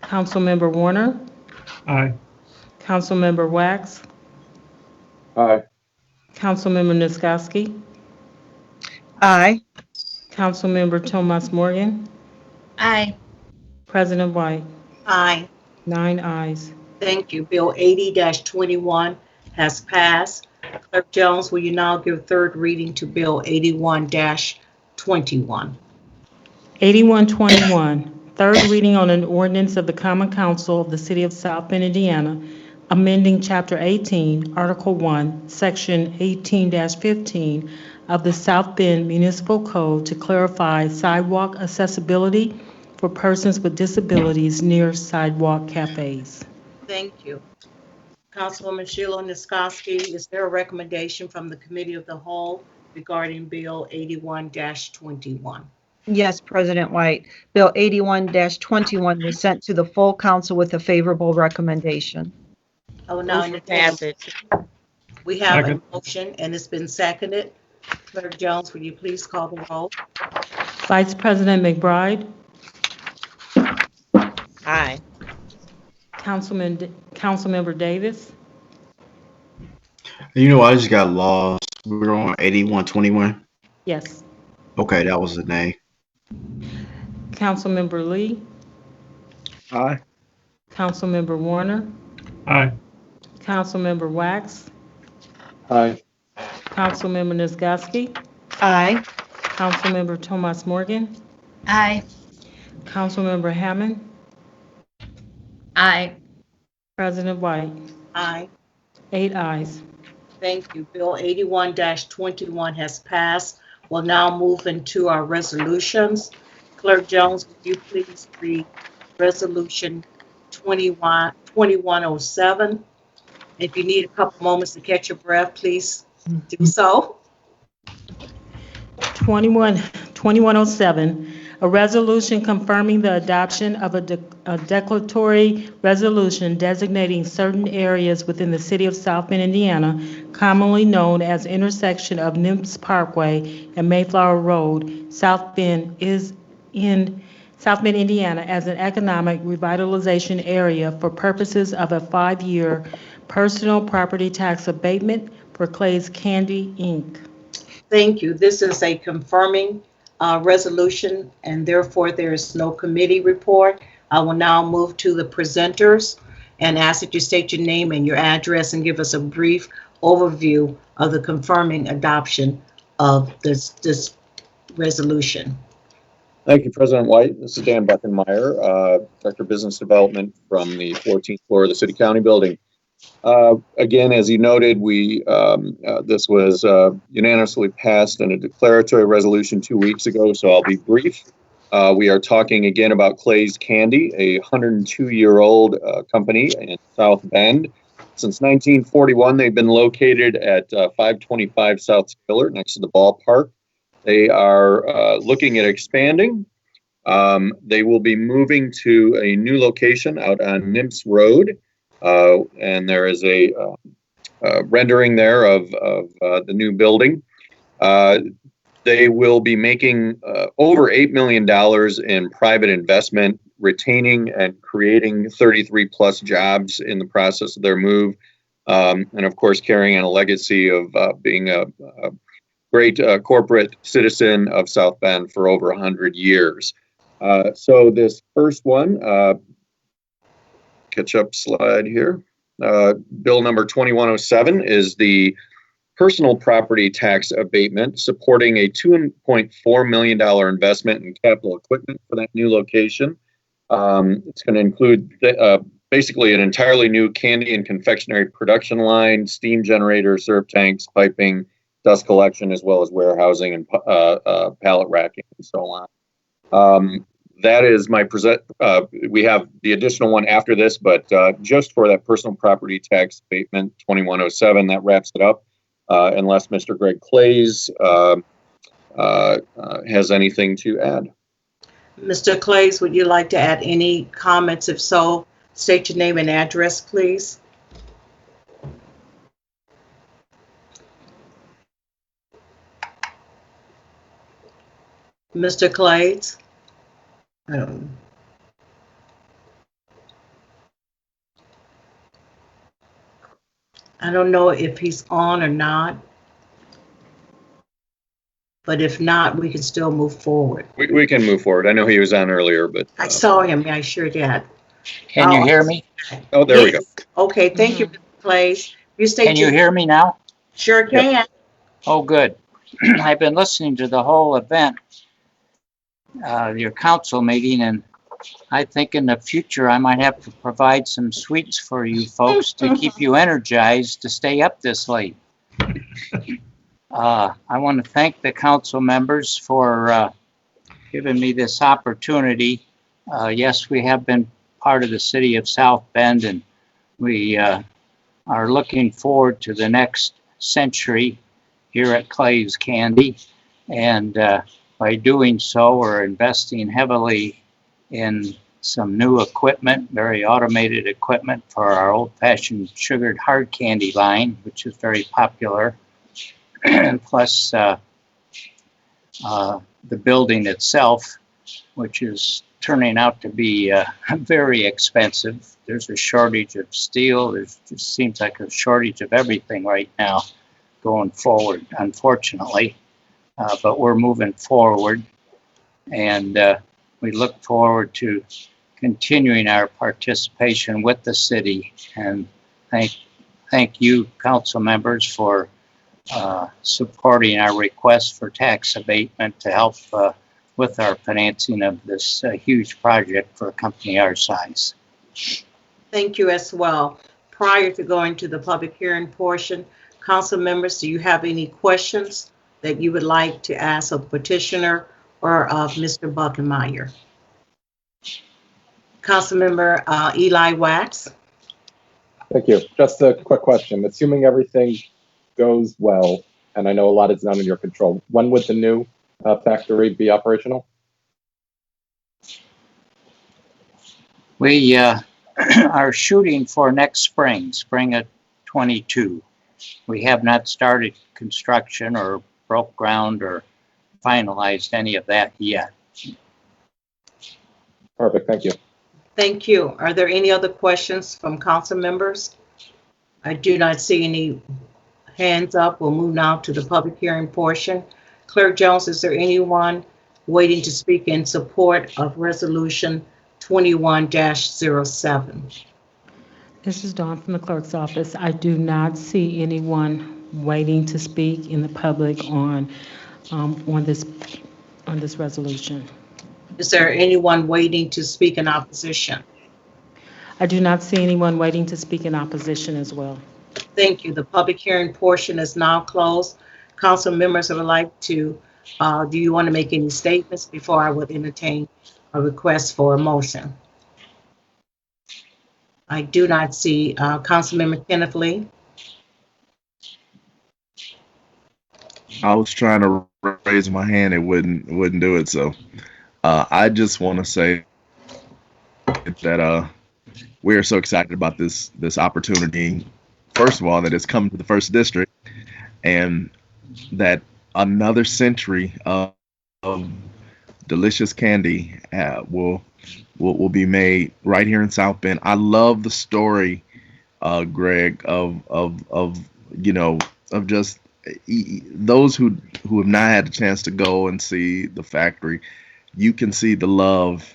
Councilmember Warner. Aye. Councilmember Wax. Aye. Councilmember Nisgowsky. Aye. Councilmember Thomas Morgan. Aye. President White. Aye. 9 ayes. Thank you. Bill 80-21 has passed. Clerk Jones, will you now give third reading to Bill 81-21? 8121, third reading on an ordinance of the Common Council of the City of South Bend, Indiana, amending Chapter 18, Article 1, Section 18-15 of the South Bend Municipal Code to clarify sidewalk accessibility for persons with disabilities near sidewalk cafes. Thank you. Councilwoman Sheila Nisgowsky, is there a recommendation from the Committee of the Whole regarding Bill 81-21? Yes, President White. Bill 81-21 was sent to the full council with a favorable recommendation. I will now entertain. We have a Second. motion and it's been seconded. Clerk Jones, will you please call the roll? Vice President McBride. Aye. Councilmember Davis. You know, I just got lost. We were on 8121. Yes. Okay, that was the name. Councilmember Lee. Aye. Councilmember Warner, Aye. Councilmember Wax, Aye. Councilmember Nisgowsky, Aye. Councilmember Tomas Morgan, Aye. Councilmember Hammond, Aye. President White. Aye. 8 ayes. Thank you. Bill 81-21 has passed. We'll now move into our resolutions. Clerk Jones, would you please read Resolution 2107? If you need a couple moments to catch your breath, please do so. 2107, a resolution confirming the adoption of a declaratory resolution designating certain areas within the city of South Bend, Indiana, commonly known as the intersection of Nims Parkway and Mayflower Road, South Bend, Indiana, as an economic revitalization area for purposes of a 5-year personal property tax abatement for Clay's Candy, Inc. Thank you. This is a confirming resolution, and therefore there is no committee report. I will now move to the presenters and ask that you state your name and your address and give us a brief overview of the confirming adoption of this resolution. Thank you, President White. This is Dan Buckenmeyer, Director of Business Development from the 14th floor of the City County Building. Again, as you noted, this was unanimously passed in a declaratory resolution 2 weeks ago, so I'll be brief. We are talking again about Clay's Candy, a 102-year-old company in South Bend. Since 1941, they've been located at 525 South Spiller, next to the ballpark. They are looking at expanding. They will be moving to a new location out on Nims Road. And there is a rendering there of the new building. They will be making over $8 million in private investment, retaining and creating 33 plus jobs in the process of their move. And of course, carrying on a legacy of being a great corporate citizen of South Bend for over 100 years. So this first one, catch up slide here. Bill number 2107 is the personal property tax abatement supporting a $2.4 million investment in capital equipment for that new location. It's going to include basically an entirely new candy and confectionery production line, steam generator, serve tanks, piping, dust collection, as well as warehousing and pallet racking and so on. That is my present. We have the additional one after this, but just for that personal property tax abatement 2107, that wraps it up. Unless Mr. Greg Clays has anything to add. Mr. Clays, would you like to add any comments? If so, state your name and address, please. Mr. Clays? I don't know if he's on or not, but if not, we can still move forward. We can move forward. I know he was on earlier, but I saw him. I sure did. Can you hear me? Oh, there we go. Okay, thank you, Mr. Clays. You state Can you hear me now? Sure can. Yep. Oh, good. I've been listening to the whole event, your council meeting, and I think in the future I might have to provide some sweets for you folks to keep you energized to stay up this late. I want to thank the council members for giving me this opportunity. Yes, we have been part of the city of South Bend, and we are looking forward to the next century here at Clay's Candy. And by doing so, we're investing heavily in some new equipment, very automated equipment for our old-fashioned sugared hard candy line, which is very popular. Plus the building itself, which is turning out to be very expensive. There's a shortage of steel. There just seems like a shortage of everything right now going forward, unfortunately. But we're moving forward, and we look forward to continuing our participation with the city. And thank you, council members, for supporting our request for tax abatement to help with our financing of this huge project for a company our size. Thank you as well. Prior to going to the public hearing portion, council members, do you have any questions that you would like to ask of petitioner or of Mr. Buckenmeyer? Councilmember Eli Wax. Thank you. Just a quick question. Assuming everything goes well, and I know a lot is not in your control, when would the new factory be operational? We are shooting for next spring of 22. We have not started construction or broke ground or finalized any of that yet. Perfect. Thank you. Thank you. Are there any other questions from council members? I do not see any hands up. We'll move now to the public hearing portion. Clerk Jones, is there anyone waiting to speak in support of resolution 21-07? This is Dawn from the clerk's office. I do not see anyone waiting to speak in the public on this resolution. Is there anyone waiting to speak in opposition? I do not see anyone waiting to speak in opposition as well. Thank you. The public hearing portion is now closed. Council members would like to, do you want to make any statements before I would entertain a request for a motion? I do not see Councilmember Kenneth Lee. I was trying to raise my hand, it wouldn't do it. So I just want to say that we are so excited about this opportunity. First of all, that it's coming to the first district, and that another century of delicious candy will be made right here in South Bend. I love the story, Greg, of just those who have not had a chance to go and see the factory. You can see the love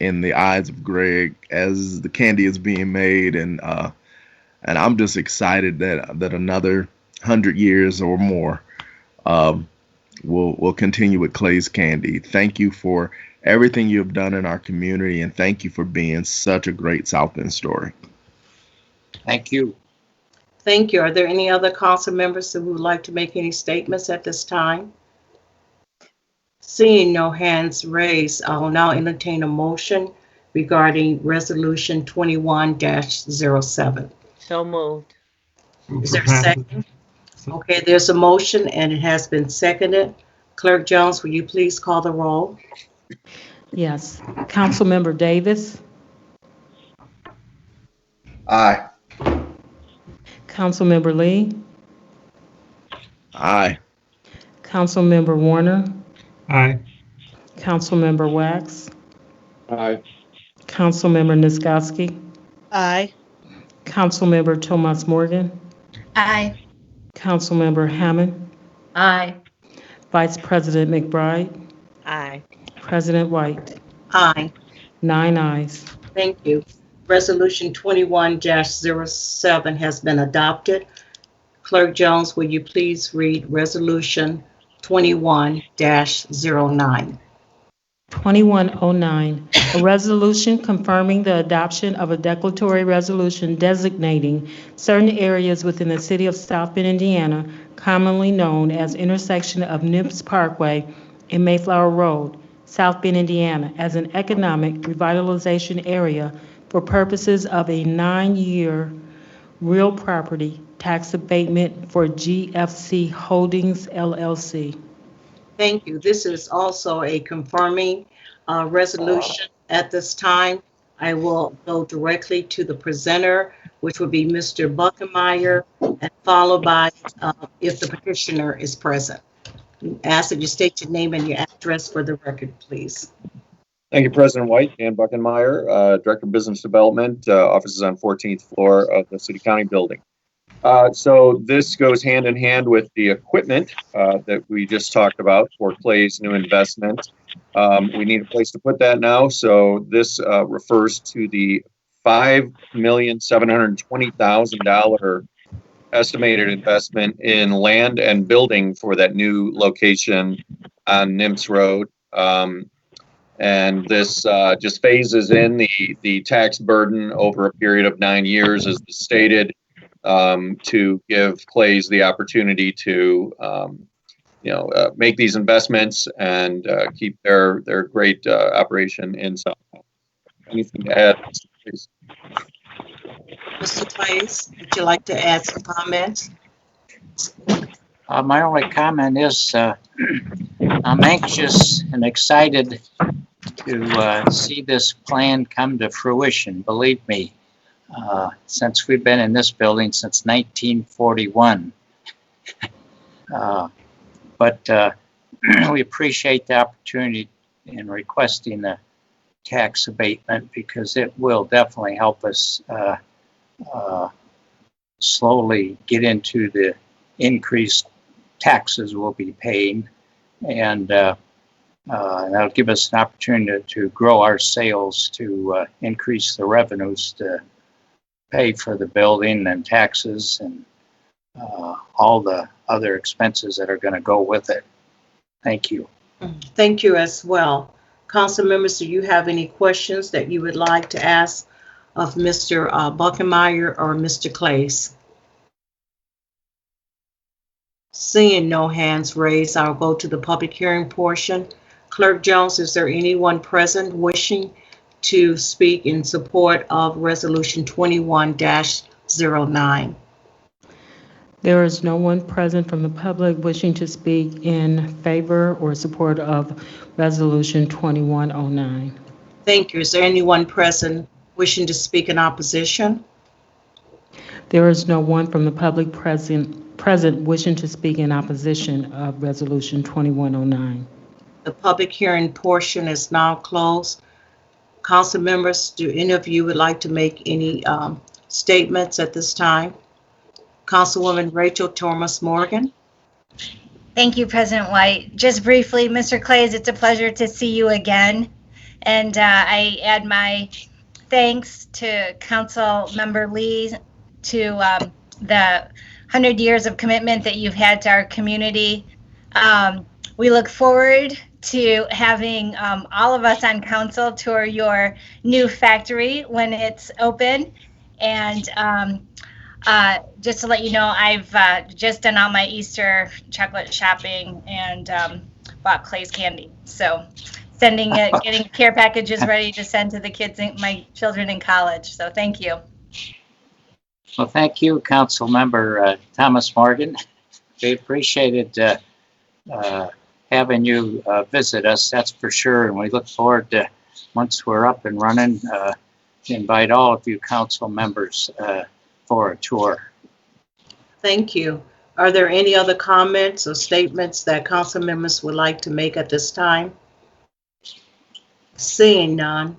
in the eyes of Greg as the candy is being made, and I'm just excited that another 100 years or more we'll continue with Clay's Candy. Thank you for everything you have done in our community, and thank you for being such a great South Bend story. Thank you. Thank you. Are there any other council members that would like to make any statements at this time? Seeing no hands raised, I will now entertain a motion regarding resolution 21-07. So moved. Is there a second? Okay, there's a motion and it has been seconded. Clerk Jones, will you please call the roll? Yes. Councilmember Davis. Aye. Councilmember Lee. Aye. Councilmember Warner. Aye. Councilmember Wax. Aye. Councilmember Nisgowsky. Aye. Councilmember Tomas Morgan. Aye. Councilmember Hammond. Aye. Vice President McBride. Aye. President White. Aye. 9 ayes. Thank you. Resolution 21-07 has been adopted. Clerk Jones, will you please read resolution 21-09? 2109, a resolution confirming the adoption of a declaratory resolution designating certain areas within the city of South Bend, Indiana, commonly known as intersection of Nips Parkway and Mayflower Road, South Bend, Indiana, as an economic revitalization area for purposes of a 9-year real property tax abatement for GFC Holdings, LLC. Thank you. This is also a confirming resolution. At this time, I will go directly to the presenter, which would be Mr. Buckenmeyer, and followed by if the petitioner is present. Ask that you state your name and your address for the record, please. Thank you, President White. Dan Buckenmeyer, Director of Business Development, offices on 14th floor of the City County Building. So this goes hand in hand with the equipment that we just talked about for Clay's new investment We need a place to put that now, so this refers to the $5,720,000 estimated investment in land and building for that new location on Nimps Road. And this just phases in the tax burden over a period of 9 years, as stated, to give Clays the opportunity to make these investments and keep their great operation in South. Anything to add, please? Mr. Clays, would you like to add some comments? My only comment is I'm anxious and excited to see this plan come to fruition. Believe me, since we've been in this building since 1941. But we appreciate the opportunity in requesting the tax abatement, because it will definitely help us slowly get into the increased taxes we'll be paying, and that'll give us an opportunity to grow our sales, to increase the revenues to pay for the building and taxes and all the other expenses that are going to go with it. Thank you. Thank you as well. Council members, do you have any questions that you would like to ask of Mr. Buckenmeyer or Mr. Clays? Seeing no hands raised, I'll go to the public hearing portion. Clerk Jones, is there anyone present wishing to speak in support of Resolution 21-09? There is no one present from the public wishing to speak in favor or support of Resolution 2109. Thank you. Is there anyone present wishing to speak in opposition? There is no one from the public present wishing to speak in opposition of Resolution 2109. The public hearing portion is now closed. Council members, do any of you would like to make any statements at this time? Councilwoman Rachel Thomas Morgan. Thank you, President White. Just briefly, Mr. Clays, it's a pleasure to see you again. And I add my thanks to Council Member Lee, to the 100 years of commitment that you've had to our community. We look forward to having all of us on council tour your new factory when it's open. And just to let you know, I've just done all my Easter chocolate shopping and bought Clay's candy. So getting care packages ready to send to the kids, my children in college. So thank you. Well, thank you, Council Member Thomas Morgan. We appreciated having you visit us, that's for sure. And we look forward to, once we're up and running, to invite all of you council members for a tour. Thank you. Are there any other comments or statements that council members would like to make at this time? Seeing none,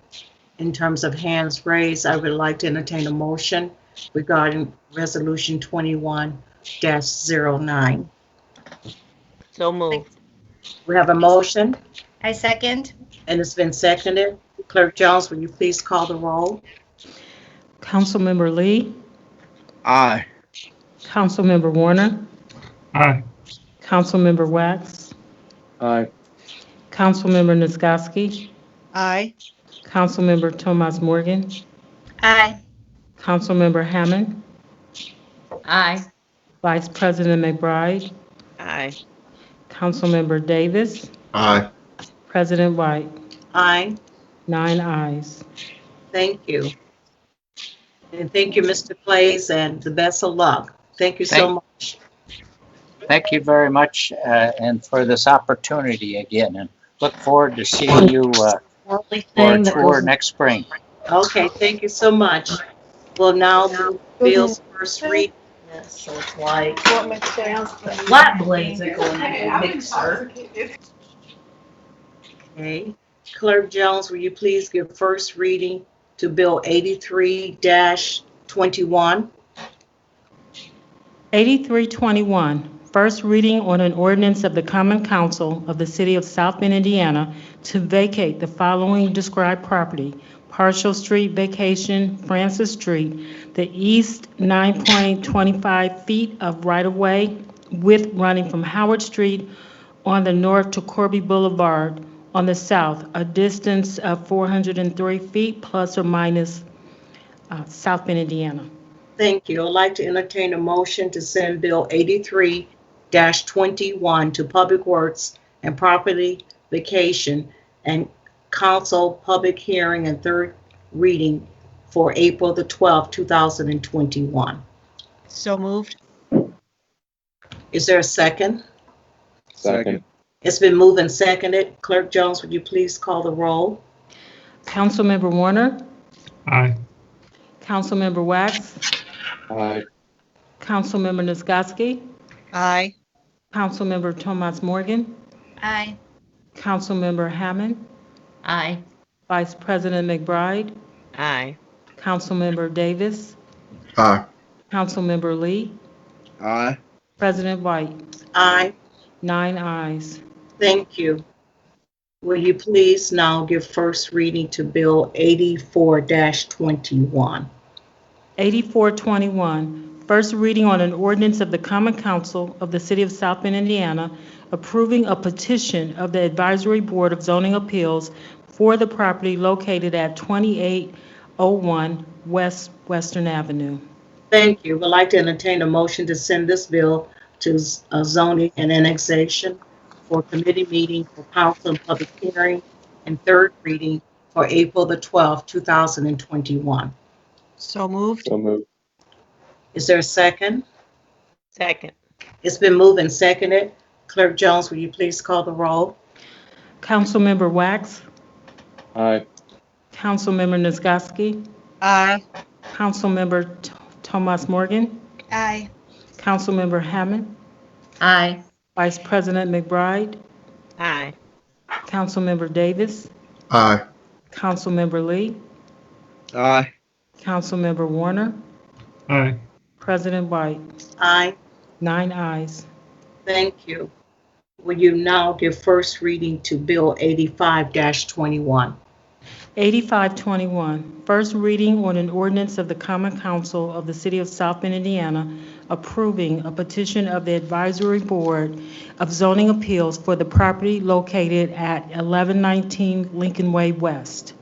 in terms of hands raised, I would like to entertain a motion regarding Resolution 21-09. So moved. We have a motion. I second. And it's been seconded. Clerk Jones, will you please call the roll? Councilmember Lee. Aye. Councilmember Warner. Aye. Councilmember Wax. Aye. Councilmember Niskoski. Aye. Councilmember Thomas Morgan. Aye. Councilmember Hammond. Aye. Vice President McBride. Aye. Councilmember Davis. Aye. President White. Aye. 9 ayes. Thank you. And thank you, Mr. Clays, and the best of luck. Thank you so much. Thank you very much, and for this opportunity again, and look forward to seeing you for a tour next spring. Okay, thank you so much. We'll now do Bill's first read. Yes, so it's like flat blades that go in the mixer. Okay. Clerk Jones, will you please give first reading to Bill 83-21? 8321, First reading on an ordinance of the Common Council of the City of South Bend, Indiana, to vacate the following described property: Partial Street vacation, Francis Street, the east 9.25 feet of right-of-way, width running from Howard Street on the north to Corby Boulevard on the south, a distance of 403 feet plus or minus South Bend, Indiana. Thank you. I'd like to entertain a motion to send Bill 83-21 to Public Works and Property Vacation and Council Public Hearing and third reading for April the 12th, 2021. So moved. Is there a second? Second. It's been moved and seconded. Clerk Jones, would you please call the roll? Councilmember Warner, Aye. Councilmember Wax, Aye. Councilmember Nisgowsky, Aye. Councilmember Thomas Morgan, Aye. Councilmember Hammond, Aye. Vice President McBride, Aye. Councilmember Davis, Aye. Councilmember Lee, Aye. President White. Aye. 9 ayes. Thank you. Will you please now give first reading to Bill 84-21? 8421, first reading on an ordinance of the Common Council of the City of South Bend, Indiana, approving a petition of the Advisory Board of Zoning Appeals for the property located at 2801 West Western Avenue. Thank you. Would like to entertain a motion to send this bill to zoning and annexation for committee meeting for council and public hearing and third reading for April the 12th, 2021. So moved. So moved. Is there a second? Second. It's been moved and seconded. Clerk Jones, will you please call the roll? Councilmember Wax, Aye. Councilmember Nisgowsky, Aye. Councilmember Thomas Morgan, Aye. Councilmember Hammond, Aye. Vice President McBride, Aye. Councilmember Davis, Aye. Councilmember Lee, Aye. Councilmember Warner, Aye. President White. Aye. 9 ayes. Thank you. Will you now give first reading to Bill 85-21? 8521, first reading on an ordinance of the Common Council of the City of South Bend, Indiana, approving a petition of the Advisory Board of Zoning Appeals for the property located at 1119 Lincoln Way West.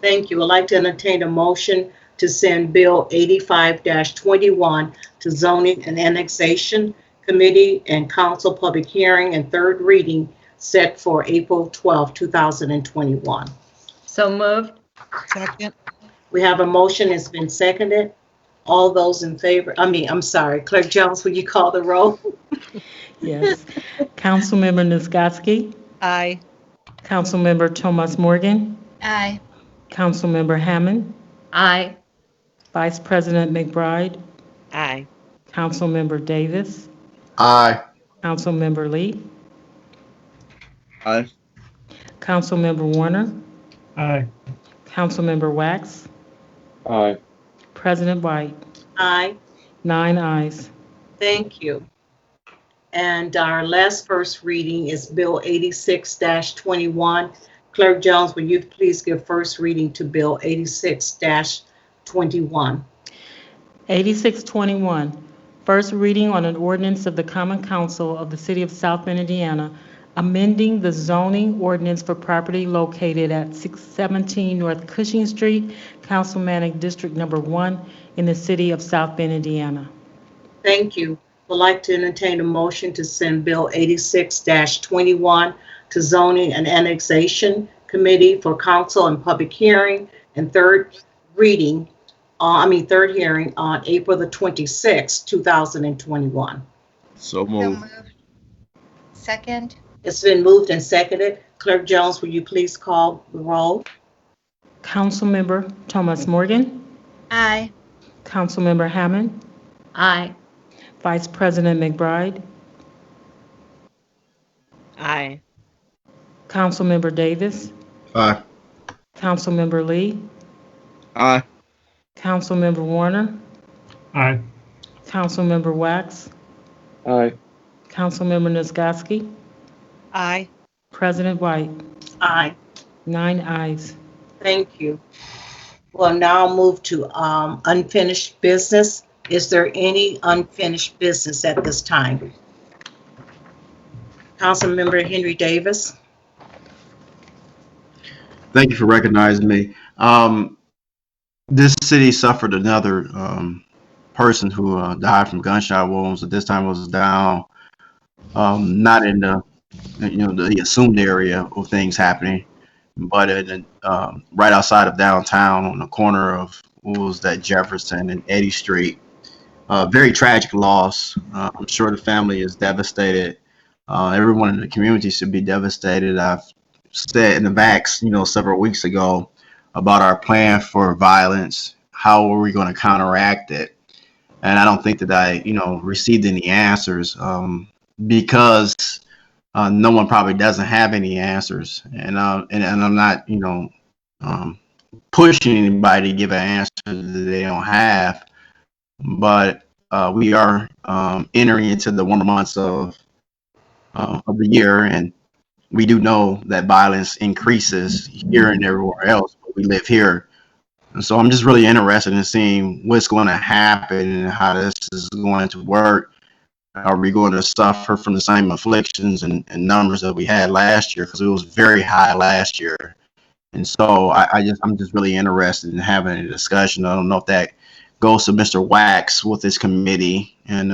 Thank you. I'd like to entertain a motion to send Bill 85-21 to Zoning and Annexation Committee and Council Public Hearing and third reading set for April 12, 2021. So moved. Second. We have a motion. It's been seconded. All those in favor, I'm sorry. Clerk Jones, will you call the roll? Yes. Councilmember Nisgowsky, Aye. Councilmember Thomas Morgan, Aye. Councilmember Hammond, Aye. Vice President McBride, Aye. Councilmember Davis, Aye. Councilmember Lee, Aye. Councilmember Warner, Aye. Councilmember Wax, Aye. President White. Aye. 9 ayes. Thank you. And our last first reading is Bill 86-21. Clerk Jones, will you please give first reading to Bill 86-21? 8621, first reading on an ordinance of the Common Council of the City of South Bend, Indiana, amending the zoning ordinance for property located at 617 North Cushing Street, Councilmanic District Number 1 in the City of South Bend, Indiana. Thank you. Would like to entertain a motion to send Bill 86-21 to Zoning and Annexation Committee for Council and Public Hearing and third hearing on April the 26th, 2021. So moved. Second. It's been moved and seconded. Clerk Jones, will you please call the roll? Councilmember Thomas Morgan, Aye. Councilmember Hammond, Aye. Vice President McBride, Aye. Councilmember Davis, Aye. Councilmember Lee, Aye. Councilmember Warner, Aye. Councilmember Wax, Aye. Councilmember Nisgowsky, Aye. President White, Aye. 9 ayes. Thank you. We'll now move to unfinished business. Is there any unfinished business at this time? Councilmember Henry Davis. Thank you for recognizing me. This city suffered another person who died from gunshot wounds. At this time, was down, not in the the assumed area of things happening, but right outside of downtown on the corner of what was that, Jefferson and Eddy Street. Very tragic loss. I'm sure the family is devastated. Everyone in the community should be devastated. I've said in the backs, several weeks ago about our plan for violence. How are we going to counteract it? And I don't think that I, received any answers because no one probably doesn't have any answers. And I'm not, pushing anybody to give an answer that they don't have. But we are entering into the warmer months of the year, and we do know that violence increases here and everywhere else, but we live here. And so I'm just really interested in seeing what's going to happen and how this is going to work. Are we going to suffer from the same afflictions and numbers that we had last year? Because it was very high last year. And so I'm just really interested in having a discussion. I don't know if that goes to Mr. Wax with his committee and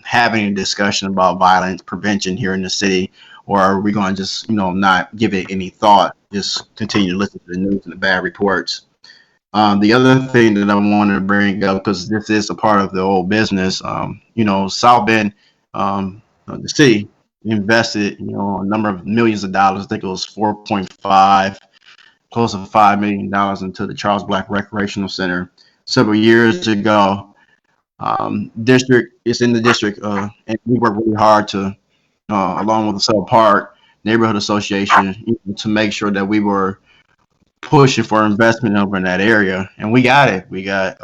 having a discussion about violence prevention here in the city, or are we going to just, not give it any thought, just continue to listen to the news and the bad reports? The other thing that I want to bring up, because this is a part of the old business, South Bend, the city invested, a number of millions of dollars. I think it was 4.5, close to $5 million into the Charles Black Recreational Center several years ago. District is in the district, and we work really hard to, along with the South Park Neighborhood Association, to make sure that we were pushing for investment over in that area, and we got it. We got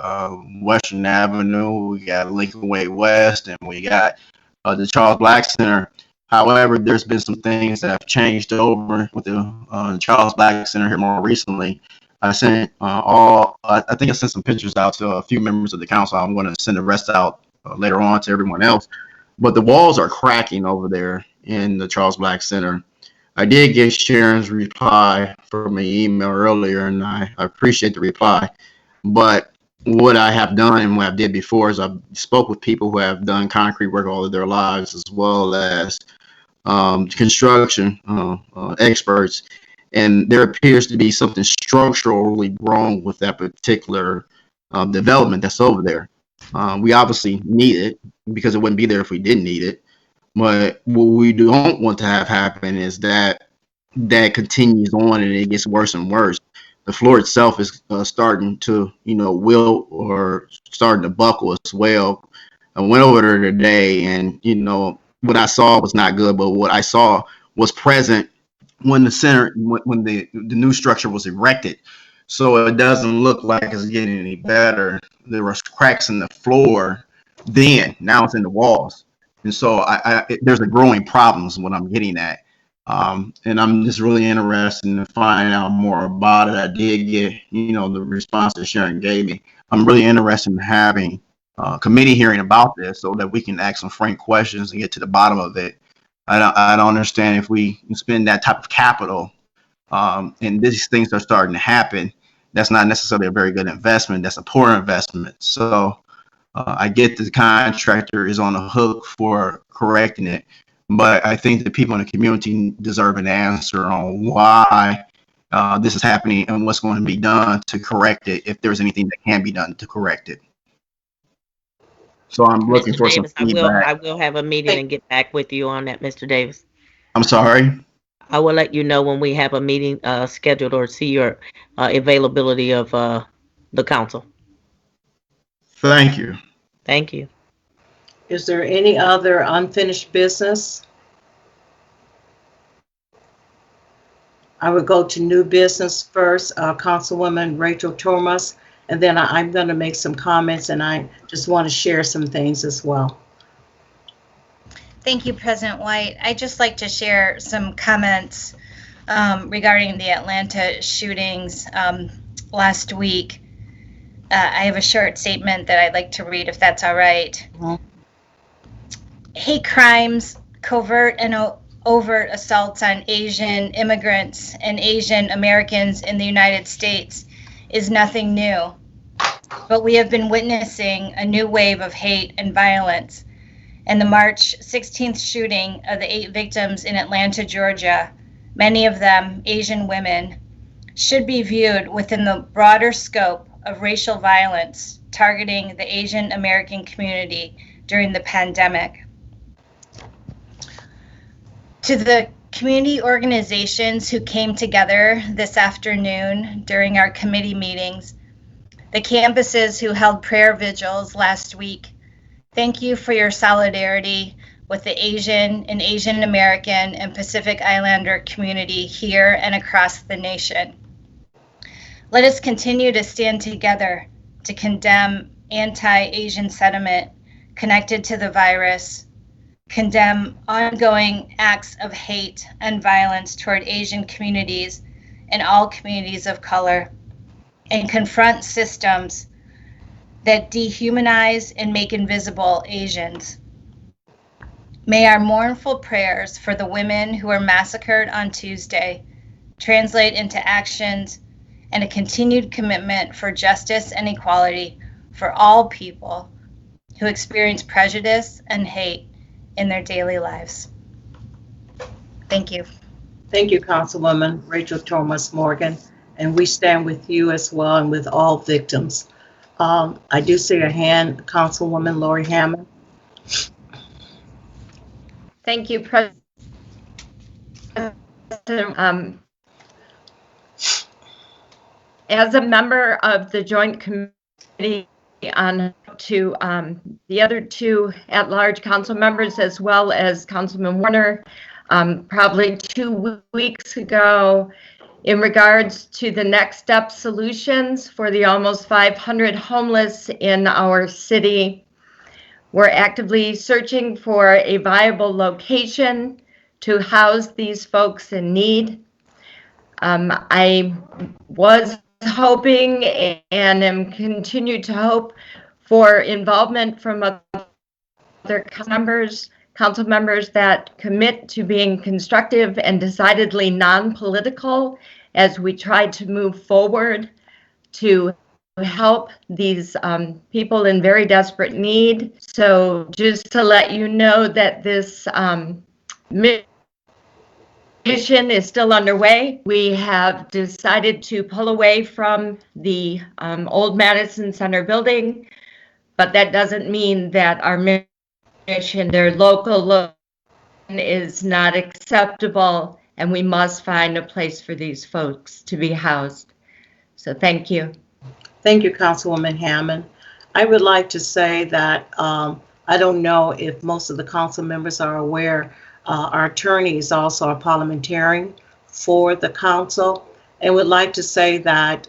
Western Avenue, we got Lincoln Way West, and we got the Charles Black Center. However, there's been some things that have changed over with the Charles Black Center here more recently. I sent I think I sent some pictures out to a few members of the council. I'm going to send the rest out later on to everyone else. But the walls are cracking over there in the Charles Black Center. I did get Sharon's reply from an email earlier, and I appreciate the reply. But what I have done and what I did before is I spoke with people who have done concrete work all of their lives, as well as construction experts. And there appears to be something structurally wrong with that particular development that's over there. We obviously need it because it wouldn't be there if we didn't need it. But what we don't want to have happen is that continues on and it gets worse and worse. The floor itself is starting to, wilt or starting to buckle as well. I went over there today, and what I saw was not good, but what I saw was present when the center, when the new structure was erected. So it doesn't look like it's getting any better. There were cracks in the floor then. Now it's in the walls. And so there's a growing problem is what I'm getting at. And I'm just really interested in finding out more about it. I did get, the response that Sharon gave me. I'm really interested in having a committee hearing about this so that we can ask some frank questions and get to the bottom of it. I don't understand if we spend that type of capital and these things are starting to happen. That's not necessarily a very good investment. That's a poor investment. So I get the contractor is on the hook for correcting it, but I think the people in the community deserve an answer on why this is happening and what's going to be done to correct it, if there's anything that can be done to correct it. So I'm looking for some feedback. I will have a meeting and get back with you on that, Mr. Davis. I'm sorry? I will let you know when we have a meeting scheduled or see your availability of the council. Thank you. Thank you. Is there any other unfinished business? I would go to new business first, Councilwoman Rachel Thomas, and then I'm going to make some comments, and I just want to share some things as well. Thank you, President White. I'd just like to share some comments regarding the Atlanta shootings last week. I have a short statement that I'd like to read, if that's all right. Hate crimes, covert and overt assaults on Asian immigrants and Asian Americans in the United States is nothing new. But we have been witnessing a new wave of hate and violence. And the March 16th shooting of the 8 victims in Atlanta, Georgia, many of them Asian women, should be viewed within the broader scope of racial violence targeting the Asian American community during the pandemic. To the community organizations who came together this afternoon during our committee meetings, the campuses who held prayer vigils last week, thank you for your solidarity with the Asian and Asian American and Pacific Islander community here and across the nation. Let us continue to stand together to condemn anti-Asian sentiment connected to the virus, condemn ongoing acts of hate and violence toward Asian communities and all communities of color, and confront systems that dehumanize and make invisible Asians. May our mournful prayers for the women who were massacred on Tuesday translate into actions and a continued commitment for justice and equality for all people who experience prejudice and hate in their daily lives. Thank you. Thank you, Councilwoman Rachel Thomas Morgan, and we stand with you as well and with all victims. I do see a hand, Councilwoman Lori Hammond. Thank you, President. As a member of the Joint Committee on to the other two at-large council members, as well as Councilman Warner, probably 2 weeks ago, in regards to the next step solutions for the almost 500 homeless in our city. We're actively searching for a viable location to house these folks in need. I was hoping and am continued to hope for involvement from other council members that commit to being constructive and decidedly non-political as we try to move forward to help these people in very desperate need. So just to let you know that this mission is still underway. We have decided to pull away from the old Madison Center building, but that doesn't mean that our mission, their local is not acceptable, and we must find a place for these folks to be housed. So thank you. Thank you, Councilwoman Hammond. I would like to say that I don't know if most of the council members are aware, our attorney is also a parliamentarian for the council, and would like to say that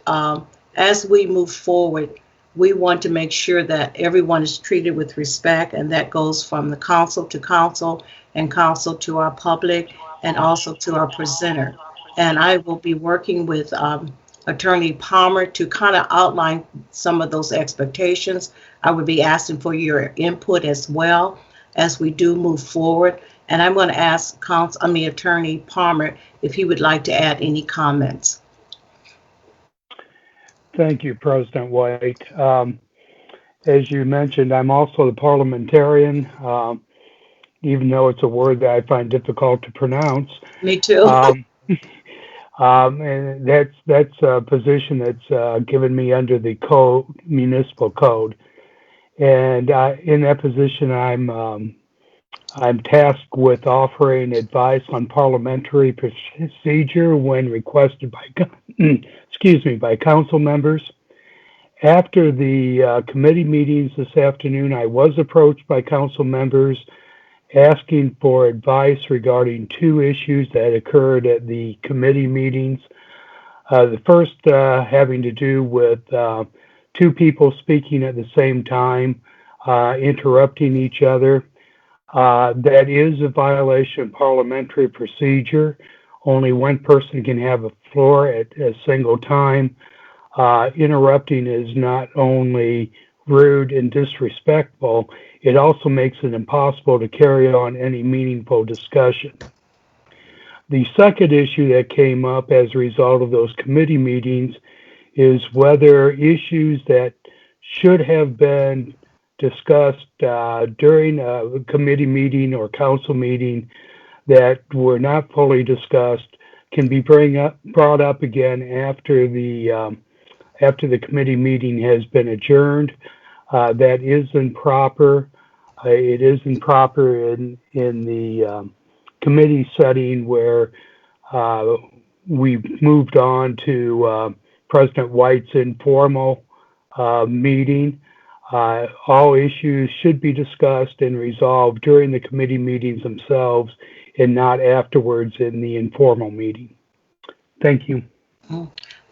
as we move forward, we want to make sure that everyone is treated with respect, and that goes from the council to council and council to our public and also to our presenter. And I will be working with Attorney Palmer to kind of outline some of those expectations. I would be asking for your input as well as we do move forward. And I'm going to ask Attorney Palmer if he would like to add any comments. Thank you, President White. As you mentioned, I'm also the parliamentarian, even though it's a word that I find difficult to pronounce. Me too. And that's a position that's given me under the municipal code. And in that position, I'm tasked with offering advice on parliamentary procedure when requested by council members. After the committee meetings this afternoon, I was approached by council members asking for advice regarding 2 issues that occurred at the committee meetings. The first having to do with 2 people speaking at the same time, interrupting each other. That is a violation of parliamentary procedure. Only one person can have a floor at a single time. Interrupting is not only rude and disrespectful, it also makes it impossible to carry on any meaningful discussion. The second issue that came up as a result of those committee meetings is whether issues that should have been discussed during a committee meeting or council meeting that were not fully discussed can be brought up again after the committee meeting has been adjourned. That is improper. It is improper in the committee setting where we moved on to President White's informal meeting. All issues should be discussed and resolved during the committee meetings themselves and not afterwards in the informal meeting. Thank you.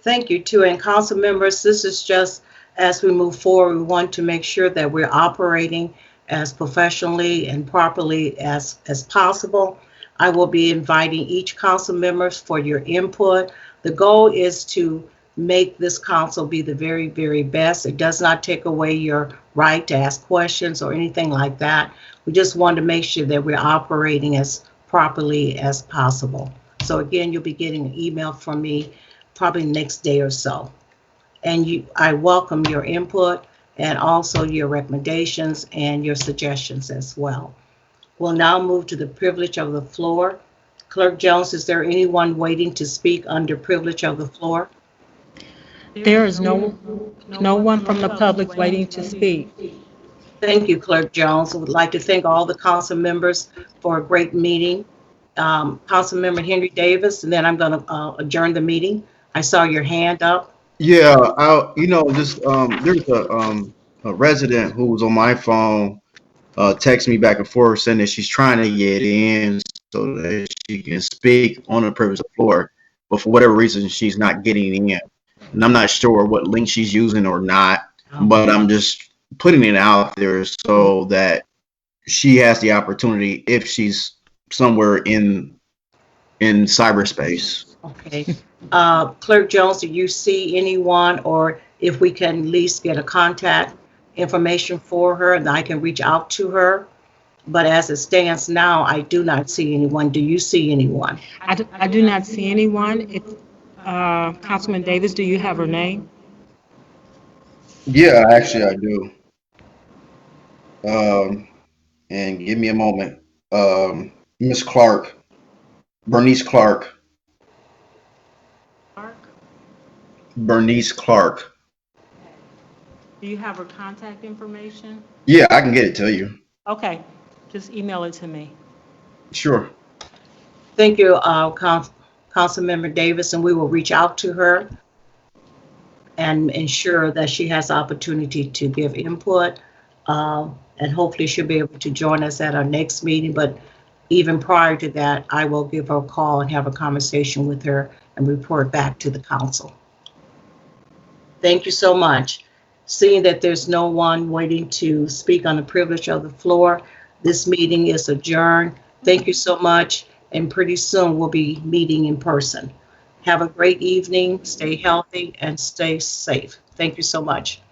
Thank you, too. And council members, this is just as we move forward, we want to make sure that we're operating as professionally and properly as possible. I will be inviting each council members for your input. The goal is to make this council be the very, very best. It does not take away your right to ask questions or anything like that. We just want to make sure that we're operating as properly as possible. So again, you'll be getting an email from me probably next day or so. And I welcome your input and also your recommendations and your suggestions as well. We'll now move to the privilege of the floor. Clerk Jones, is there anyone waiting to speak under privilege of the floor? There is no one from the public waiting to speak. Thank you, Clerk Jones. I would like to thank all the council members for a great meeting. Councilmember Henry Davis, and then I'm going to adjourn the meeting. I saw your hand up. Yeah, there's a resident who was on my phone text me back and forth saying that she's trying to get in so that she can speak on the privilege of the floor, but for whatever reason she's not getting in, and I'm not sure what link she's using or not, but I'm just putting it out there so that she has the opportunity if she's somewhere in cyberspace. Okay. Clerk Jones, do you see anyone, or if we can at least get a contact information for her and I can reach out to her? But as it stands now, I do not see anyone. Do you see anyone? I do not see anyone. If Councilman Davis, do you have her name? Yeah, actually I do. And give me a moment. Miss Clark, Bernice Clark. Bernice Clark. Do you have her contact information? Yeah, I can get it to you. Okay, just email it to me. Sure. Thank you, Councilmember Davis, and we will reach out to her and ensure that she has opportunity to give input, and hopefully she'll be able to join us at our next meeting. But even prior to that, I will give her a call and have a conversation with her and report back to the council. Thank you so much. Seeing that there's no one waiting to speak on the privilege of the floor, this meeting is adjourned. Thank you so much, and pretty soon we'll be meeting in person. Have a great evening, stay healthy, and stay safe. Thank you so much.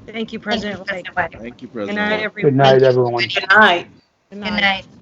Thank you, President White. Thank you, President. Good night, Good night, everyone. Good night. Good night.